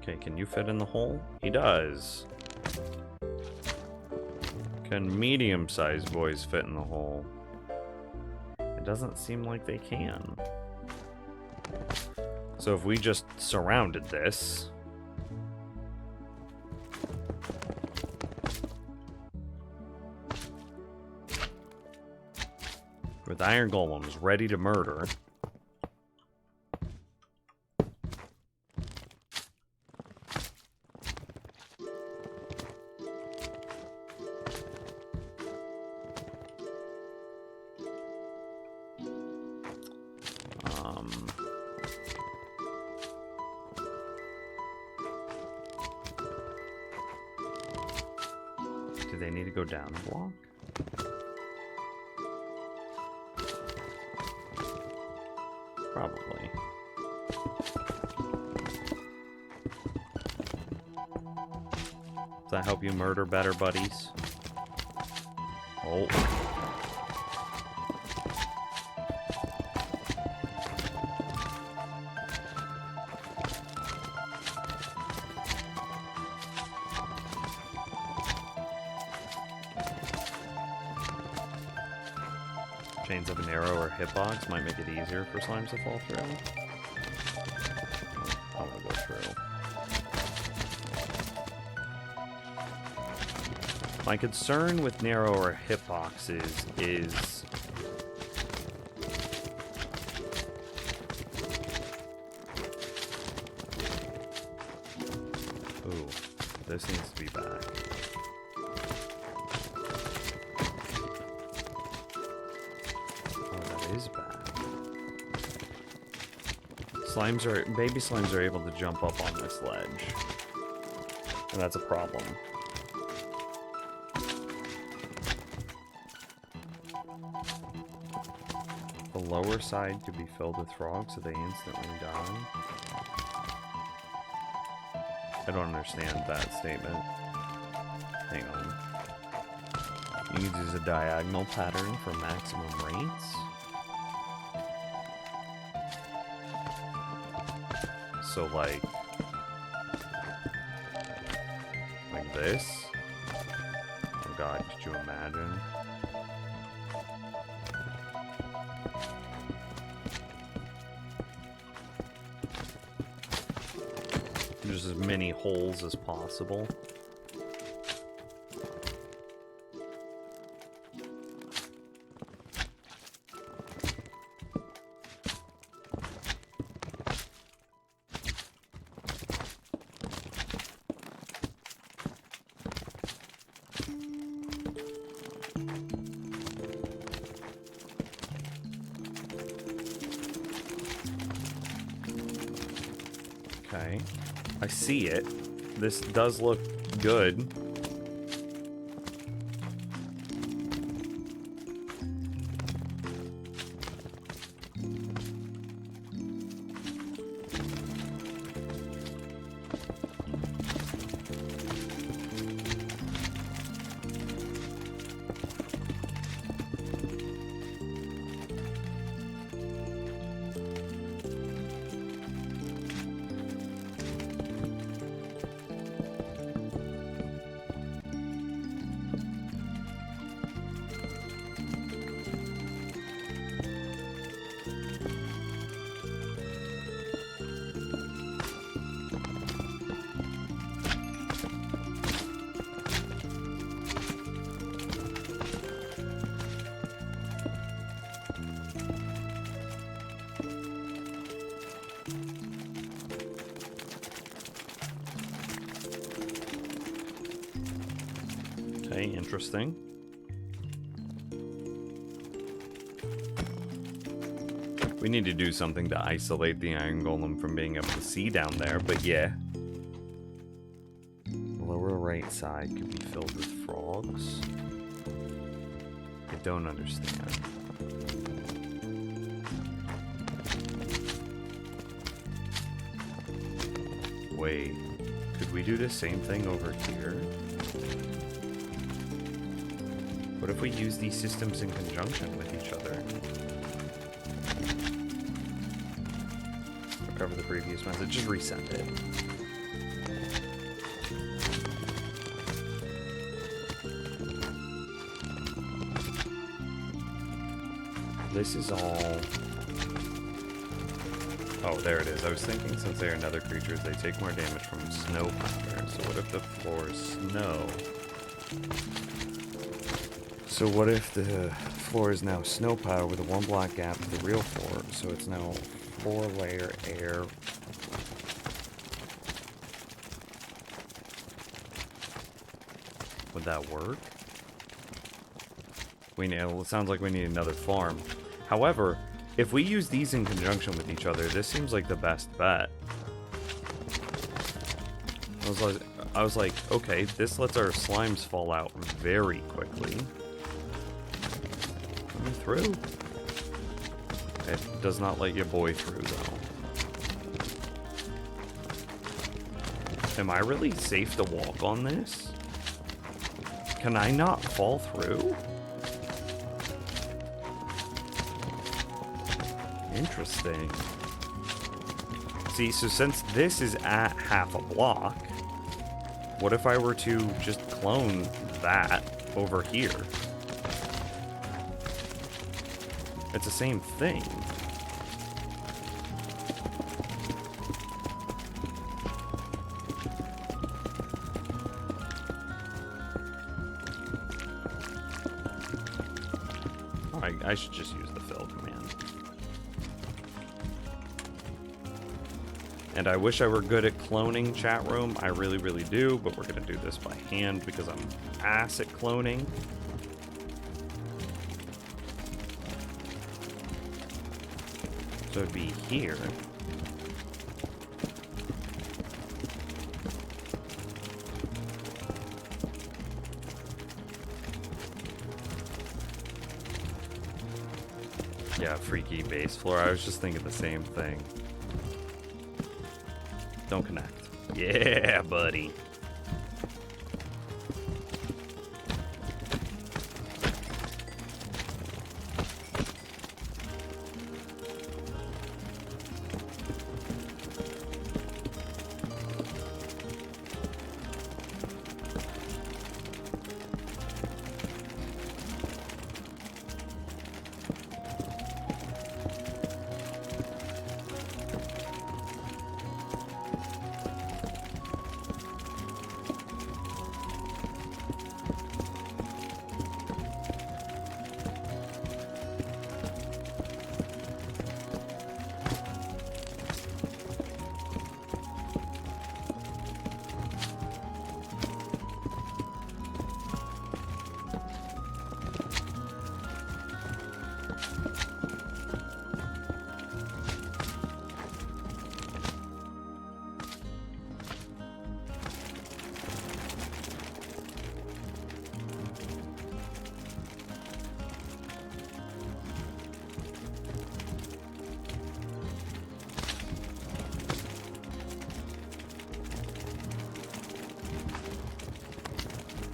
Okay, can you fit in the hole? He does. Can medium-sized boys fit in the hole? It doesn't seem like they can. So if we just surrounded this... with iron golems ready to murder... do they need to go down a block? Probably. Does that help you murder better, buddies? Oh. Chains of an arrow or hitbox might make it easier for slimes to fall through. I want to go through. My concern with narrow or hitboxes is... ooh, this needs to be back. Is bad. Baby slimes are able to jump up on this ledge. And that's a problem. The lower side could be filled with frogs so they instantly die. I don't understand that statement. Hang on. You need to use a diagonal pattern for maximum rates. So like this? Oh god, could you imagine? There's as many holes as possible. Okay, I see it. This does look good. Okay, interesting. We need to do something to isolate the iron golem from being able to see down there, but yeah. The lower right side could be filled with frogs. I don't understand. Wait, could we do the same thing over here? What if we use these systems in conjunction with each other? Recover the previous message, just resend it. This is all... Oh, there it is. I was thinking since they are nether creatures, they take more damage from snow powder. So what if the floor is snow? So what if the floor is now snow powder with a 1 block gap to the real floor? So it's now 4-layer air. Would that work? It sounds like we need another farm. However, if we use these in conjunction with each other, this seems like the best bet. I was like, okay, this lets our slimes fall out very quickly. Coming through. It does not let your boy through, though. Am I really safe to walk on this? Can I not fall through? Interesting. See, so since this is at half a block, what if I were to just clone that over here? It's the same thing. Alright, I should just use the fill command. And I wish I were good at cloning, chat room. I really, really do, but we're gonna do this by hand because I'm ass at cloning. So it'd be here. Yeah, freaky base floor. I was just thinking the same thing. Don't connect. Yeah, buddy.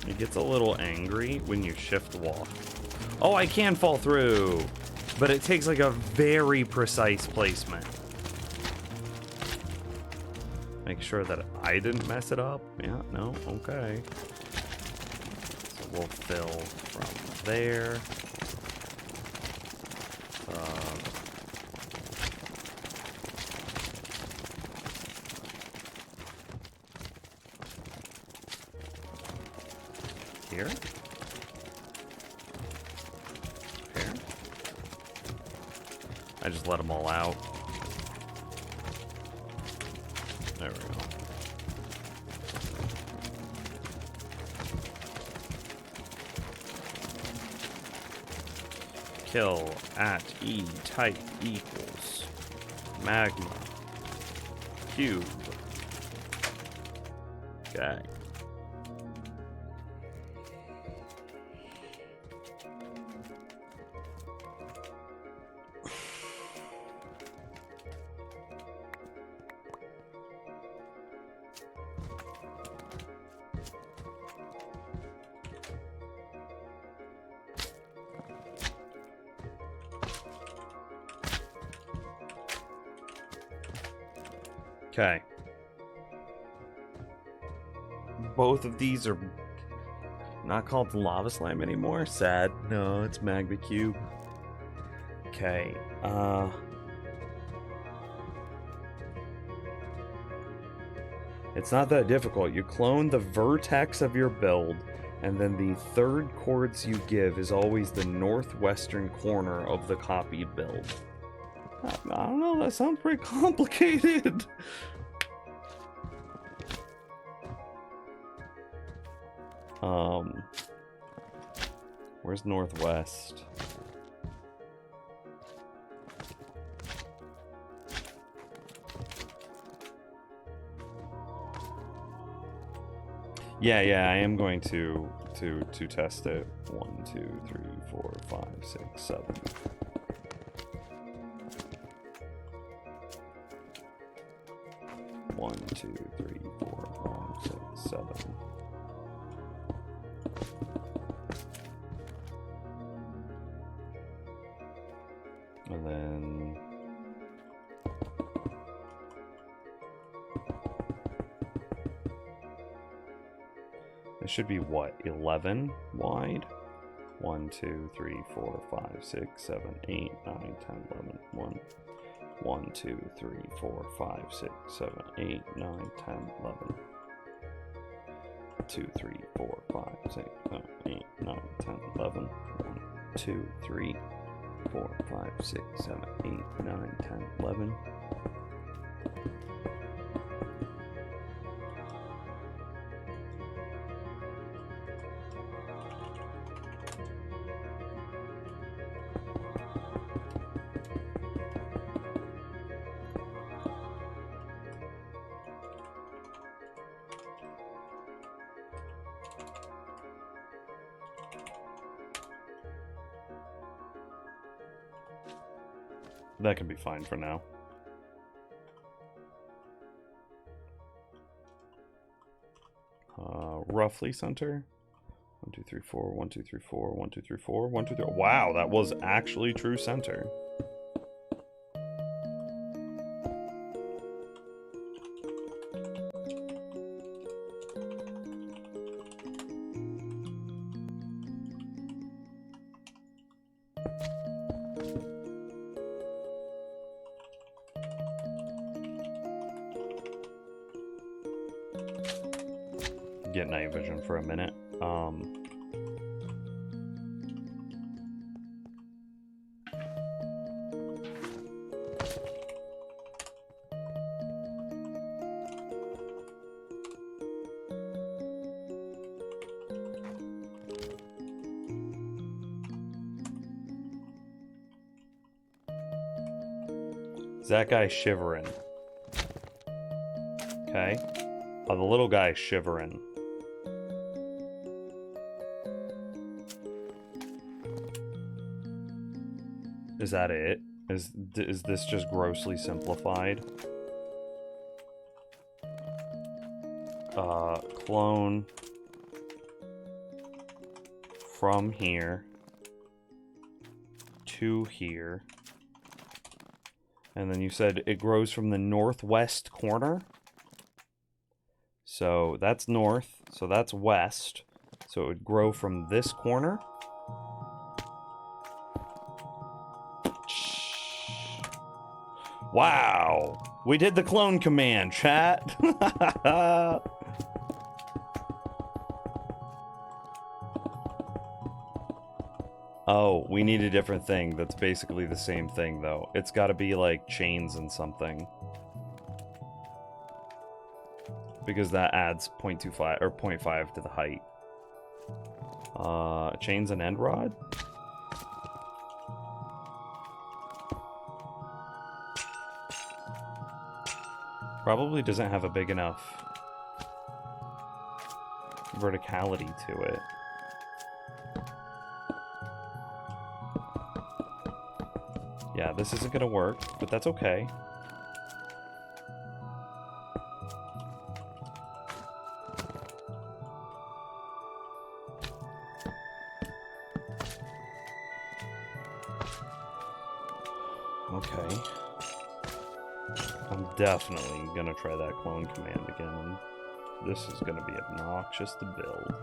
It gets a little angry when you shift walk. Oh, I can fall through, but it takes like a very precise placement. Make sure that I didn't mess it up. Yeah, no, okay. So we'll fill from there. Here? Here? I just let them all out. There we go. kill at E type equals magma cube. Okay. Okay. Both of these are not called lava slime anymore. Sad. No, it's magma cube. Okay. It's not that difficult. You clone the vertex of your build, and then the third chords you give is always the northwestern corner of the copied build. I don't know, that sounds pretty complicated. Where's northwest? Yeah, I am going to test it. 1, 2, 3, 4, 5, 6, 7. One, two, three, 4, 5, 6, 7. And then it should be what, 11 wide? 1, 2, 3, 4, 5, 6, 7, 8, 9, 10, 11. 1, 2, 3, 4, 5, 6, 7, 8, 9, 10, 11. 2, 3, 4, 5, 6, 7, 8, 9, 10, 11. 1, 2, 3, 4, 5, 6, 7, 8, 9, 10, 11. That can be fine for now. Roughly center. 1, 2, 3, 4. 1, 2, 3, 4. 1, 2, 3, 4. 1, 2, 3. Wow, that was actually true center. Get night vision for a minute. Is that guy shivering? Okay. Oh, the little guy shivering. Is that it? Is this just grossly simplified? Clone from here to here. And then you said it grows from the northwest corner? So that's north, so that's west. So it would grow from this corner. Wow! We did the clone command, chat! Oh, we need a different thing that's basically the same thing, though. It's gotta be, like, chains and something. Because that adds 0.25, or 0.5 to the height. Chains and end rod? Probably doesn't have a big enough verticality to it. Yeah, this isn't gonna work, but that's okay. Okay. I'm definitely gonna try that clone command again, and this is gonna be obnoxious to build.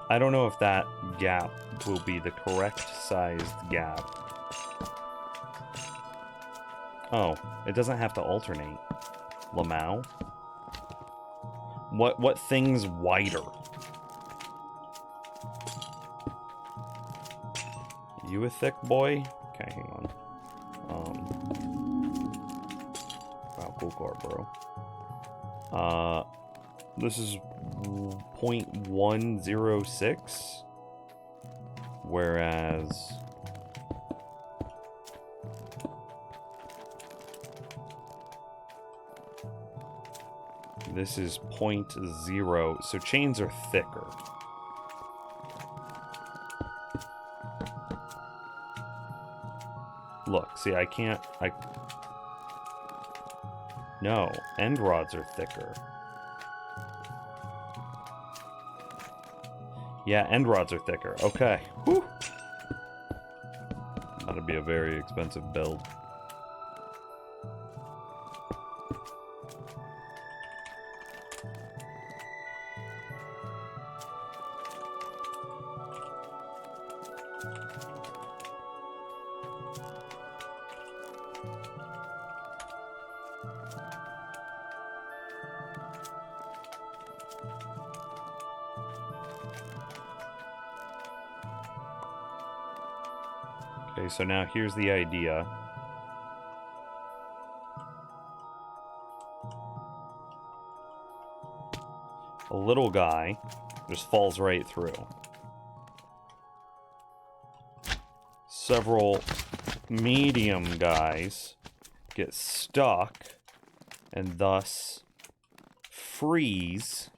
I don't know if that gap will be the correct sized gap. Oh, it doesn't have to alternate. Lamau? What thing's wider? You a thick boy? Okay, hang on. Wow, cool car, bro. This is 0.106, whereas this is 0.0, so chains are thicker. Look, see, I can't, no, end rods are thicker. Yeah, end rods are thicker. Okay. Whew. That'd be a very expensive build. Okay, so now here's the idea. A little guy just falls right through. Several medium guys get stuck and thus freeze.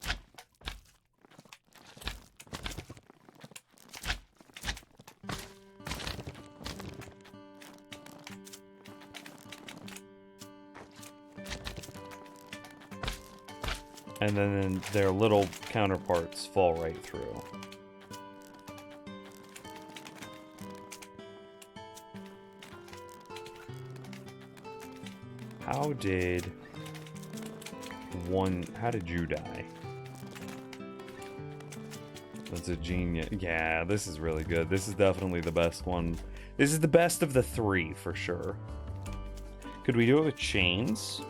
And then their little counterparts fall right through. How did you die? That's a genius. Yeah, this is really good. This is definitely the best one. This is the best of the three, for sure. Could we do it with chains?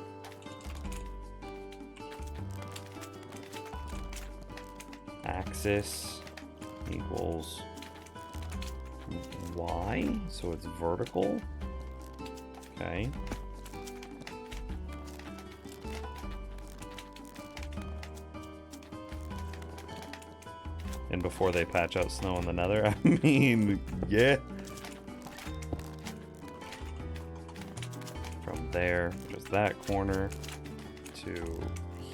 Axis equals Y, so it's vertical. Okay. And before they patch out snow in the nether, I mean, yeah. From there, just that corner, to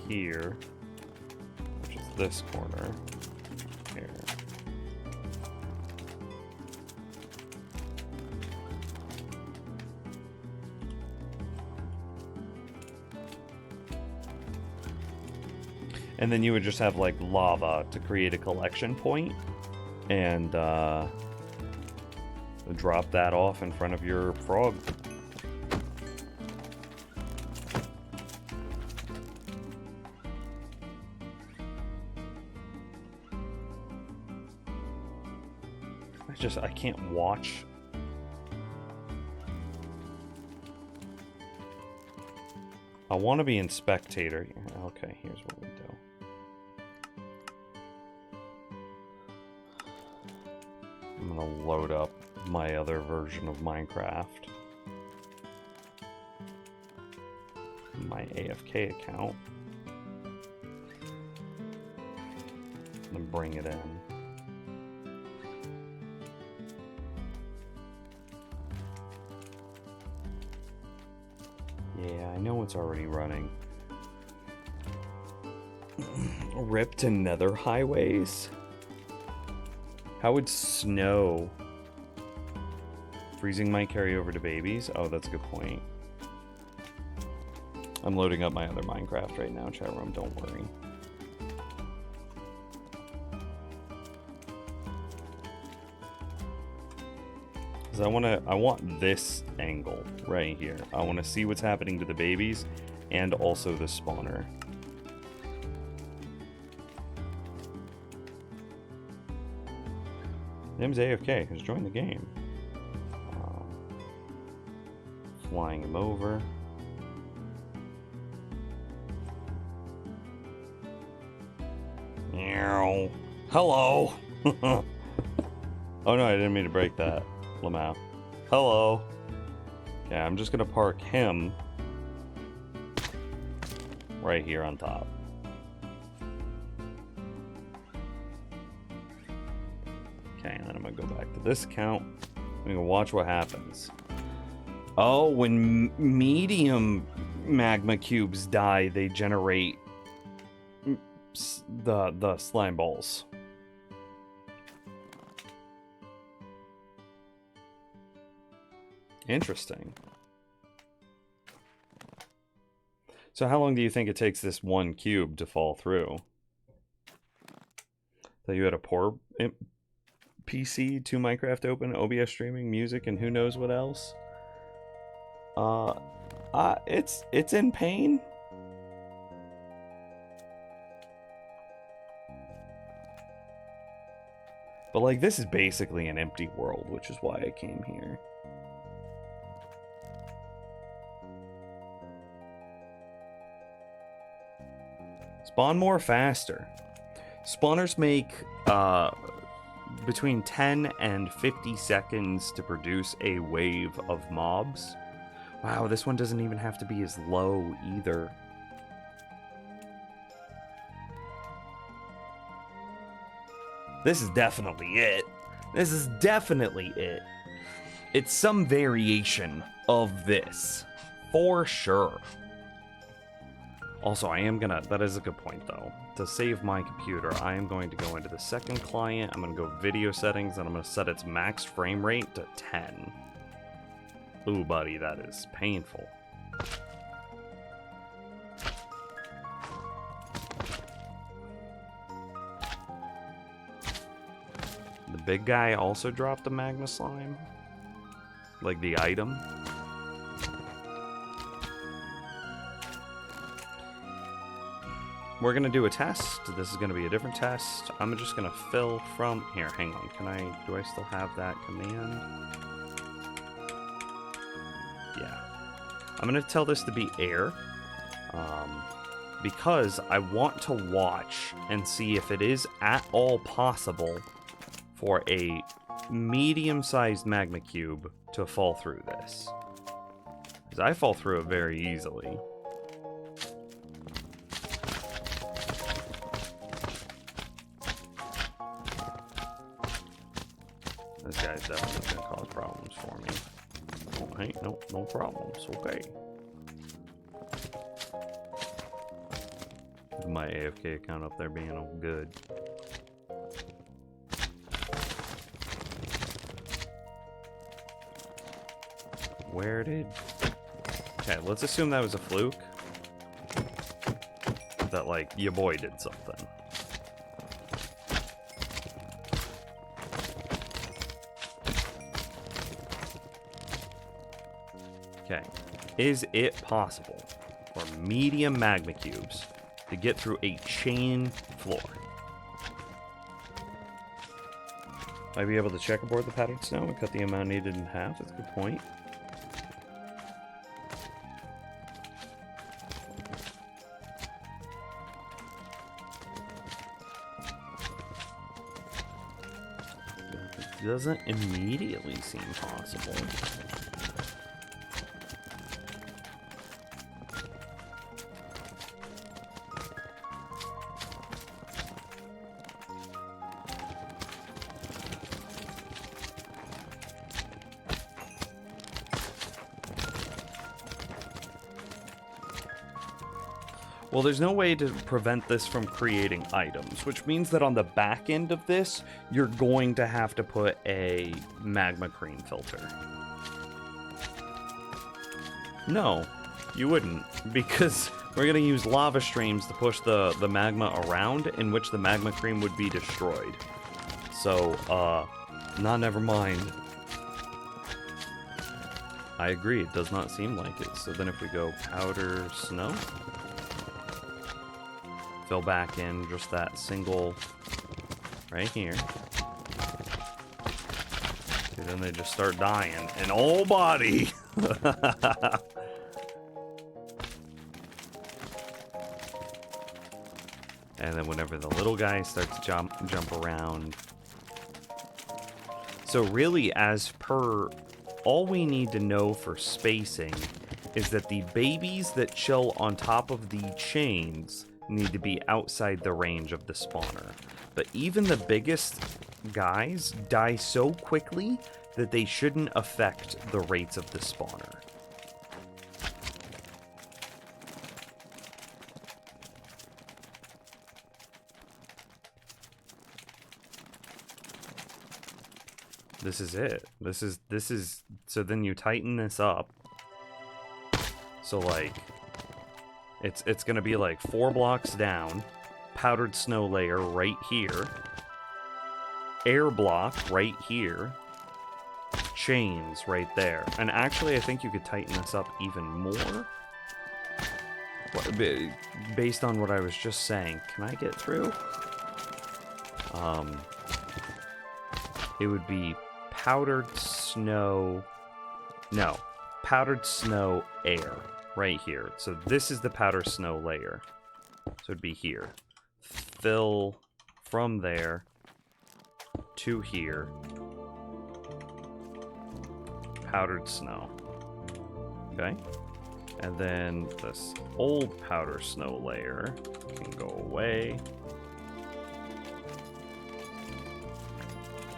here, which is this corner, here. And then you would just have like lava to create a collection point and drop that off in front of your frog. I can't watch. I want to be in spectator. Okay, here's what we do. I'm gonna load up my other version of Minecraft. My AFK account. And bring it in. I know it's already running. Ripped to nether highways? How would snow... Freezing might carry over to babies? Oh, that's a good point. I'm loading up my other Minecraft right now, chat room, don't worry. Because I want this angle right here. I want to see what's happening to the babies and also the spawner. Nim's AFK has joined the game. Flying him over. Hello. Oh no, I didn't mean to break that. Lamau. Hello. Okay, I'm just gonna park him right here on top. Okay, and then I'm gonna go back to this account. I'm gonna watch what happens. Oh, when medium magma cubes die, they generate the slime balls. Interesting. So how long do you think it takes this one cube to fall through? That you had a poor PC, 2 Minecraft open, OBS streaming, music, and who knows what else? It's in pain. But like, this is basically an empty world, which is why I came here. Spawn more faster. Spawners make between 10 and 50 seconds to produce a wave of mobs. Wow, this one doesn't even have to be as low either. This is definitely it. This is definitely it. It's some variation of this, for sure. Also, I am gonna, that is a good point though. To save my computer, I am going to go into the second client, I'm gonna go video settings, and I'm gonna set its max frame rate to 10. Ooh, buddy, that is painful. The big guy also dropped a magma slime? Like the item? We're gonna do a test. This is gonna be a different test. I'm just gonna fill from here. Hang on. Do I still have that command? Yeah. I'm gonna tell this to be air, because I want to watch and see if it is at all possible for a medium-sized magma cube to fall through this. Because I fall through it very easily. This guy's definitely gonna cause problems for me. Oh, hey, no problems. Okay. My AFK account up there being all good. Where did... Okay, let's assume that was a fluke. That, like, your boy did something. Okay. Is it possible for medium magma cubes to get through a chain floor? Might be able to check aboard the patterned snow and cut the amount needed in half. That's a good point. It doesn't immediately seem possible. Well, there's no way to prevent this from creating items, which means that on the back end of this, you're going to have to put a magma cream filter. No, you wouldn't, because we're going to use lava streams to push the magma around, in which the magma cream would be destroyed. So, never mind. I agree, it does not seem like it. So then if we go powder snow, fill back in just that single right here. And then they just start dying. And oh, body! And then whenever the little guy starts to jump around. So really, as per, all we need to know for spacing is that the babies that chill on top of the chains need to be outside the range of the spawner. But even the biggest guys die so quickly that they shouldn't affect the rates of the spawner. This is it. This is so then you tighten this up. So like it's gonna be like 4 blocks down, powdered snow layer right here, air block right here, chains right there. And actually I think you could tighten this up even more. Based on what I was just saying. Can I get through? It would be powdered snow, no, powdered snow air right here. So this is the powdered snow layer. So it'd be here. Fill from there to here. Powdered snow. Okay. And then this old powder snow layer can go away.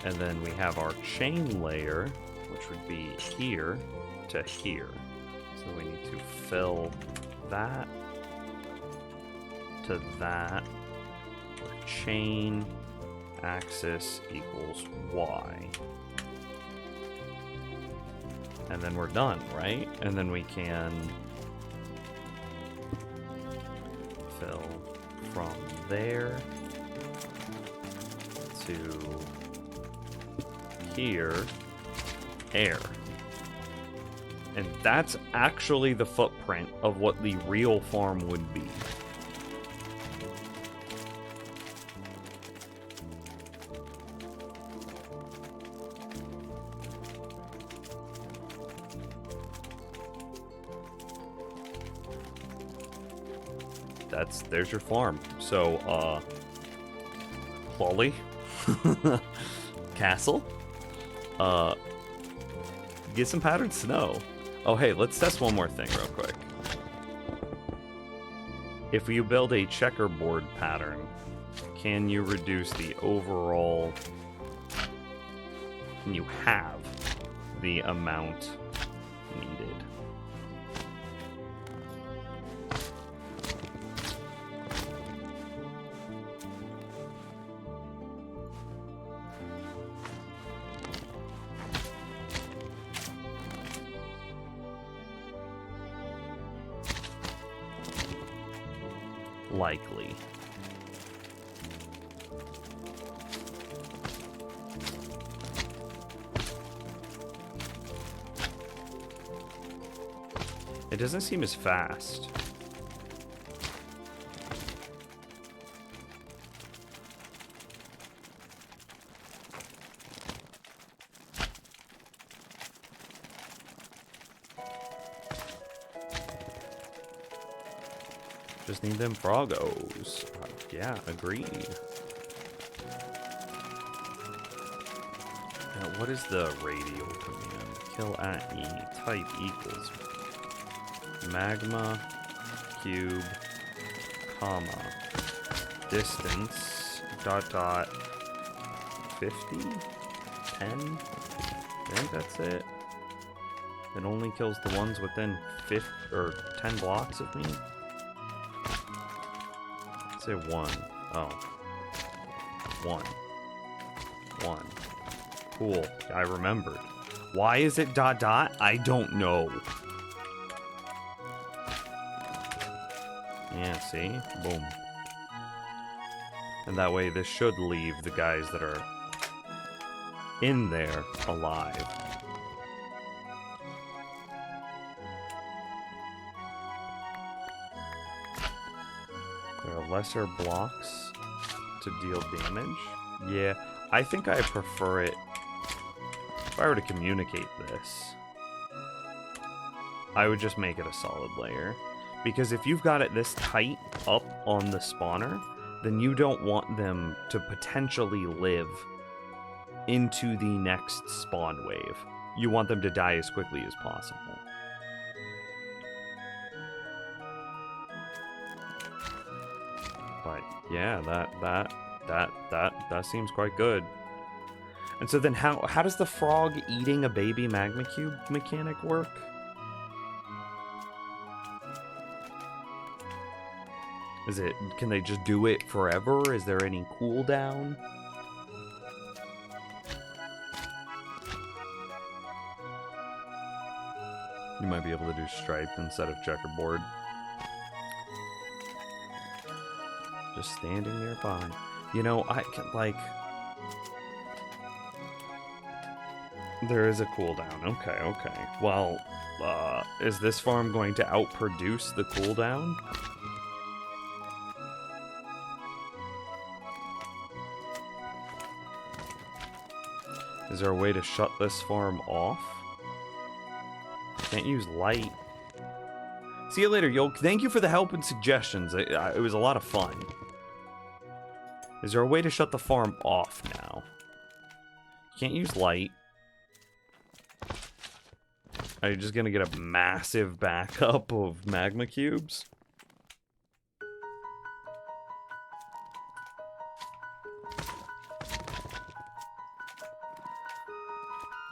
And then we have our chain layer, which would be here to here. So we need to fill that to that, where chain axis equals Y. And then we're done, right? And then we can fill from there to here, air. And that's actually the footprint of what the real farm would be. There's your farm. So, Lolly, castle, get some powdered snow. Oh, hey, let's test one more thing real quick. If you build a checkerboard pattern, can you reduce the overall... Can you have the amount needed? Likely. It doesn't seem as fast. Just need them froggos. Yeah, agreed. Now, what is the radial command? Kill at E. Type equals magma cube, comma, distance, dot dot, 50? 10? I think that's it. It only kills the ones within 10 blocks of me. Say 1. Oh. 1. 1. Cool. I remembered. Why is it ... I don't know. Yeah, see? Boom. And that way this should leave the guys that are in there alive. There are lesser blocks to deal damage. Yeah, I think I prefer it. If I were to communicate this, I would just make it a solid layer. Because if you've got it this tight up on the spawner, then you don't want them to potentially live into the next spawn wave. You want them to die as quickly as possible. But yeah, that seems quite good. And so then how does the frog eating a baby magma cube mechanic work? Can they just do it forever? Is there any cooldown? You might be able to do striped instead of checkerboard. Just standing nearby. You know, I can, like... There is a cooldown. Okay, okay. Well, is this farm going to outproduce the cooldown? Is there a way to shut this farm off? Can't use light. See you later, Yolk. Thank you for the help and suggestions. It was a lot of fun. Is there a way to shut the farm off now? Can't use light. Are you just gonna get a massive backup of magma cubes?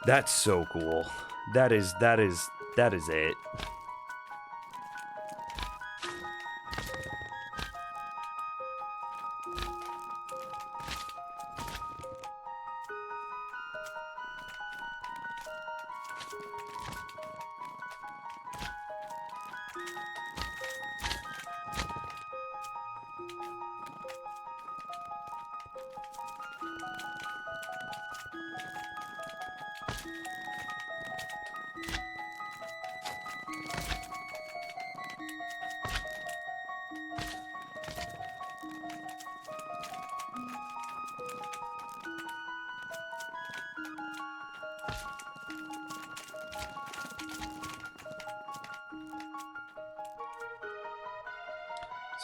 That's so cool. That is it.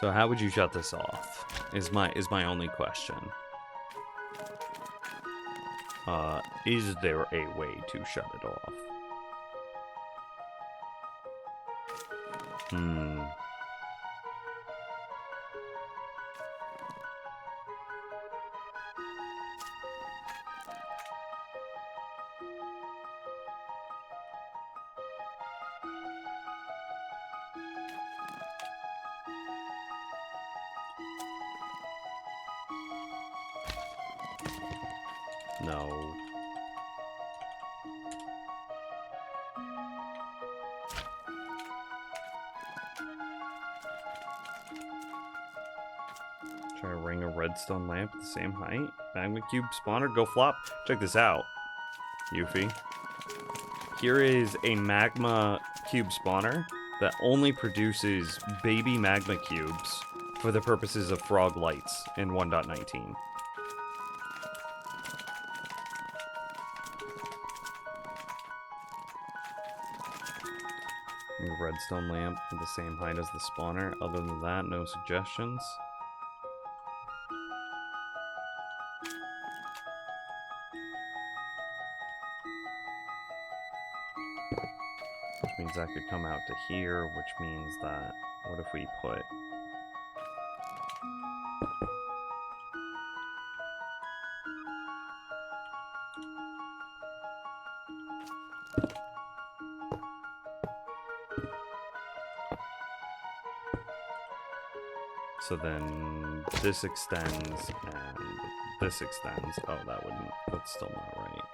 So how would you shut this off? Is my only question. Is there a way to shut it off? No. Try to ring a redstone lamp at the same height. Magma cube spawner, go flop. Check this out, Yuffie. Here is a magma cube spawner that only produces baby magma cubes for the purposes of frog lights in 1.19. Redstone lamp at the same height as the spawner. Other than that, no suggestions. Which means that could come out to here, which means that... What if we put... So then this extends and this extends. Oh, that's still not right.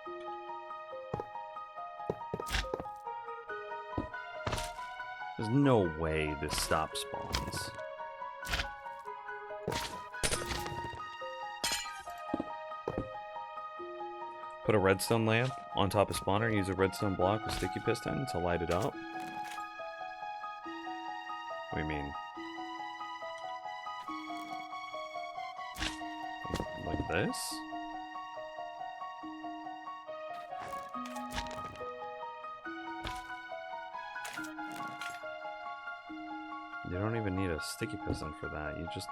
There's no way this stop spawns. Put a redstone lamp on top of spawner, use a redstone block with sticky piston to light it up. What do you mean? Like this? You don't even need a sticky piston for that. You just...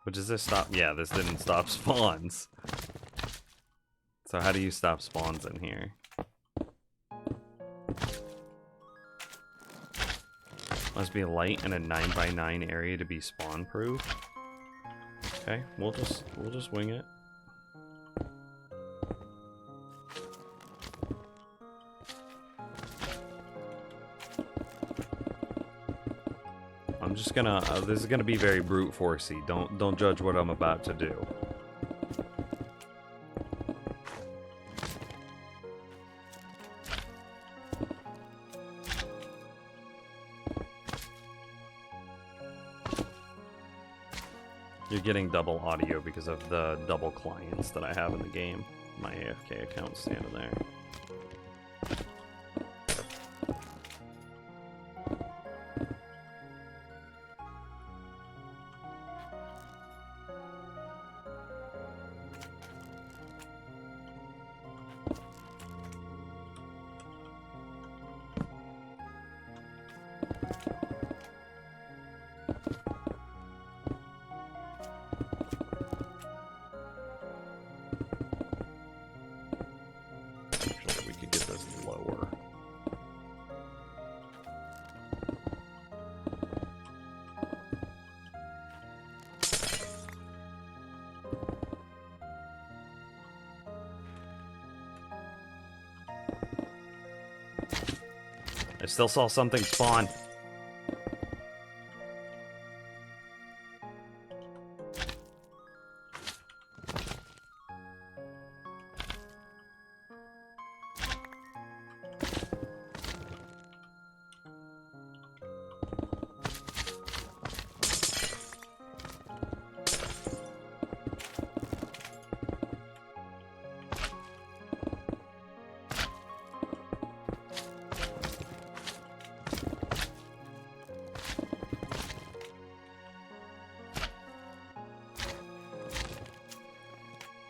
But does this stop? Yeah, this didn't stop spawns. So how do you stop spawns in here? Must be light in a 9x9 area to be spawn proof. Okay, we'll just wing it. I'm just gonna this is gonna be very brute forcey. Don't judge what I'm about to do. You're getting double audio because of the double clients that I have in the game. My AFK account's standing there. Actually, we could get this lower. I still saw something spawn.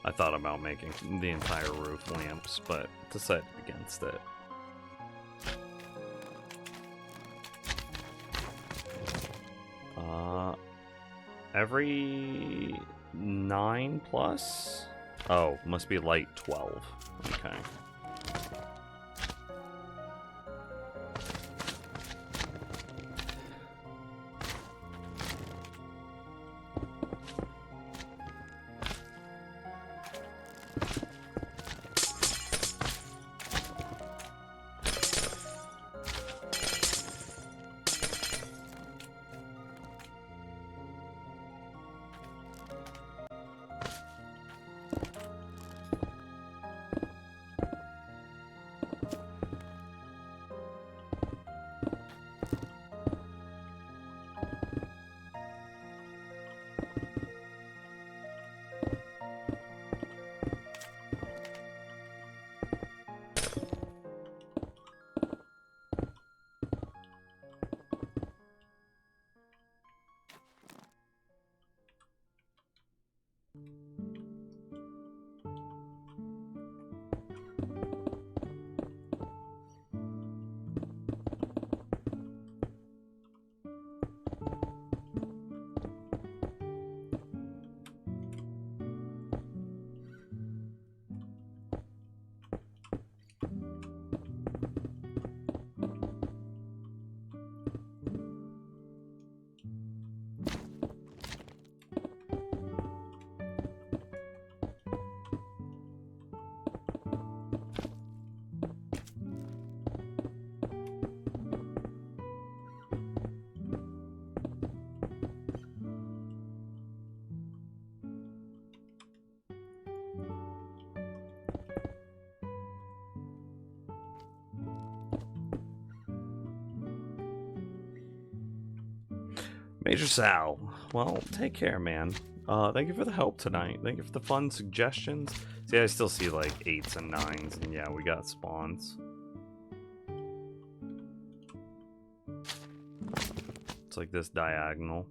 I thought about making the entire roof lamps, but decided against it. Every 9 plus? Oh, must be light 12. Okay. Major Sal. Well, take care, man. Thank you for the help tonight. Thank you for the fun suggestions. See, I still see like 8s and 9s, and yeah, we got spawns. It's like this diagonal.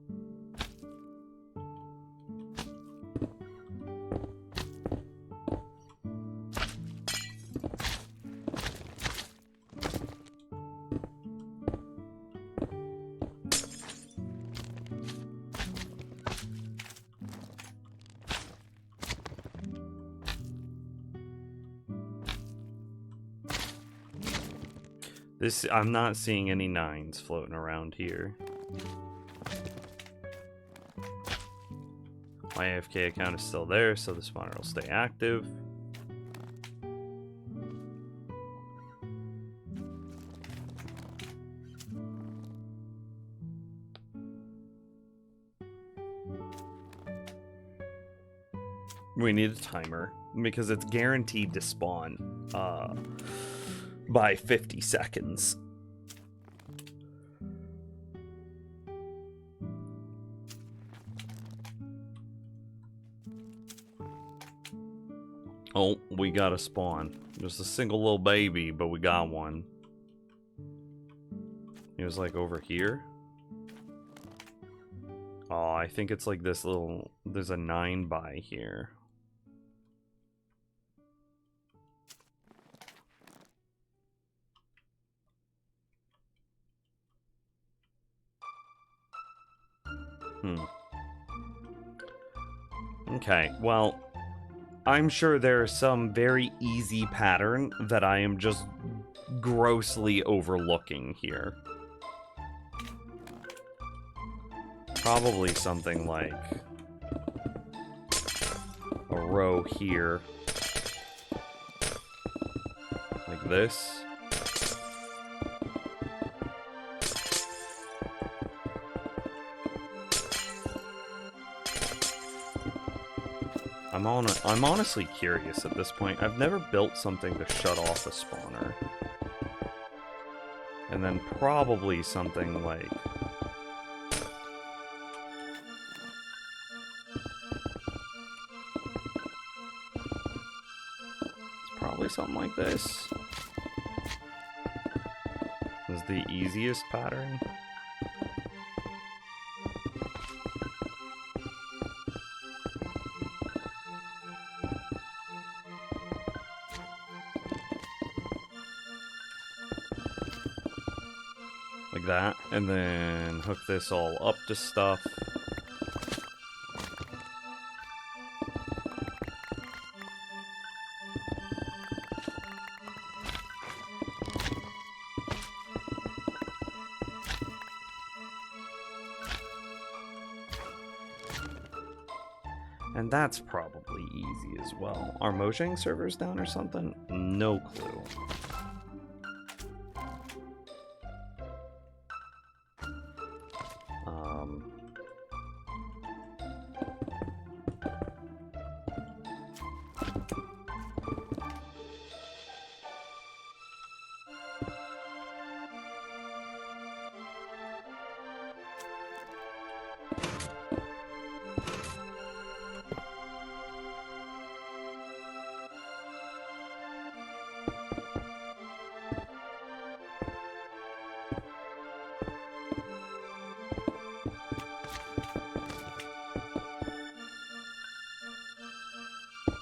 I'm not seeing any 9s floating around here. My AFK account is still there, so the spawner will stay active. We need a timer because it's guaranteed to spawn by 50 seconds. Oh, we got a spawn. Just a single little baby, but we got one. He was like over here. Oh, I think it's like this little... There's a 9 by here. Okay, well, I'm sure there's some very easy pattern that I am just grossly overlooking here. Probably something like a row here. Like this. I'm honestly curious at this point. I've never built something to shut off a spawner. And then probably something like... It's probably something like this. This is the easiest pattern. That, and then hook this all up to stuff. And that's probably easy as well. Are Mojang servers down or something? No clue.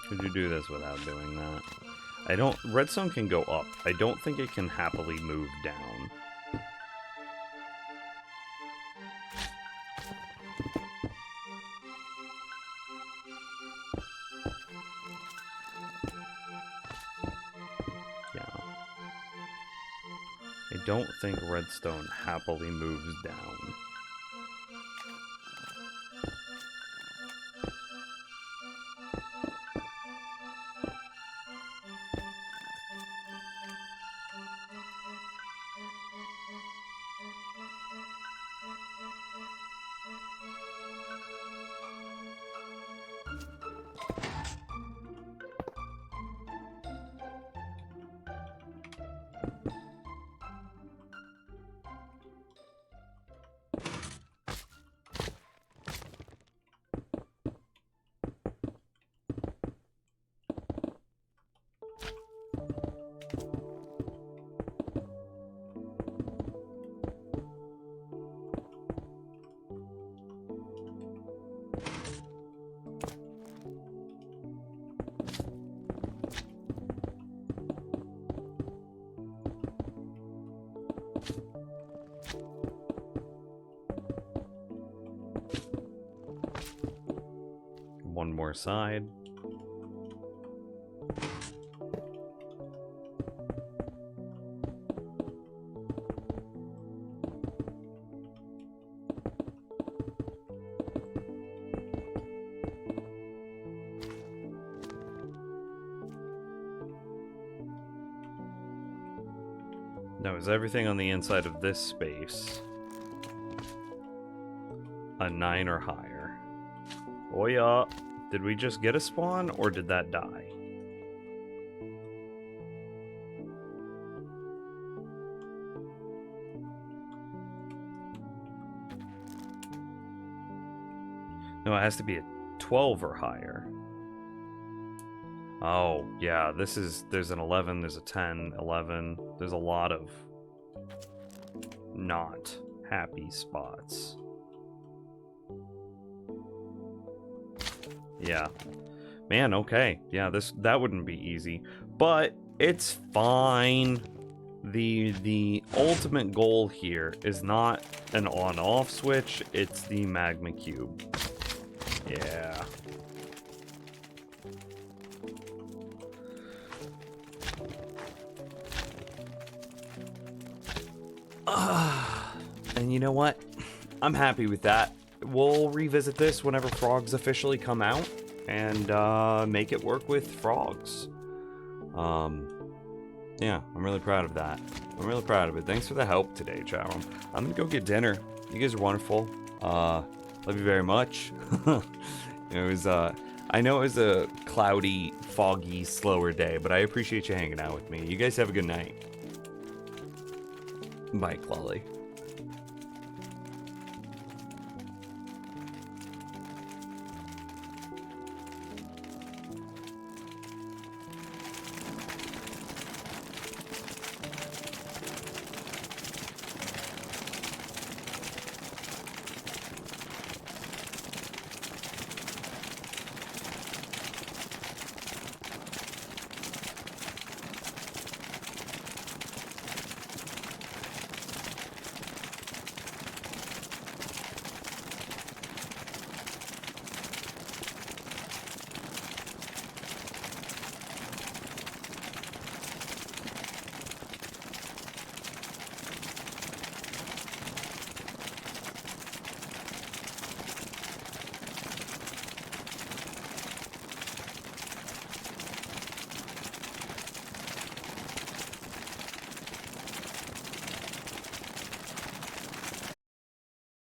Could you do this without doing that? I don't... Redstone can go up. I don't think it can happily move down. Yeah. I don't think redstone happily moves down. one more side. Now, is everything on the inside of this space a 9 or higher? Oh yeah. Did we just get a spawn, or did that die? No, it has to be a 12 or higher. Oh, yeah, there's an 11, there's a 10, 11. There's a lot of not happy spots. Yeah. Man, okay. Yeah, that wouldn't be easy. But it's fine. The ultimate goal here is not an on-off switch, it's the magma cube. Yeah. And you know what? I'm happy with that. We'll revisit this whenever frogs officially come out and make it work with frogs. Yeah, I'm really proud of that. I'm really proud of it. Thanks for the help today, Charon. I'm gonna go get dinner. You guys are wonderful. Love you very much. It was I know it was a cloudy, foggy, slower day, but I appreciate you hanging out with me. You guys have a good night. Bye, Clawley.